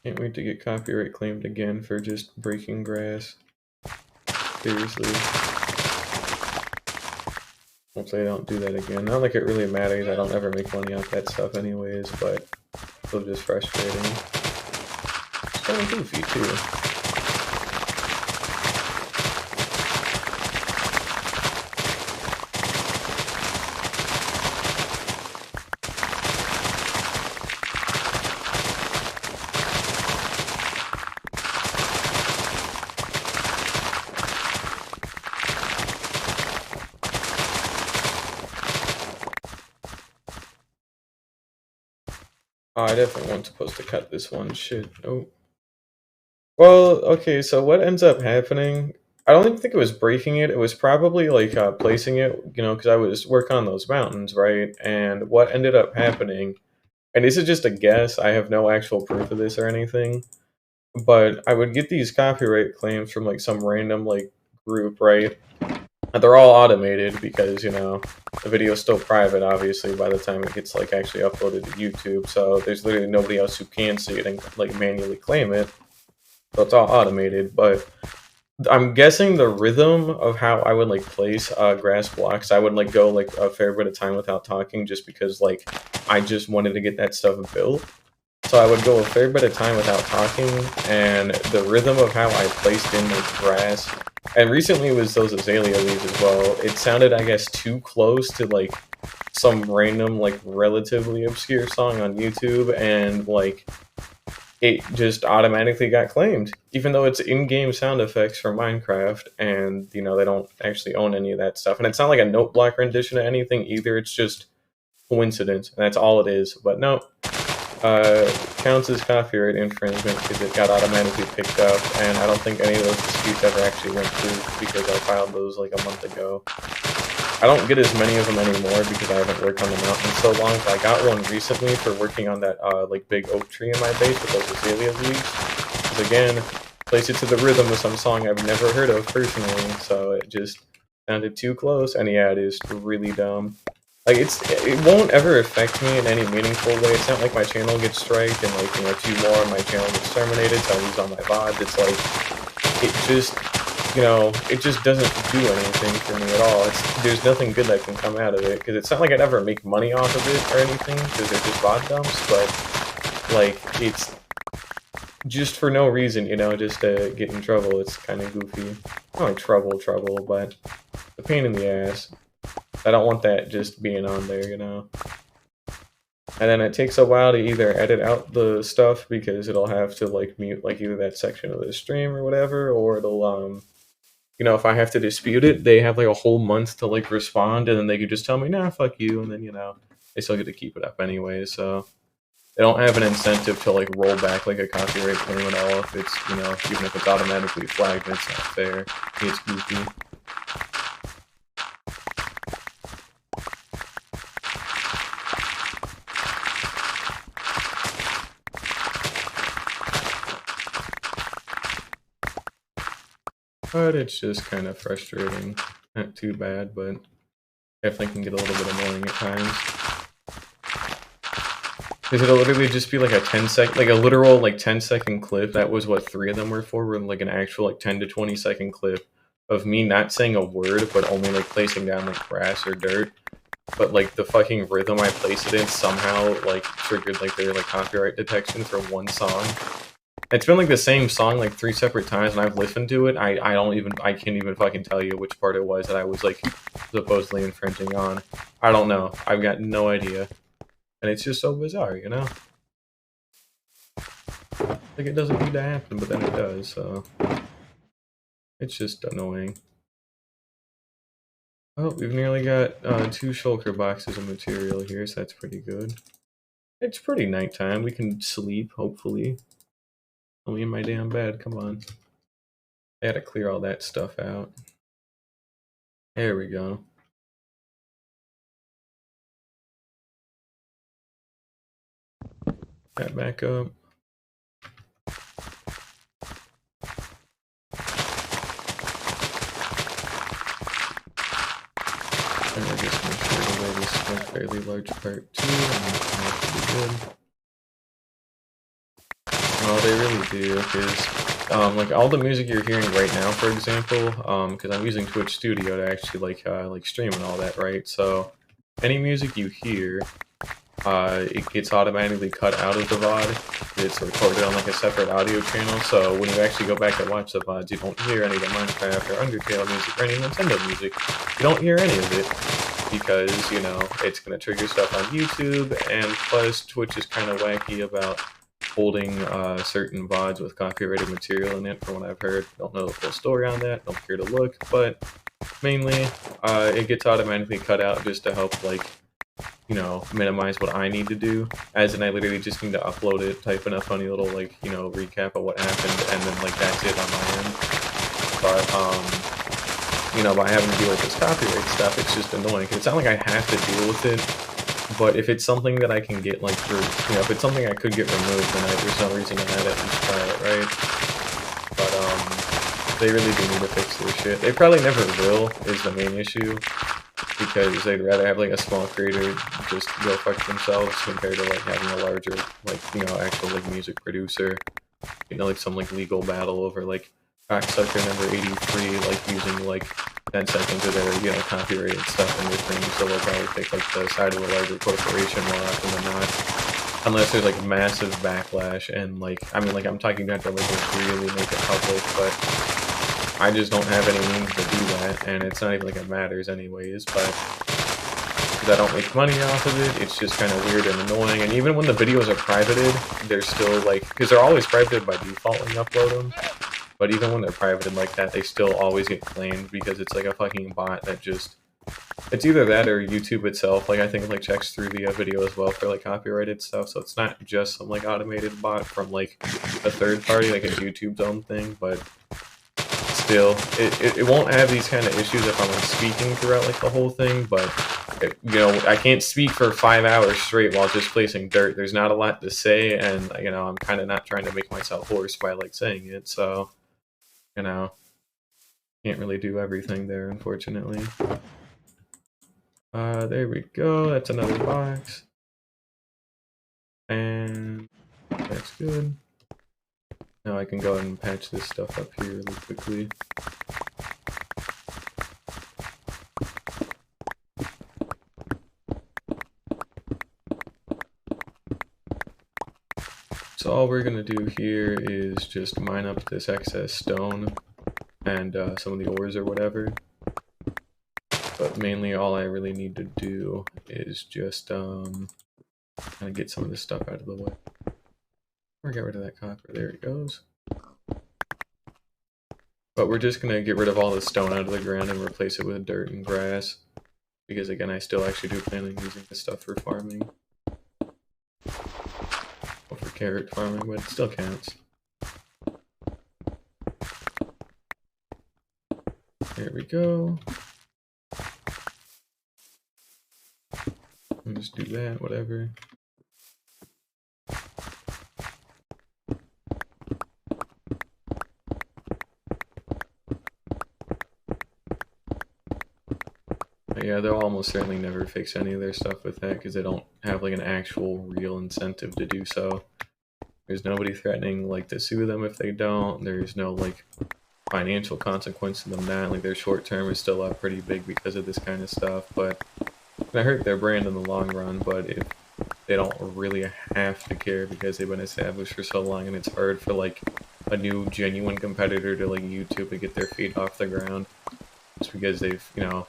Can't wait to get copyright claimed again for just breaking grass. Seriously. Hopefully I don't do that again. Not like it really matters, I don't ever make money off that stuff anyways, but still just frustrating. It's kind of goofy too. Oh, I definitely wasn't supposed to cut this one. Shit. Oh. Well, okay, so what ends up happening, I don't even think it was breaking it. It was probably like placing it, because I was working on those mountains, right? And what ended up happening, and this is just a guess, I have no actual proof of this or anything, but I would get these copyright claims from like some random like group, right? And they're all automated because, the video's still private, obviously, by the time it gets like actually uploaded to YouTube. So there's literally nobody else who can see it and like manually claim it. So it's all automated, but I'm guessing the rhythm of how I would like place grass blocks, I would like go like a fair bit of time without talking just because like I just wanted to get that stuff built. So I would go a fair bit of time without talking, and the rhythm of how I placed in the grass, and recently it was those azalea leaves as well, it sounded, I guess, too close to like some random like relatively obscure song on YouTube, and like it just automatically got claimed, even though it's in-game sound effects for Minecraft, and they don't actually own any of that stuff. And it's not like a note block rendition of anything either. It's just coincidence, and that's all it is. But no, counts as copyright infringement because it got automatically picked up, and I don't think any of those disputes ever actually went through because I filed those like a month ago. I don't get as many of them anymore because I haven't worked on the mountain so long, but I got one recently for working on that like big oak tree in my base with those azalea leaves. Because again, place it to the rhythm of some song I've never heard of personally, so it just sounded too close, and yeah, it is really dumb. Like it won't ever affect me in any meaningful way. It's not like my channel gets striked and like 2 more and my channel gets terminated, so I lose all my VODs. It's like it just doesn't do anything for me at all. There's nothing good that can come out of it, because it's not like I'd ever make money off of it or anything, because they're just VOD dumps, but like it's just for no reason, just to get in trouble. It's kind of goofy. Not like trouble, but a pain in the ass. I don't want that just being on there, And then it takes a while to either edit out the stuff because it'll have to like mute like either that section of the stream or whatever, or it'll if I have to dispute it, they have like a whole month to like respond, and then they could just tell me, nah, fuck you, and then they still get to keep it up anyway. So they don't have an incentive to like roll back like a copyright claim at all if it's even if it's automatically flagged, it's not fair. It's goofy. But it's just kind of frustrating. Not too bad, but definitely can get a little bit annoying at times. Because it'll literally just be like a 10-second, like a literal like 10-second clip. That was what 3 of them were for, like an actual like 10 to 20-second clip of me not saying a word, but only like placing down like grass or dirt. But like the fucking rhythm I placed it in somehow like triggered like their like copyright detection for one song. It's been like the same song like 3 separate times, and I've listened to it. I can't even fucking tell you which part it was that I was like supposedly infringing on. I don't know. I've got no idea. And it's just so bizarre, Like it doesn't need to happen, but then it does, so it's just annoying. Oh, we've nearly got 2 shulker boxes of material here, so that's pretty good. It's pretty nighttime. We can sleep, hopefully. Only in my damn bed, come on. I had to clear all that stuff out. There we go. That back up. And we're just make sure to lay this a fairly large part too, and that should be good. No, they really do, because like all the music you're hearing right now, for example, because I'm using Twitch Studio to actually like stream and all that, right? So any music you hear, it gets automatically cut out of the VOD. It's recorded on like a separate audio channel, so when you actually go back and watch the VODs, you don't hear any of the Minecraft or Undertale music or any Nintendo music. You don't hear any of it because, you know, it's going to trigger stuff on YouTube, and plus Twitch is kind of wacky about holding certain VODs with copyrighted material in it, from what I've heard. Don't know the full story on that, don't care to look, but mainly it gets automatically cut out just to help, like, you know, minimize what I need to do, as in I literally just need to upload it, type in a funny little, like, you know, recap of what happened, and then, like, that's it on my end. But, you know, by having to deal with this copyright stuff, it's just annoying. It's not like I have to deal with it, but if it's something that I can get, like, through, you know, if it's something I could get removed, then there's no reason to have it and just try it, right? But, they really do need to fix their shit. They probably never will, is the main issue, because they'd rather have, like, a small creator just go fuck themselves compared to, like, having a larger, like, you know, actual, like, music producer, you know, like, some, like, legal battle over, like, cocksucker number 83, like, using, like, 10 seconds of their, you know, copyrighted stuff in your thing, so, like, I would take, like, the side of a larger corporation more often than not. Unless there's, like, massive backlash, and, like, I mean, like, I'm talking about to, like, really make it public, but I just don't have any means to do that, and it's not even like it matters anyways, but because I don't make money off of it, it's just kind of weird and annoying, and even when the videos are privated, they're still, like, because they're always privated by default when you upload them, but even when they're privated like that, they still always get claimed because it's like a fucking bot that just, it's either that or YouTube itself, like, I think, like, checks through the video as well for, like, copyrighted stuff, so it's not just some, like, automated bot from, like, a third party, like, it's YouTube's own thing, but still, it won't have these kind of issues if I'm, like, speaking throughout, like, the whole thing, but, you know, I can't speak for 5 hours straight while just placing dirt. There's not a lot to say, and, you know, I'm kind of not trying to make myself hoarse by, like, saying it, so, you know, can't really do everything there, unfortunately. There we go, that's another box, and that's good. Now I can go ahead and patch this stuff up here really quickly. So all we're gonna do here is just mine up this excess stone and some of the ores or whatever. But mainly all I really need to do is just kind of get some of this stuff out of the way. Or get rid of that copper, there it goes. But we're just gonna get rid of all the stone out of the ground and replace it with dirt and grass. Because again, I still actually do plan on using this stuff for farming. Or for carrot farming, but it still counts. There we go. I'll just do that, whatever. But yeah, they'll almost certainly never fix any of their stuff with that because they don't have like an actual real incentive to do so. There's nobody threatening like to sue them if they don't. There's no like financial consequence to them not. Like their short term is still up pretty big because of this kind of stuff, but it's gonna hurt their brand in the long run. But if they don't really have to care because they've been established for so long and it's hard for like a new genuine competitor to like YouTube to get their feet off the ground just because they've, you know,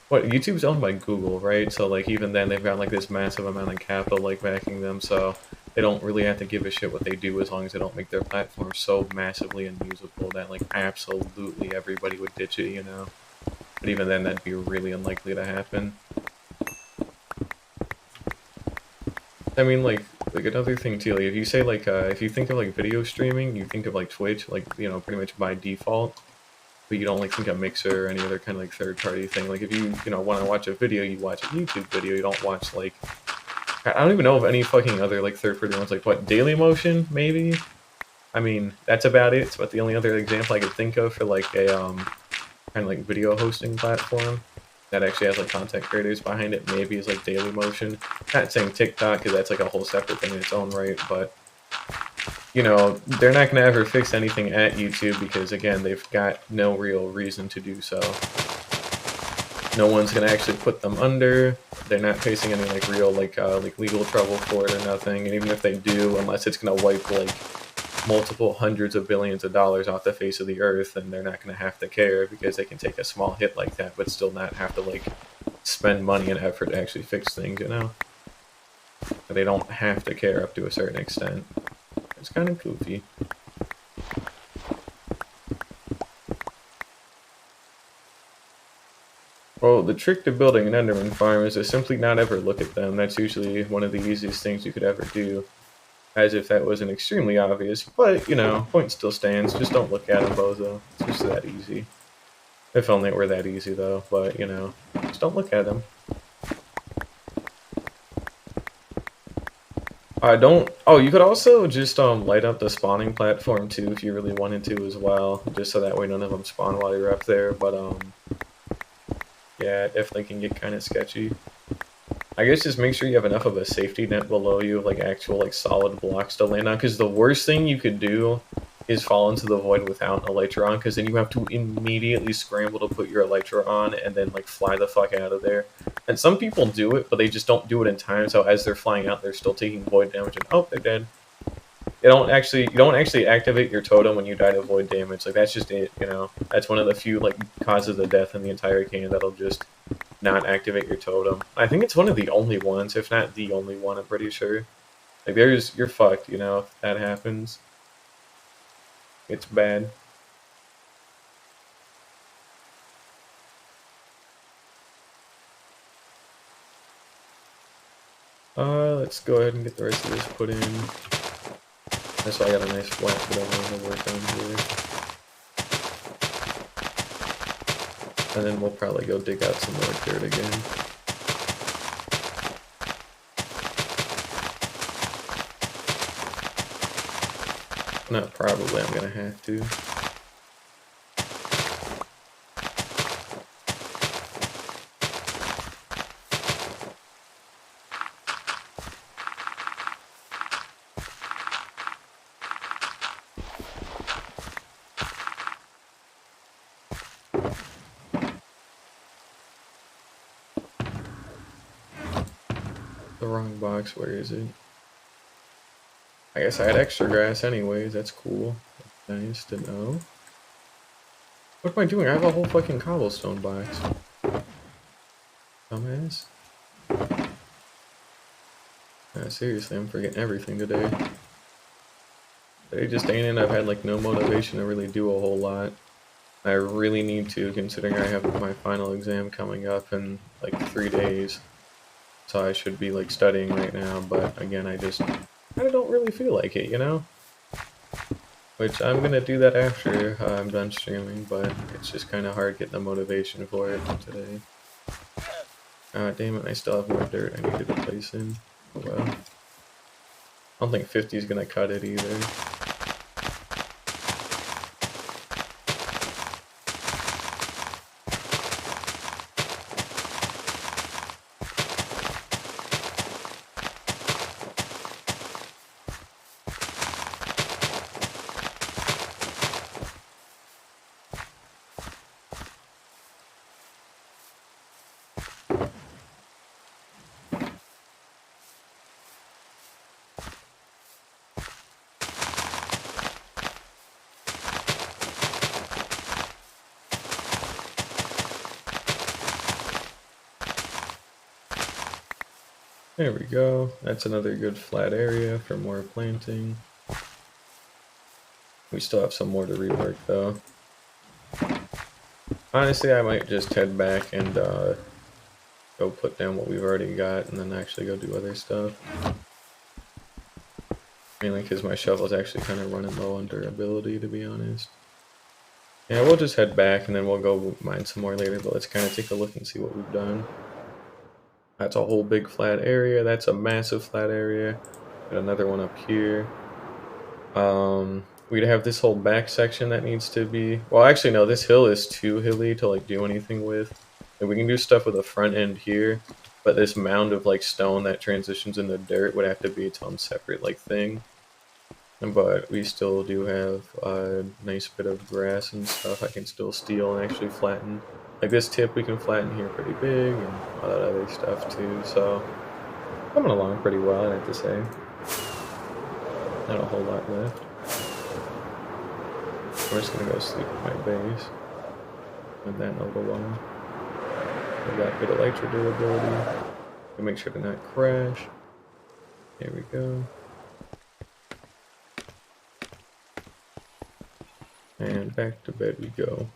what, YouTube's owned by Google, right? So like even then they've got like this massive amount of capital like backing them, so they don't really have to give a shit what they do as long as they don't make their platform so massively unusable that like absolutely everybody would ditch it, you know? But even then that'd be really unlikely to happen. I mean like another thing too, like if you say like if you think of like video streaming, you think of like Twitch, like, you know, pretty much by default. But you don't like think of Mixer or any other kind of like third party thing. Like if you know, want to watch a video, you watch a YouTube video. You don't watch like, I don't even know of any fucking other like third party ones. Like what, Dailymotion maybe? I mean that's about it. It's about the only other example I could think of for like a kind of like video hosting platform that actually has like content creators behind it. Maybe is like Dailymotion. Not saying TikTok because that's like a whole separate thing in its own right, but you know, they're not going to ever fix anything at YouTube because, again, they've got no real reason to do so. No one's going to actually put them under. They're not facing any like real like legal trouble for it or nothing. And even if they do, unless it's going to wipe like multiple hundreds of billions of dollars off the face of the earth, then they're not going to have to care because they can take a small hit like that, but still not have to like spend money and effort to actually fix things, you know? But they don't have to care up to a certain extent. It's kind of goofy. Well, the trick to building an Enderman farm is to simply not ever look at them. That's usually one of the easiest things you could ever do. As if that wasn't extremely obvious, but, you know, point still stands. Just don't look at them, bozo. It's just that easy. If only it were that easy, though. But, you know, just don't look at them. Don't... Oh, you could also just light up the spawning platform, too, if you really wanted to as well. Just so that way none of them spawn while you're up there. But, yeah, it definitely can get kind of sketchy. I guess just make sure you have enough of a safety net below you, like actual like solid blocks to land on, because the worst thing you could do is fall into the void without an elytra on, because then you have to immediately scramble to put your elytra on and then like fly the fuck out of there. And some people do it, but they just don't do it in time, so as they're flying out, they're still taking void damage, and oh, they're dead. You don't actually activate your totem when you die to void damage. Like that's just it, you know. That's one of the few like causes of death in the entire game that'll just not activate your totem. I think it's one of the only ones, if not the only one, I'm pretty sure. Like, you're fucked, you know, if that happens. It's bad. Let's go ahead and get the rest of this put in. That's why I got a nice flat that I want to work on here. And then we'll probably go dig out some more dirt again. Not probably, I'm gonna have to. The wrong box, where is it? I guess I had extra grass anyways, that's cool. That's nice to know. What am I doing? I have a whole fucking cobblestone box. Dumbass. Seriously, I'm forgetting everything today. Today just ain't it. I've had like no motivation to really do a whole lot. I really need to, considering I have my final exam coming up in like 3 days. So I should be like studying right now, but again, I don't really feel like it, you know? Which I'm gonna do that after I'm done streaming, but it's just kind of hard getting the motivation for it today. Damn it, I still have more dirt I needed to place in. Oh well. I don't think 50 is gonna cut it either. There we go. That's another good flat area for more planting. We still have some more to rework though. Honestly, I might just head back and go put down what we've already got and then actually go do other stuff. Mainly because my shovel's actually kind of running low on durability, to be honest. Yeah, we'll just head back and then we'll go mine some more later, but let's kind of take a look and see what we've done. That's a whole big flat area. That's a massive flat area. Got another one up here. We'd have this whole back section that needs to be... Well, actually, no, this hill is too hilly to, like, do anything with. And we can do stuff with the front end here, but this mound of, like, stone that transitions into dirt would have to be its own separate, like, thing. but we still do have a nice bit of grass and stuff I can still steal and actually flatten. Like this tip we can flatten here pretty big, and all that other stuff too, so coming along pretty well, I'd have to say. Not a whole lot left. I'm just gonna go sleep at my base with that in a little while. I've got good elytra durability. To make sure to not crash. There we go. And back to bed we go.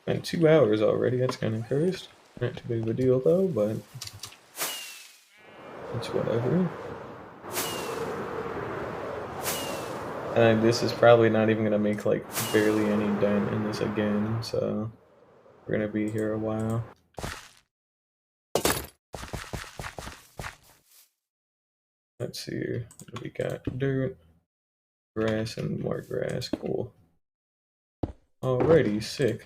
And 2 hours already, that's kind of cursed. Not too big of a deal though, but it's whatever. And this is probably not even gonna make like barely any dent in this again, so we're gonna be here a while. Let's see here. We got dirt, grass, and more grass. Cool. Alrighty, sick.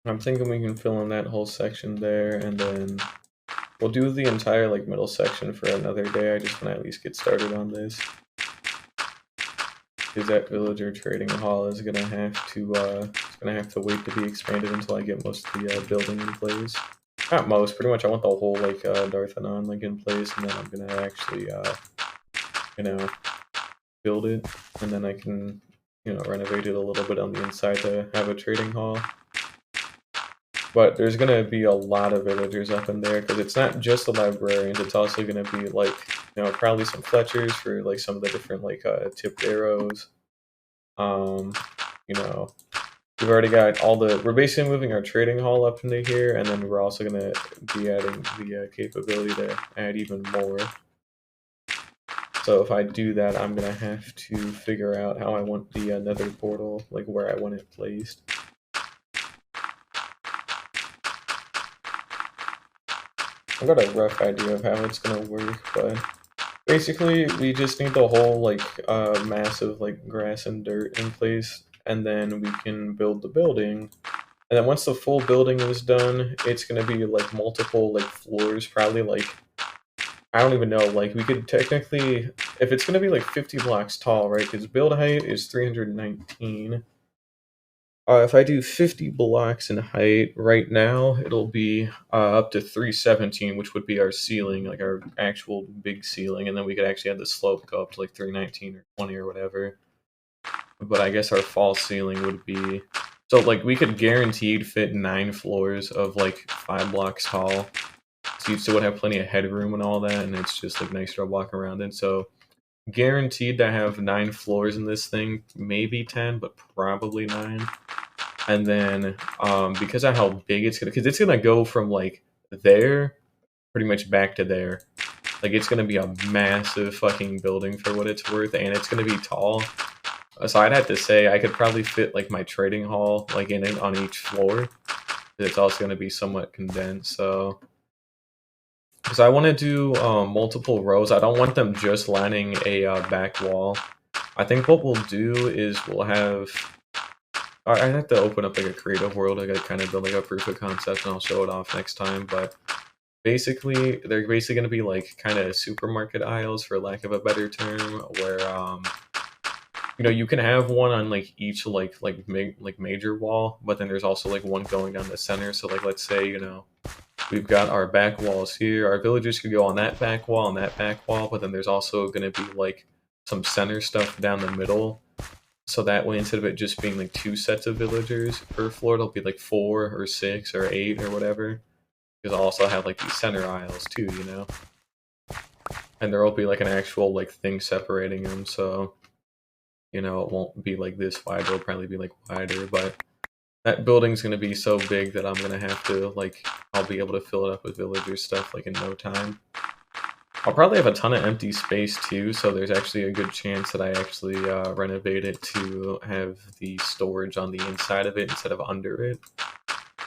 I'm thinking we can fill in that whole section there, and then we'll do the entire like middle section for another day. I just want to at least get started on this, because that villager trading hall is gonna have to wait to be expanded until I get most of the building in place. Not most, pretty much. I want the whole like Darthanon like in place, and then I'm gonna actually you know, build it, and then I can renovate it a little bit on the inside to have a trading hall. But there's gonna be a lot of villagers up in there, because it's not just the librarians, it's also gonna be like, probably some Fletchers for like some of the different like tipped arrows. We've already got we're basically moving our trading hall up into here, and then we're also gonna be adding the capability to add even more. So if I do that, I'm gonna have to figure out how I want the nether portal, like where I want it placed. I've got a rough idea of how it's gonna work, but basically we just need the whole like massive like grass and dirt in place, and then we can build the building. And then once the full building is done, it's gonna be like multiple like floors, probably like, I don't even know, like we could technically, if it's gonna be like 50 blocks tall, right? Because build height is 319. If I do 50 blocks in height right now, it'll be up to 317, which would be our ceiling, like our actual big ceiling, and then we could actually have the slope go up to like 319 or 20 or whatever. But I guess our false ceiling would be, so like we could guaranteed fit 9 floors of like 5 blocks tall. So you still would have plenty of headroom and all that, and it's just like nicer to walk around in. So guaranteed to have 9 floors in this thing, maybe 10, but probably 9. And then because of how big it's gonna, because it's gonna go from like there pretty much back to there. Like it's gonna be a massive fucking building for what it's worth, and it's gonna be tall. So I'd have to say I could probably fit like my trading hall like in it on each floor. It's also gonna be somewhat condensed, so because I want to do multiple rows. I don't want them just lining a back wall. I think what we'll do is we'll have, I have to open up like a creative world. I gotta kind of build like a proof of concept, and I'll show it off next time. But basically, they're basically gonna be like kind of supermarket aisles, for lack of a better term, where you can have one on like each like major wall, but then there's also like one going down the center. So like let's say we've got our back walls here. Our villagers could go on that back wall and that back wall, but then there's also going to be like some center stuff down the middle. So that way, instead of it just being like 2 sets of villagers per floor, it'll be like 4 or 6 or 8 or whatever. Because I'll also have like these center aisles too, And there will be like an actual like thing separating them, so it won't be like this wide. It'll probably be like wider, but that building's gonna be so big that I'm gonna have to like, I'll be able to fill it up with villager stuff like in no time. I'll probably have a ton of empty space too, so there's actually a good chance that I actually renovate it to have the storage on the inside of it instead of under it.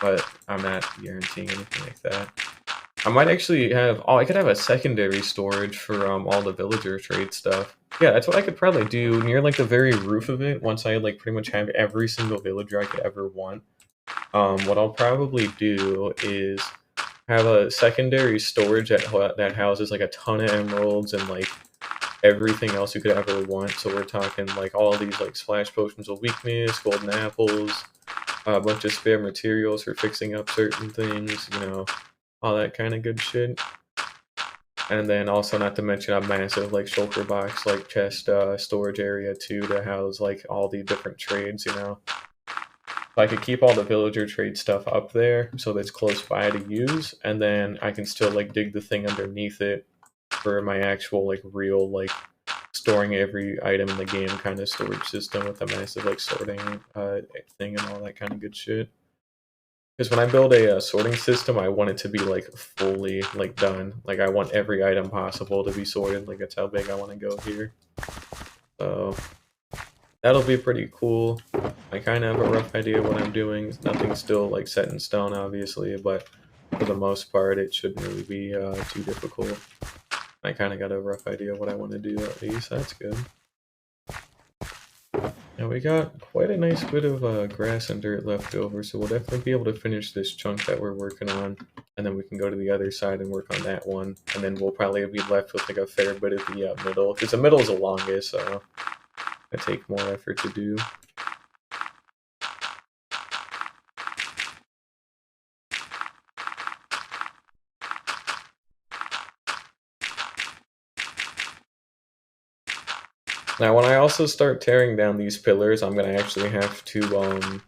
But I'm not guaranteeing anything like that. I might actually have... Oh, I could have a secondary storage for all the villager trade stuff. Yeah, that's what I could probably do near like the very roof of it. Once I like pretty much have every single villager I could ever want. What I'll probably do is have a secondary storage that houses like a ton of emeralds and like everything else you could ever want. So we're talking like all these like splash potions of weakness, golden apples, a bunch of spare materials for fixing up certain things, you know, all that kind of good shit. And then also not to mention a massive like shulker box, like chest storage area too to house like all the different trades, you know. I could keep all the villager trade stuff up there so that's close by to use, and then I can still like dig the thing underneath it for my actual like real like storing every item in the game kind of storage system with a massive like sorting thing and all that kind of good shit. Because when I build a sorting system, I want it to be like fully like done. Like I want every item possible to be sorted. Like that's how big I want to go here. So that'll be pretty cool. I kind of have a rough idea what I'm doing. Nothing's still like set in stone, obviously, but for the most part, it shouldn't really be too difficult. I kind of got a rough idea of what I want to do at least. That's good. Now we got quite a nice bit of grass and dirt left over, so we'll definitely be able to finish this chunk that we're working on, and then we can go to the other side and work on that one, and then we'll probably be left with like a fair bit of the middle, because the middle is the longest, so it'll take more effort to do. Now, when I also start tearing down these pillars, I'm gonna actually have to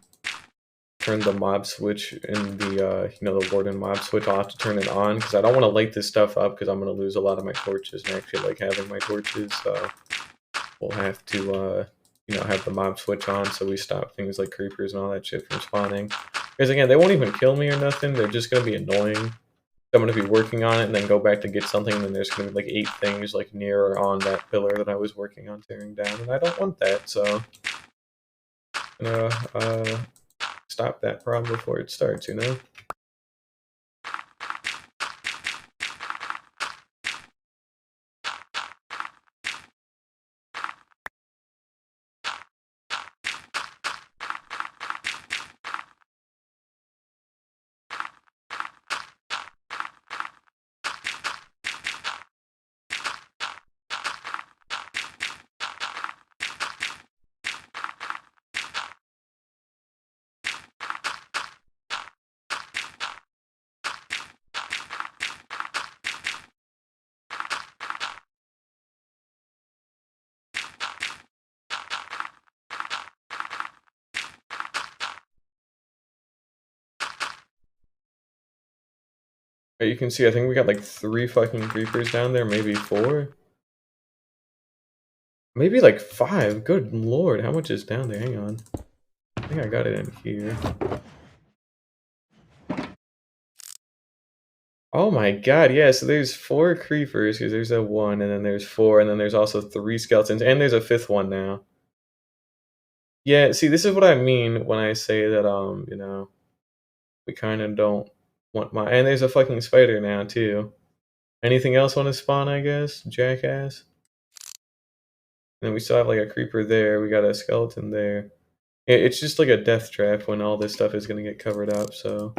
turn the mob switch in the you know, the warden mob switch. I'll have to turn it on because I don't want to light this stuff up because I'm gonna lose a lot of my torches and actually like having my torches. So we'll have to you know, have the mob switch on so we stop things like creepers and all that shit from spawning. Because again, they won't even kill me or nothing. They're just gonna be annoying. I'm going to be working on it and then go back to get something, and then there's going to be like 8 things like near or on that pillar that I was working on tearing down, and I don't want that, so I'm gonna stop that problem before it starts, you know? You can see, I think we got like 3 fucking creepers down there, maybe 4? Maybe like 5, good lord, how much is down there? Hang on. I think I got it in here. Oh my god, yeah, so there's 4 creepers, because there's a 1, and then there's 4, and then there's also 3 skeletons, and there's a 5th one now. Yeah, see, this is what I mean when I say that, you know, we kinda don't want my... And there's a fucking spider now, too. Anything else wanna spawn, I guess? Jackass? And then we still have, like, a creeper there, we got a skeleton there. It's just like a death trap when all this stuff is gonna get covered up, so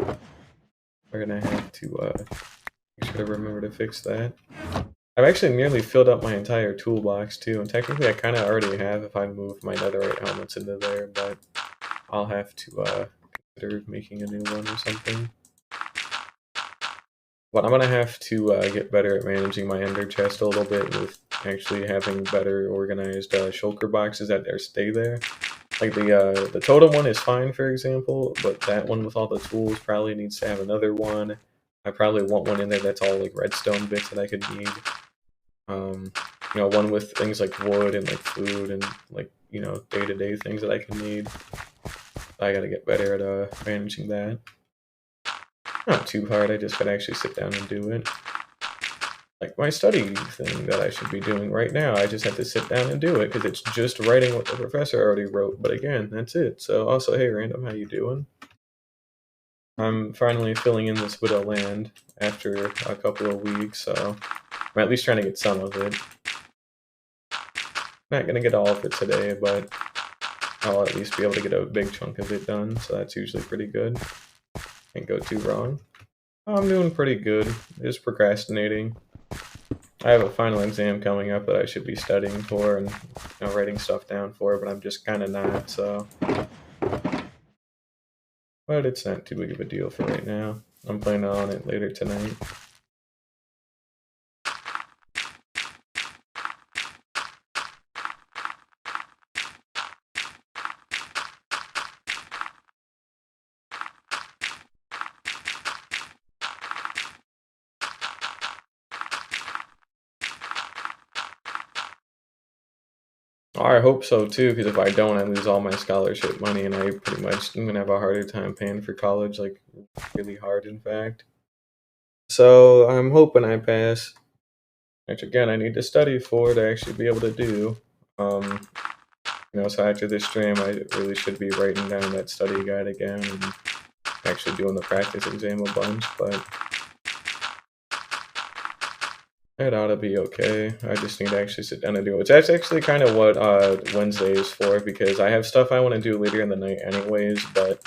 we're gonna have to, make sure to remember to fix that. I've actually nearly filled up my entire toolbox, too, and technically I kinda already have if I move my netherite helmets into there, but I'll have to, consider making a new one or something. But I'm gonna have to get better at managing my ender chest a little bit with actually having better organized shulker boxes that stay there. Like the totem one is fine, for example, but that one with all the tools probably needs to have another one. I probably want one in there that's all like redstone bits that I could need. You know, one with things like wood and like food and like, you know, day-to-day things that I can need. I gotta get better at managing that. Not too hard, I just gotta actually sit down and do it. like my study thing that I should be doing right now. I just have to sit down and do it because it's just writing what the professor already wrote. But again, that's it. So also, hey, Random, how you doing? I'm finally filling in this bit of land after a couple of weeks, so I'm at least trying to get some of it. Not gonna get all of it today, but I'll at least be able to get a big chunk of it done, so that's usually pretty good. Can't go too wrong. I'm doing pretty good, just procrastinating. I have a final exam coming up that I should be studying for and writing stuff down for, but I'm just kind of not, so. But it's not too big of a deal for right now. I'm planning on it later tonight. I hope so too, because if I don't, I lose all my scholarship money, and I pretty much am gonna have a harder time paying for college, like really hard, in fact. So I'm hoping I pass. Which again, I need to study for to actually be able to do. Um, so after this stream, I really should be writing down that study guide again and actually doing the practice exam a bunch, but it ought to be okay. I just need to actually sit down and do it. Which that's actually kind of what Wednesday is for, because I have stuff I want to do later in the night anyways, but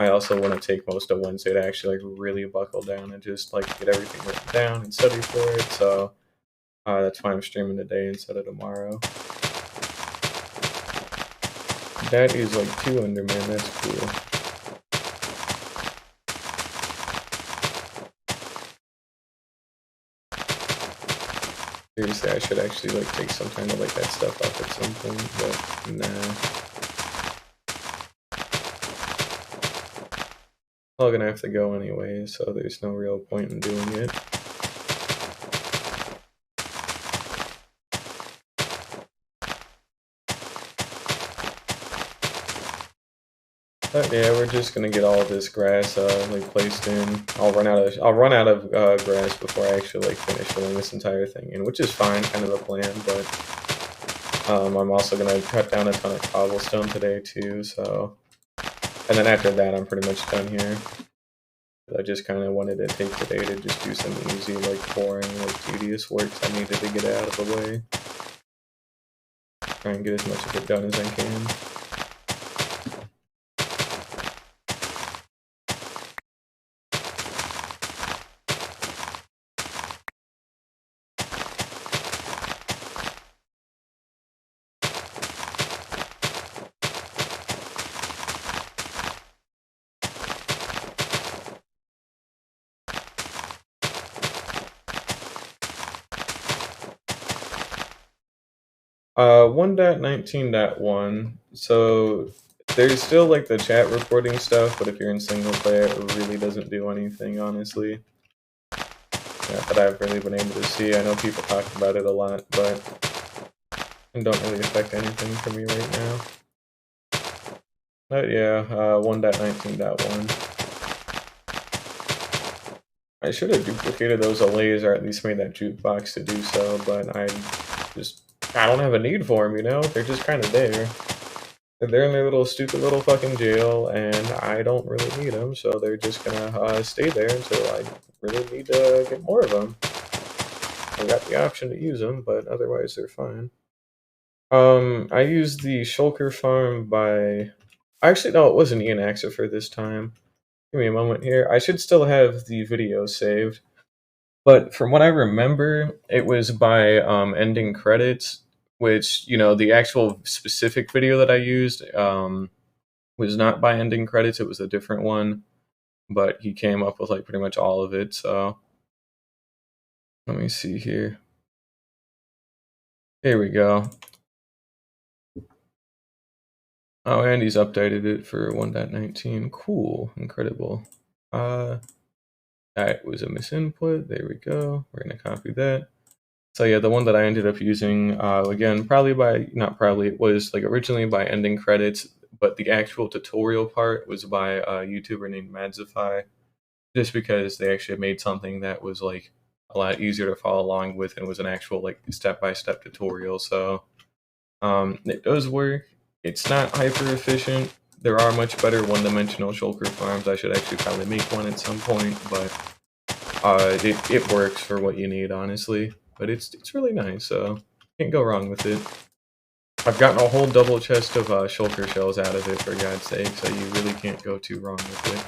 I also want to take most of Wednesday to actually like really buckle down and just like get everything written down and study for it. So that's why I'm streaming today instead of tomorrow. That is like 2 Enderman, that's cool. Seriously, I should actually like take some time to light that stuff up at some point, but nah. I'm gonna have to go anyway, so there's no real point in doing it. But yeah, we're just gonna get all of this grass like placed in. I'll run out of grass before I actually like finish filling this entire thing in, which is fine, kind of the plan. But I'm also gonna cut down a ton of cobblestone today too. So, and then after that, I'm pretty much done here. I just kind of wanted to take today to just do some easy, like boring, like tedious works I needed to get out of the way. Try and get as much of it done as I can. Uh, 1.19.1. So there's still like the chat recording stuff, but if you're in single player, it really doesn't do anything, honestly. Not that I've really been able to see. I know people talk about it a lot, but it don't really affect anything for me right now. But yeah, 1.19.1. I should have duplicated those allays or at least made that jukebox to do so, but I don't have a need for them, you know? They're just kind of there. They're in their little stupid little fucking jail, and I don't really need them, so they're just gonna stay there until I really need to get more of them. I got the option to use them, but otherwise they're fine. I used the Shulker farm by... Actually, no, it wasn't Ian Axer for this time. Give me a moment here. I should still have the video saved. But from what I remember, it was by ending credits, which, the actual specific video that I used was not by ending credits. It was a different one, but he came up with like pretty much all of it. So let me see here. Here we go. Oh, and he's updated it for 1.19. Cool. Incredible. That was a misinput. There we go. We're going to copy that. So yeah, the one that I ended up using, again, it was like originally by ending credits, but the actual tutorial part was by a YouTuber named Madzify, just because they actually made something that was like a lot easier to follow along with, and was an actual like step-by-step tutorial. So it does work. It's not hyper efficient. There are much better one-dimensional shulker farms. I should actually probably make one at some point, but it works for what you need, honestly. But it's really nice, so can't go wrong with it. I've gotten a whole double chest of shulker shells out of it, for God's sake, so you really can't go too wrong with it.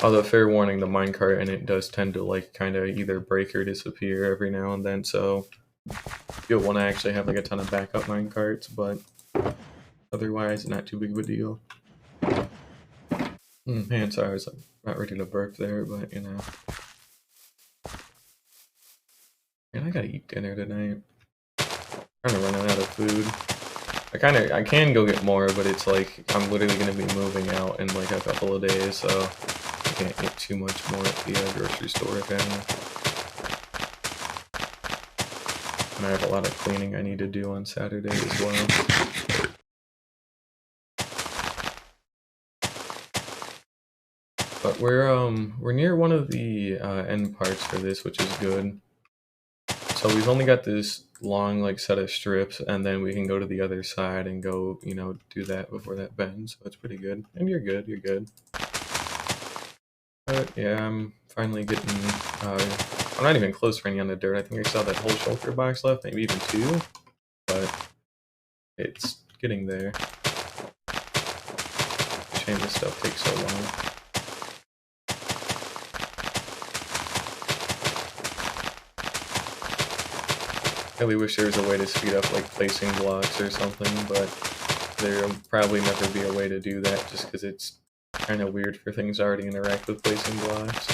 Although, fair warning, the minecart in it does tend to like kind of either break or disappear every now and then, so you'll want to actually have like a ton of backup minecarts, but otherwise, not too big of a deal. Man, sorry, I was like, not ready to burp there, but you know. Man, I gotta eat dinner tonight. I'm kind of running out of food. I can go get more, but it's like I'm literally gonna be moving out in like a couple of days, so I can't get too much more at the grocery store, if any. And I have a lot of cleaning I need to do on Saturday as well. But we're near one of the end parts for this, which is good. So we've only got this long like set of strips, and then we can go to the other side and go, you know, do that before that bends. So that's pretty good. And you're good, you're good. But yeah, I'm finally getting, I'm not even close to running on the dirt. I think I still have that whole shulker box left, maybe even 2, but it's getting there. Shame this stuff takes so long. I really wish there was a way to speed up like placing blocks or something, but there'll probably never be a way to do that just because it's kind of weird for things to already interact with placing blocks.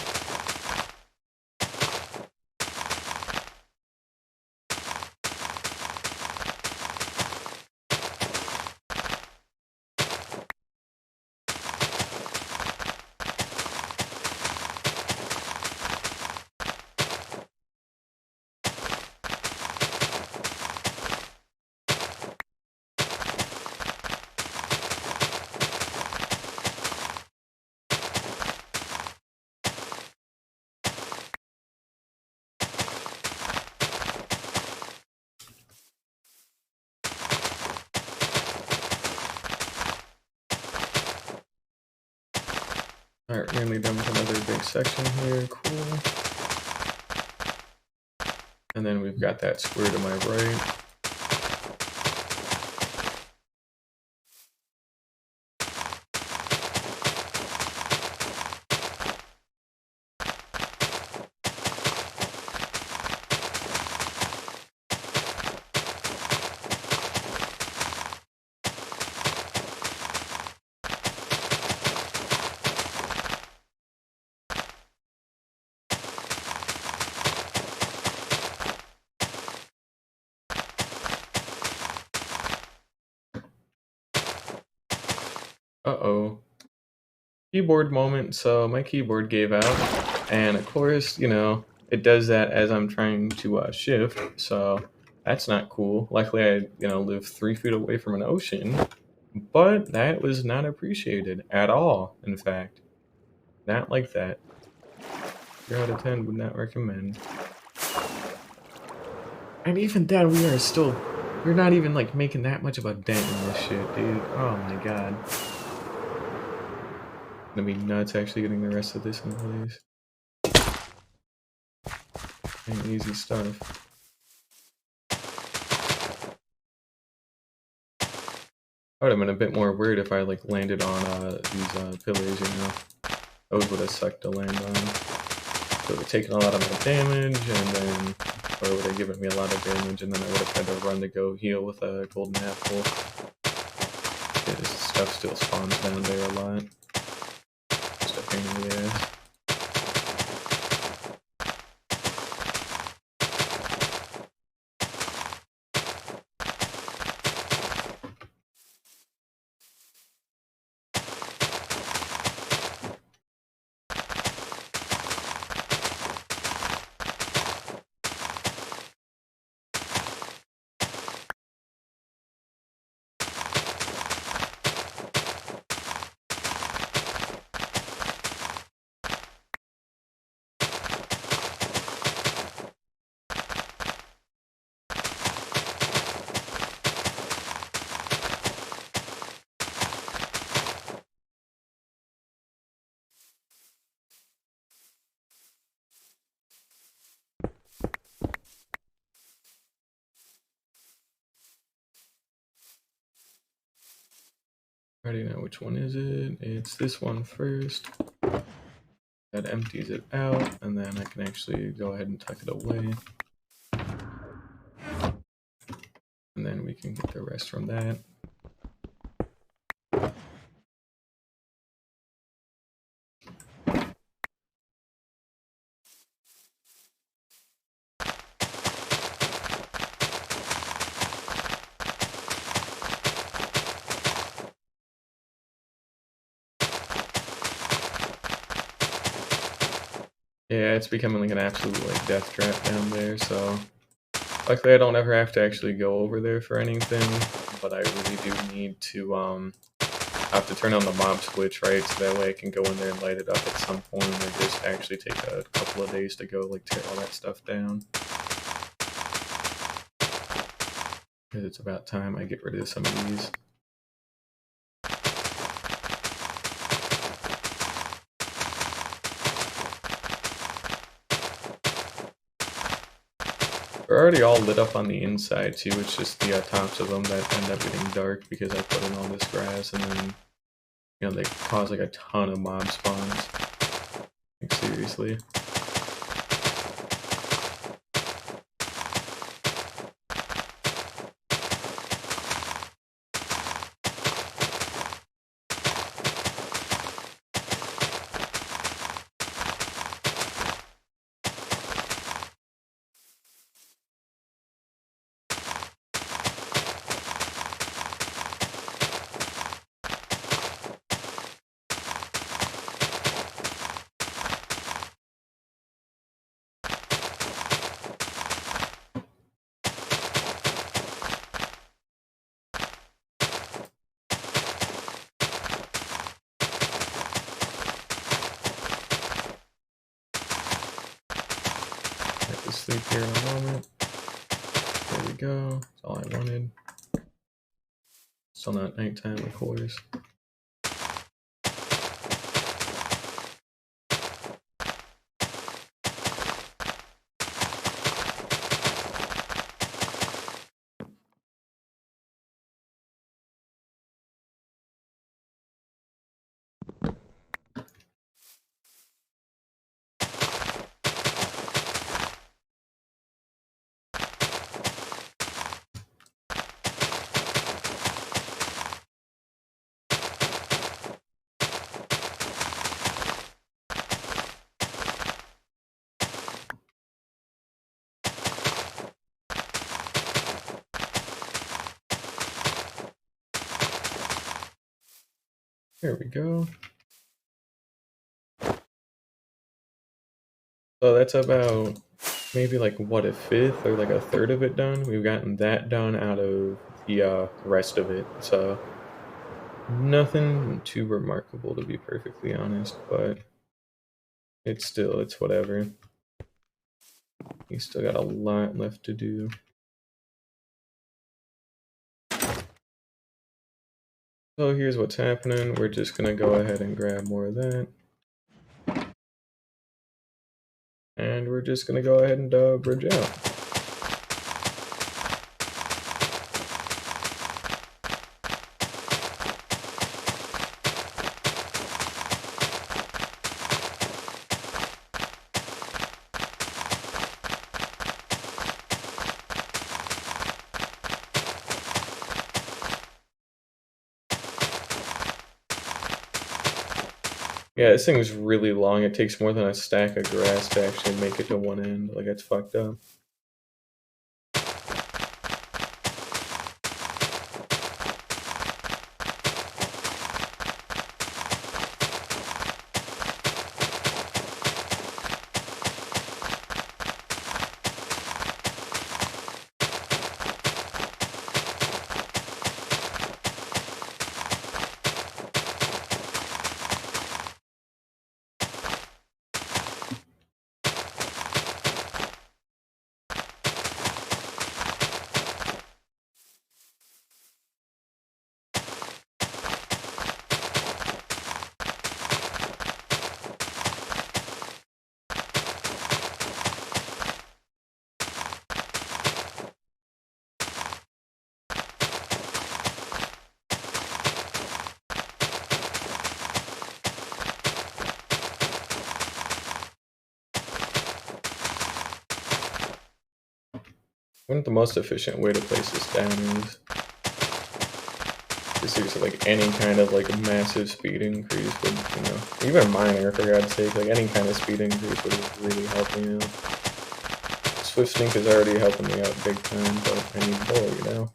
Alright, nearly done with another big section here, cool. And then we've got that square to my right. Uh-oh. Keyboard moment, so my keyboard gave out, and of course, you know, it does that as I'm trying to shift, so that's not cool. Luckily, I, you know, live 3 feet away from an ocean, but that was not appreciated at all, in fact. Not like that. 0 out of 10 would not recommend. And even then, we're not even, like, making that much of a dent in this shit, dude. Oh my god. Gonna be nuts actually getting the rest of this in place. Ain't easy stuff. I would have been a bit more worried if I like landed on these pillars, you know. Those would have sucked to land on. So it would have taken a lot of my damage, and then, or would have given me a lot of damage, and then I would have had to run to go heal with a golden apple. Yeah, this stuff still spawns down there a lot. Just a pain in the ass. I already know which one is it. It's this one first. That empties it out, and then I can actually go ahead and tuck it away. And then we can get the rest from that. Yeah, it's becoming like an absolute like death trap down there, so luckily I don't ever have to actually go over there for anything, but I really do need to have to turn on the mob switch, right? So that way I can go in there and light it up at some point, or just actually take a couple of days to go like tear all that stuff down. Because it's about time I get rid of some of these. They're already all lit up on the inside too, it's just the tops of them that end up getting dark because I put in all this grass, and then, you know, they cause like a ton of mob spawns. Like seriously. Have to sleep here in a moment. There we go. That's all I wanted. Still not nighttime, of course. There we go. So that's about maybe like what, a fifth or like a third of it done. We've gotten that done out of the rest of it. So nothing too remarkable, to be perfectly honest, but it's whatever. We still got a lot left to do. So here's what's happening. We're just gonna go ahead and grab more of that. And we're just gonna go ahead and bridge out. Yeah, this thing is really long. It takes more than a stack of grass to actually make it to one end. Like, it's fucked up. wonder what the most efficient way to place this down is. Seriously, like any kind of like massive speed increase would, even minor for God's sake, like any kind of speed increase would really help me out. Swift Sneak is already helping me out big time, but I need more.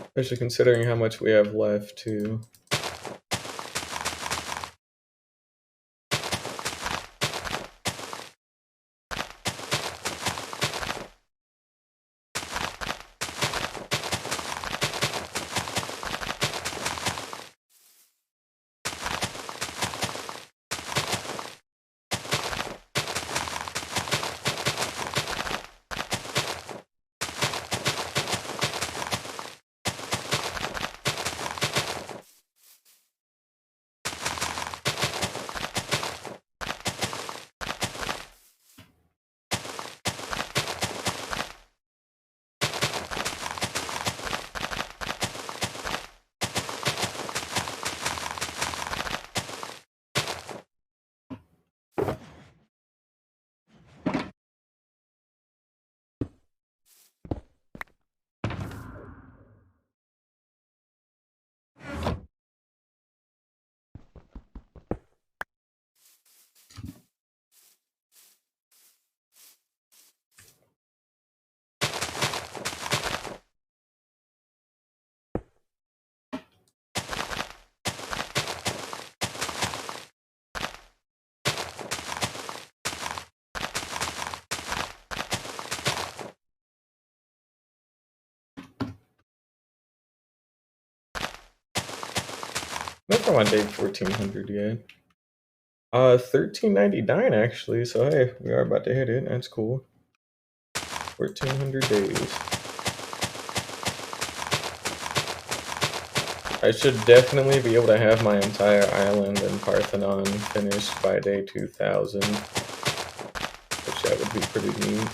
Especially considering how much we have left too. Not from on day 1400 yet. 1399 actually, so hey, we are about to hit it. That's cool. 1400 days. I should definitely be able to have my entire island and Parthenon finished by day 2000, which that would be pretty neat.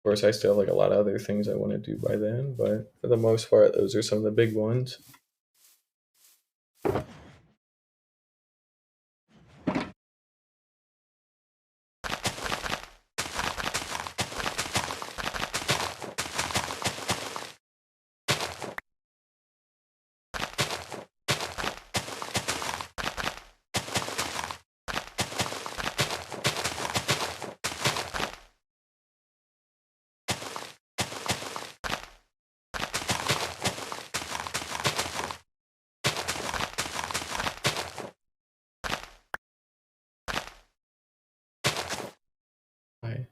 Of course, I still have like a lot of other things I want to do by then, but for the most part, those are some of the big ones. Bye.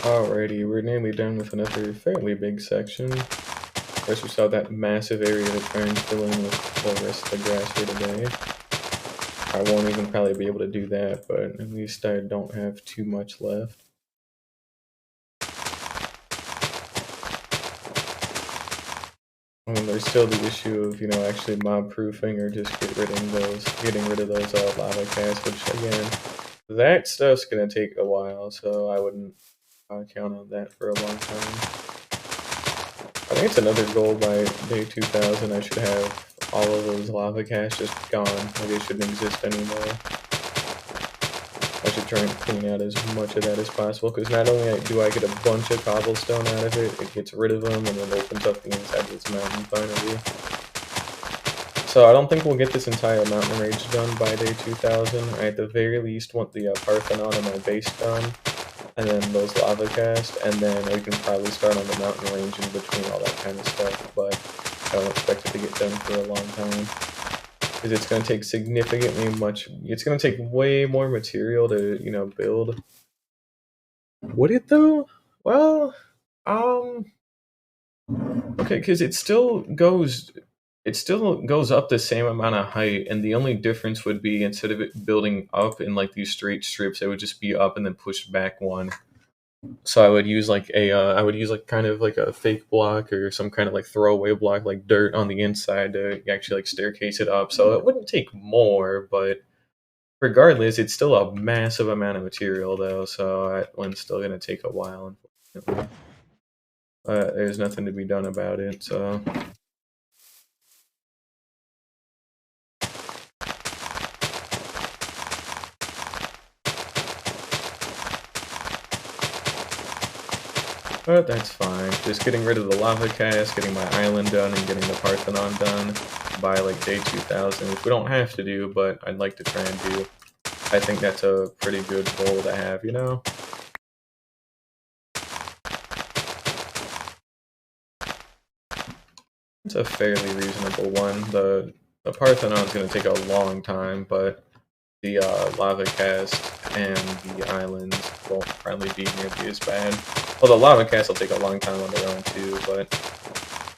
Alrighty, we're nearly done with another fairly big section. First, we saw that massive area to try and fill in with the rest of the grass for today. I won't even probably be able to do that, but at least I don't have too much left. I mean, there's still the issue of, actually mob proofing or just getting rid of those lava casts, which again, that stuff's gonna take a while, so I wouldn't count on that for a long time. I think it's another goal by day 2000. I should have all of those lava casts just gone. Like they shouldn't exist anymore. I should try and clean out as much of that as possible, because not only do I get a bunch of cobblestone out of it, it gets rid of them and then opens up the inside of this mountain finally. So I don't think we'll get this entire mountain range done by day 2000. I at the very least want the Parthenon and my base done, and then those lava cast, and then we can probably start on the mountain range in between all that kind of stuff, but I don't expect it to get done for a long time. Because it's going to take it's going to take way more material to, build. Would it though? Well, um, okay, because it still goes up the same amount of height, and the only difference would be instead of it building up in like these straight strips, it would just be up and then pushed back one. So I would use like kind of like a fake block or some kind of like throwaway block, like dirt on the inside to actually like staircase it up. So it wouldn't take more, but regardless, it's still a massive amount of material though. So that one's still gonna take a while. Unfortunately. There's nothing to be done about it. So. But that's fine. Just getting rid of the lava cast, getting my island done, and getting the Parthenon done by like day 2000, which we don't have to do, but I'd like to try and do. I think that's a pretty good goal to have, you know? It's a fairly reasonable one. The Parthenon's going to take a long time, but the lava cast and the islands won't probably be nearly as bad. Well, the lava cast will take a long time on their own too, but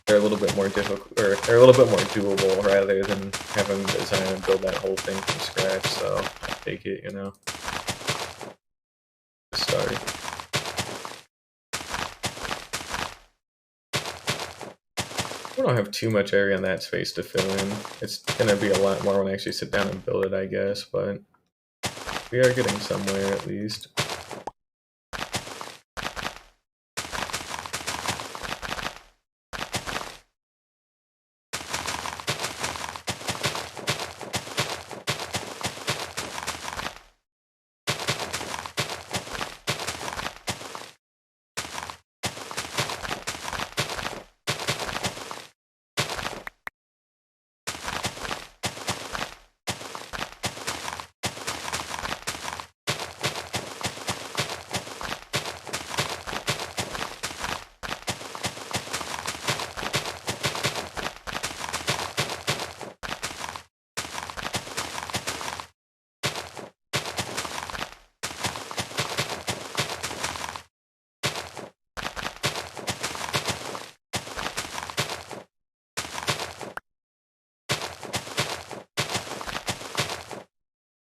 they're a little bit more difficult, or they're a little bit more doable rather than having to design and build that whole thing from scratch. So I'll take it, to start. We don't have too much area in that space to fill in. It's gonna be a lot more when I actually sit down and build it, I guess, but we are getting somewhere at least.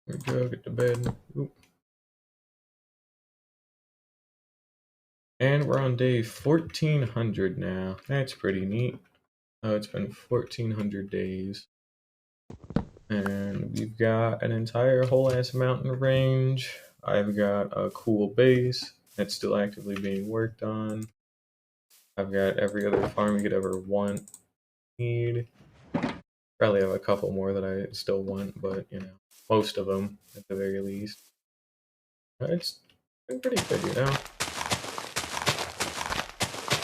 There we go, get to bed. Oop. And we're on day 1400 now. That's pretty neat. Oh, it's been 1400 days. And we've got an entire whole ass mountain range. I've got a cool base that's still actively being worked on. I've got every other farm you could ever want, need. Probably have a couple more that I still want, but most of them at the very least. It's been pretty good,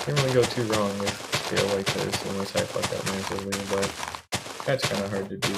Can't really go too wrong with scale like this unless I fuck up massively, but that's kind of hard to do.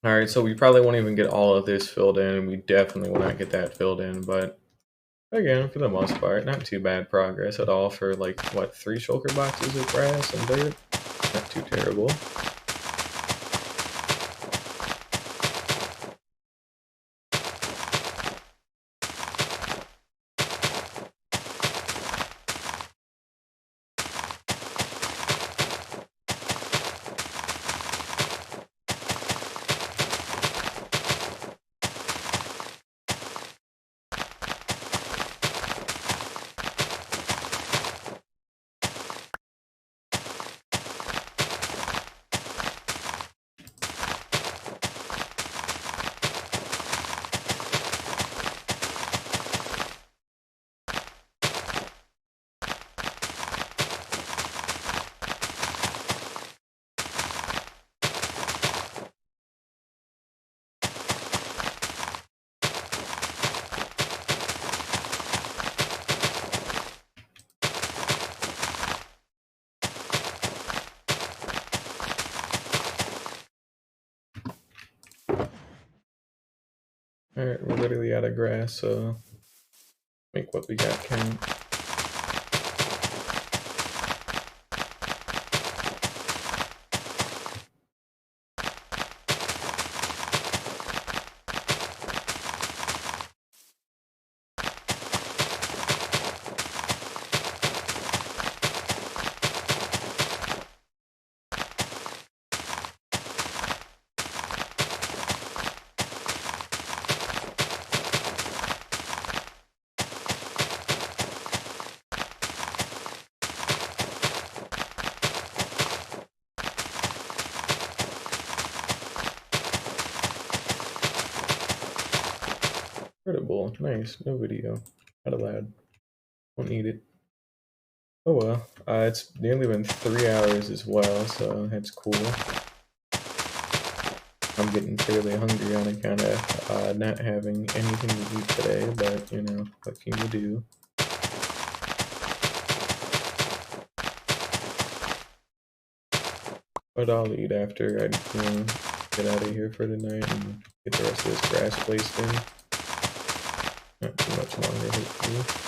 Alright, so we probably won't even get all of this filled in. We definitely will not get that filled in, but again, for the most part, not too bad progress at all for like, what, 3 shulker boxes of grass and dirt? Not too terrible. Alright, we're literally out of grass, so make what we got count. Incredible, nice, no video. Not allowed. Won't need it. Oh well, it's nearly been 3 hours as well, so that's cool. I'm getting fairly hungry on account of not having anything to eat today, but you know, what can you do? But I'll eat after I get out of here for the night and get the rest of this grass placed in. Not too much longer, hopefully.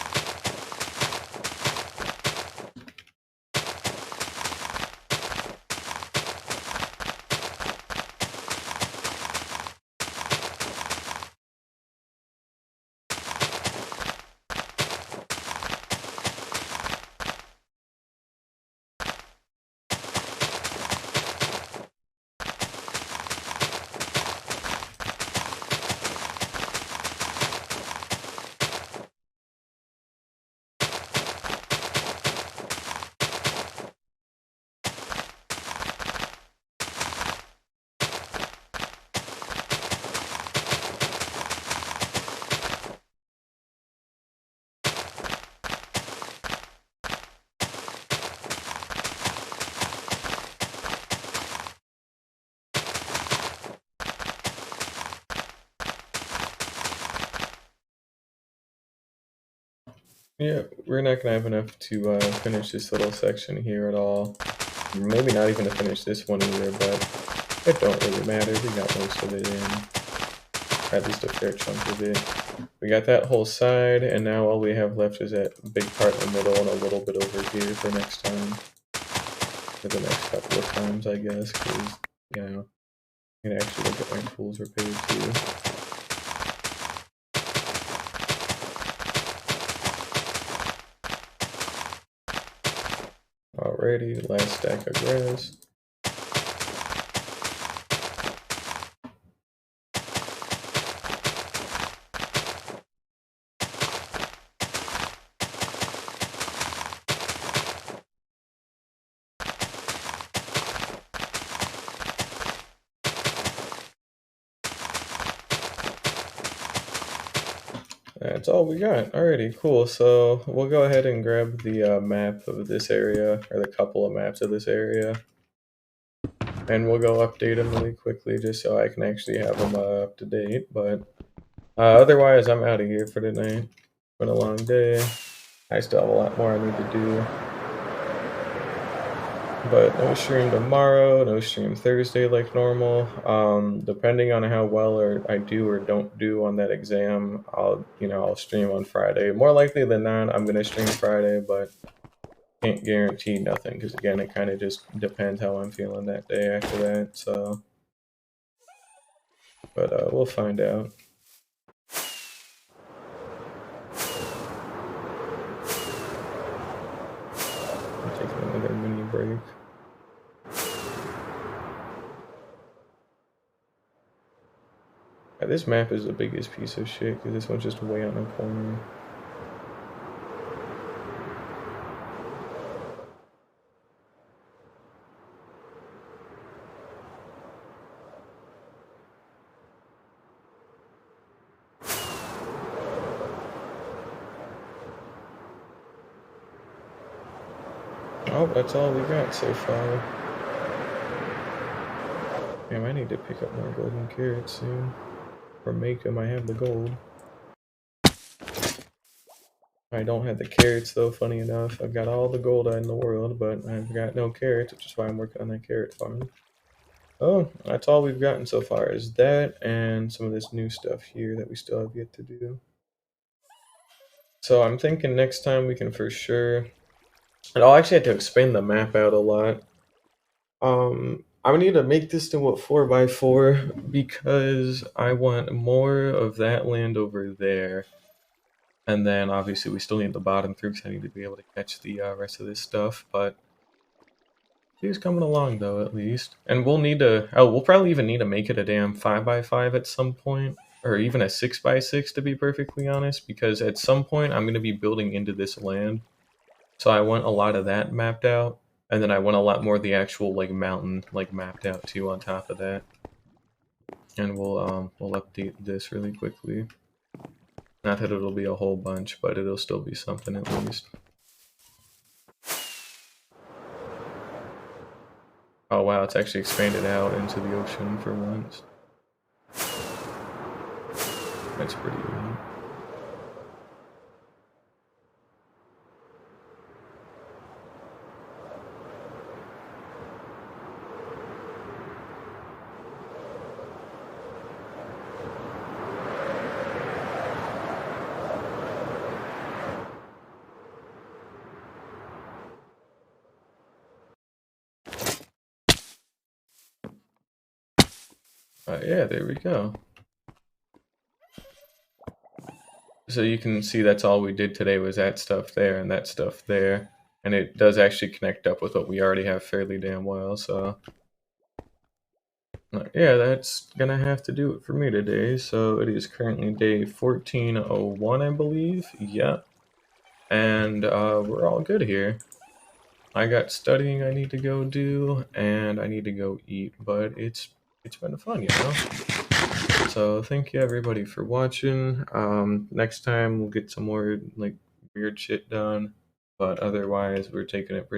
Yeah, we're not gonna have enough to finish this little section here at all. Maybe not even to finish this one either, but it don't really matter. We got most of it in, or at least a fair chunk of it. We got that whole side, and now all we have left is that big part in the middle and a little bit over here for next time. For the next couple of times, I guess, because, you know, I can actually look at my tools repaired too. Alrighty, last stack of grass. That's all we got. Alrighty, cool. So we'll go ahead and grab the map of this area, or the couple of maps of this area, and we'll go update them really quickly just so I can actually have them up to date. But otherwise, I'm out of here for tonight. Been a long day. I still have a lot more I need to do. But no stream tomorrow, no stream Thursday like normal. Depending on how well I do or don't do on that exam, I'll stream on Friday. More likely than not, I'm gonna stream Friday, but can't guarantee nothing because again, it kind of just depends how I'm feeling that day after that. So, but we'll find out. I'm taking another mini break. Yeah, this map is the biggest piece of shit because this one's just way out in the corner. Oh, that's all we got so far. Damn, I need to pick up more golden carrots soon. Or make them, I have the gold. I don't have the carrots though, funny enough. I've got all the gold in the world, but I've got no carrots, which is why I'm working on that carrot farm. Oh, that's all we've gotten so far is that and some of this new stuff here that we still have yet to do. So I'm thinking next time we can for sure... And I'll actually have to expand the map out a lot. I would need to make this to what 4x4 because I want more of that land over there. And then obviously we still need the bottom through because I need to be able to catch the rest of this stuff. But he's coming along though, at least. And we'll need to, we'll probably even need to make it a damn 5x5 at some point. Or even a 6x6 to be perfectly honest. Because at some point I'm going to be building into this land. So I want a lot of that mapped out. And then I want a lot more of the actual like mountain like mapped out too on top of that. And we'll update this really quickly. Not that it'll be a whole bunch, but it'll still be something at least. Oh wow, it's actually expanded out into the ocean for once. That's pretty neat. Yeah, there we go. So you can see that's all we did today was that stuff there and that stuff there. And it does actually connect up with what we already have fairly damn well, so... Yeah, that's gonna have to do it for me today. So it is currently day 1401, I believe. Yep. And we're all good here. I got studying I need to go do, and I need to go eat, but it's been fun, you know? So thank you everybody for watching. Next time we'll get some more like weird shit done, but otherwise we're taking it pretty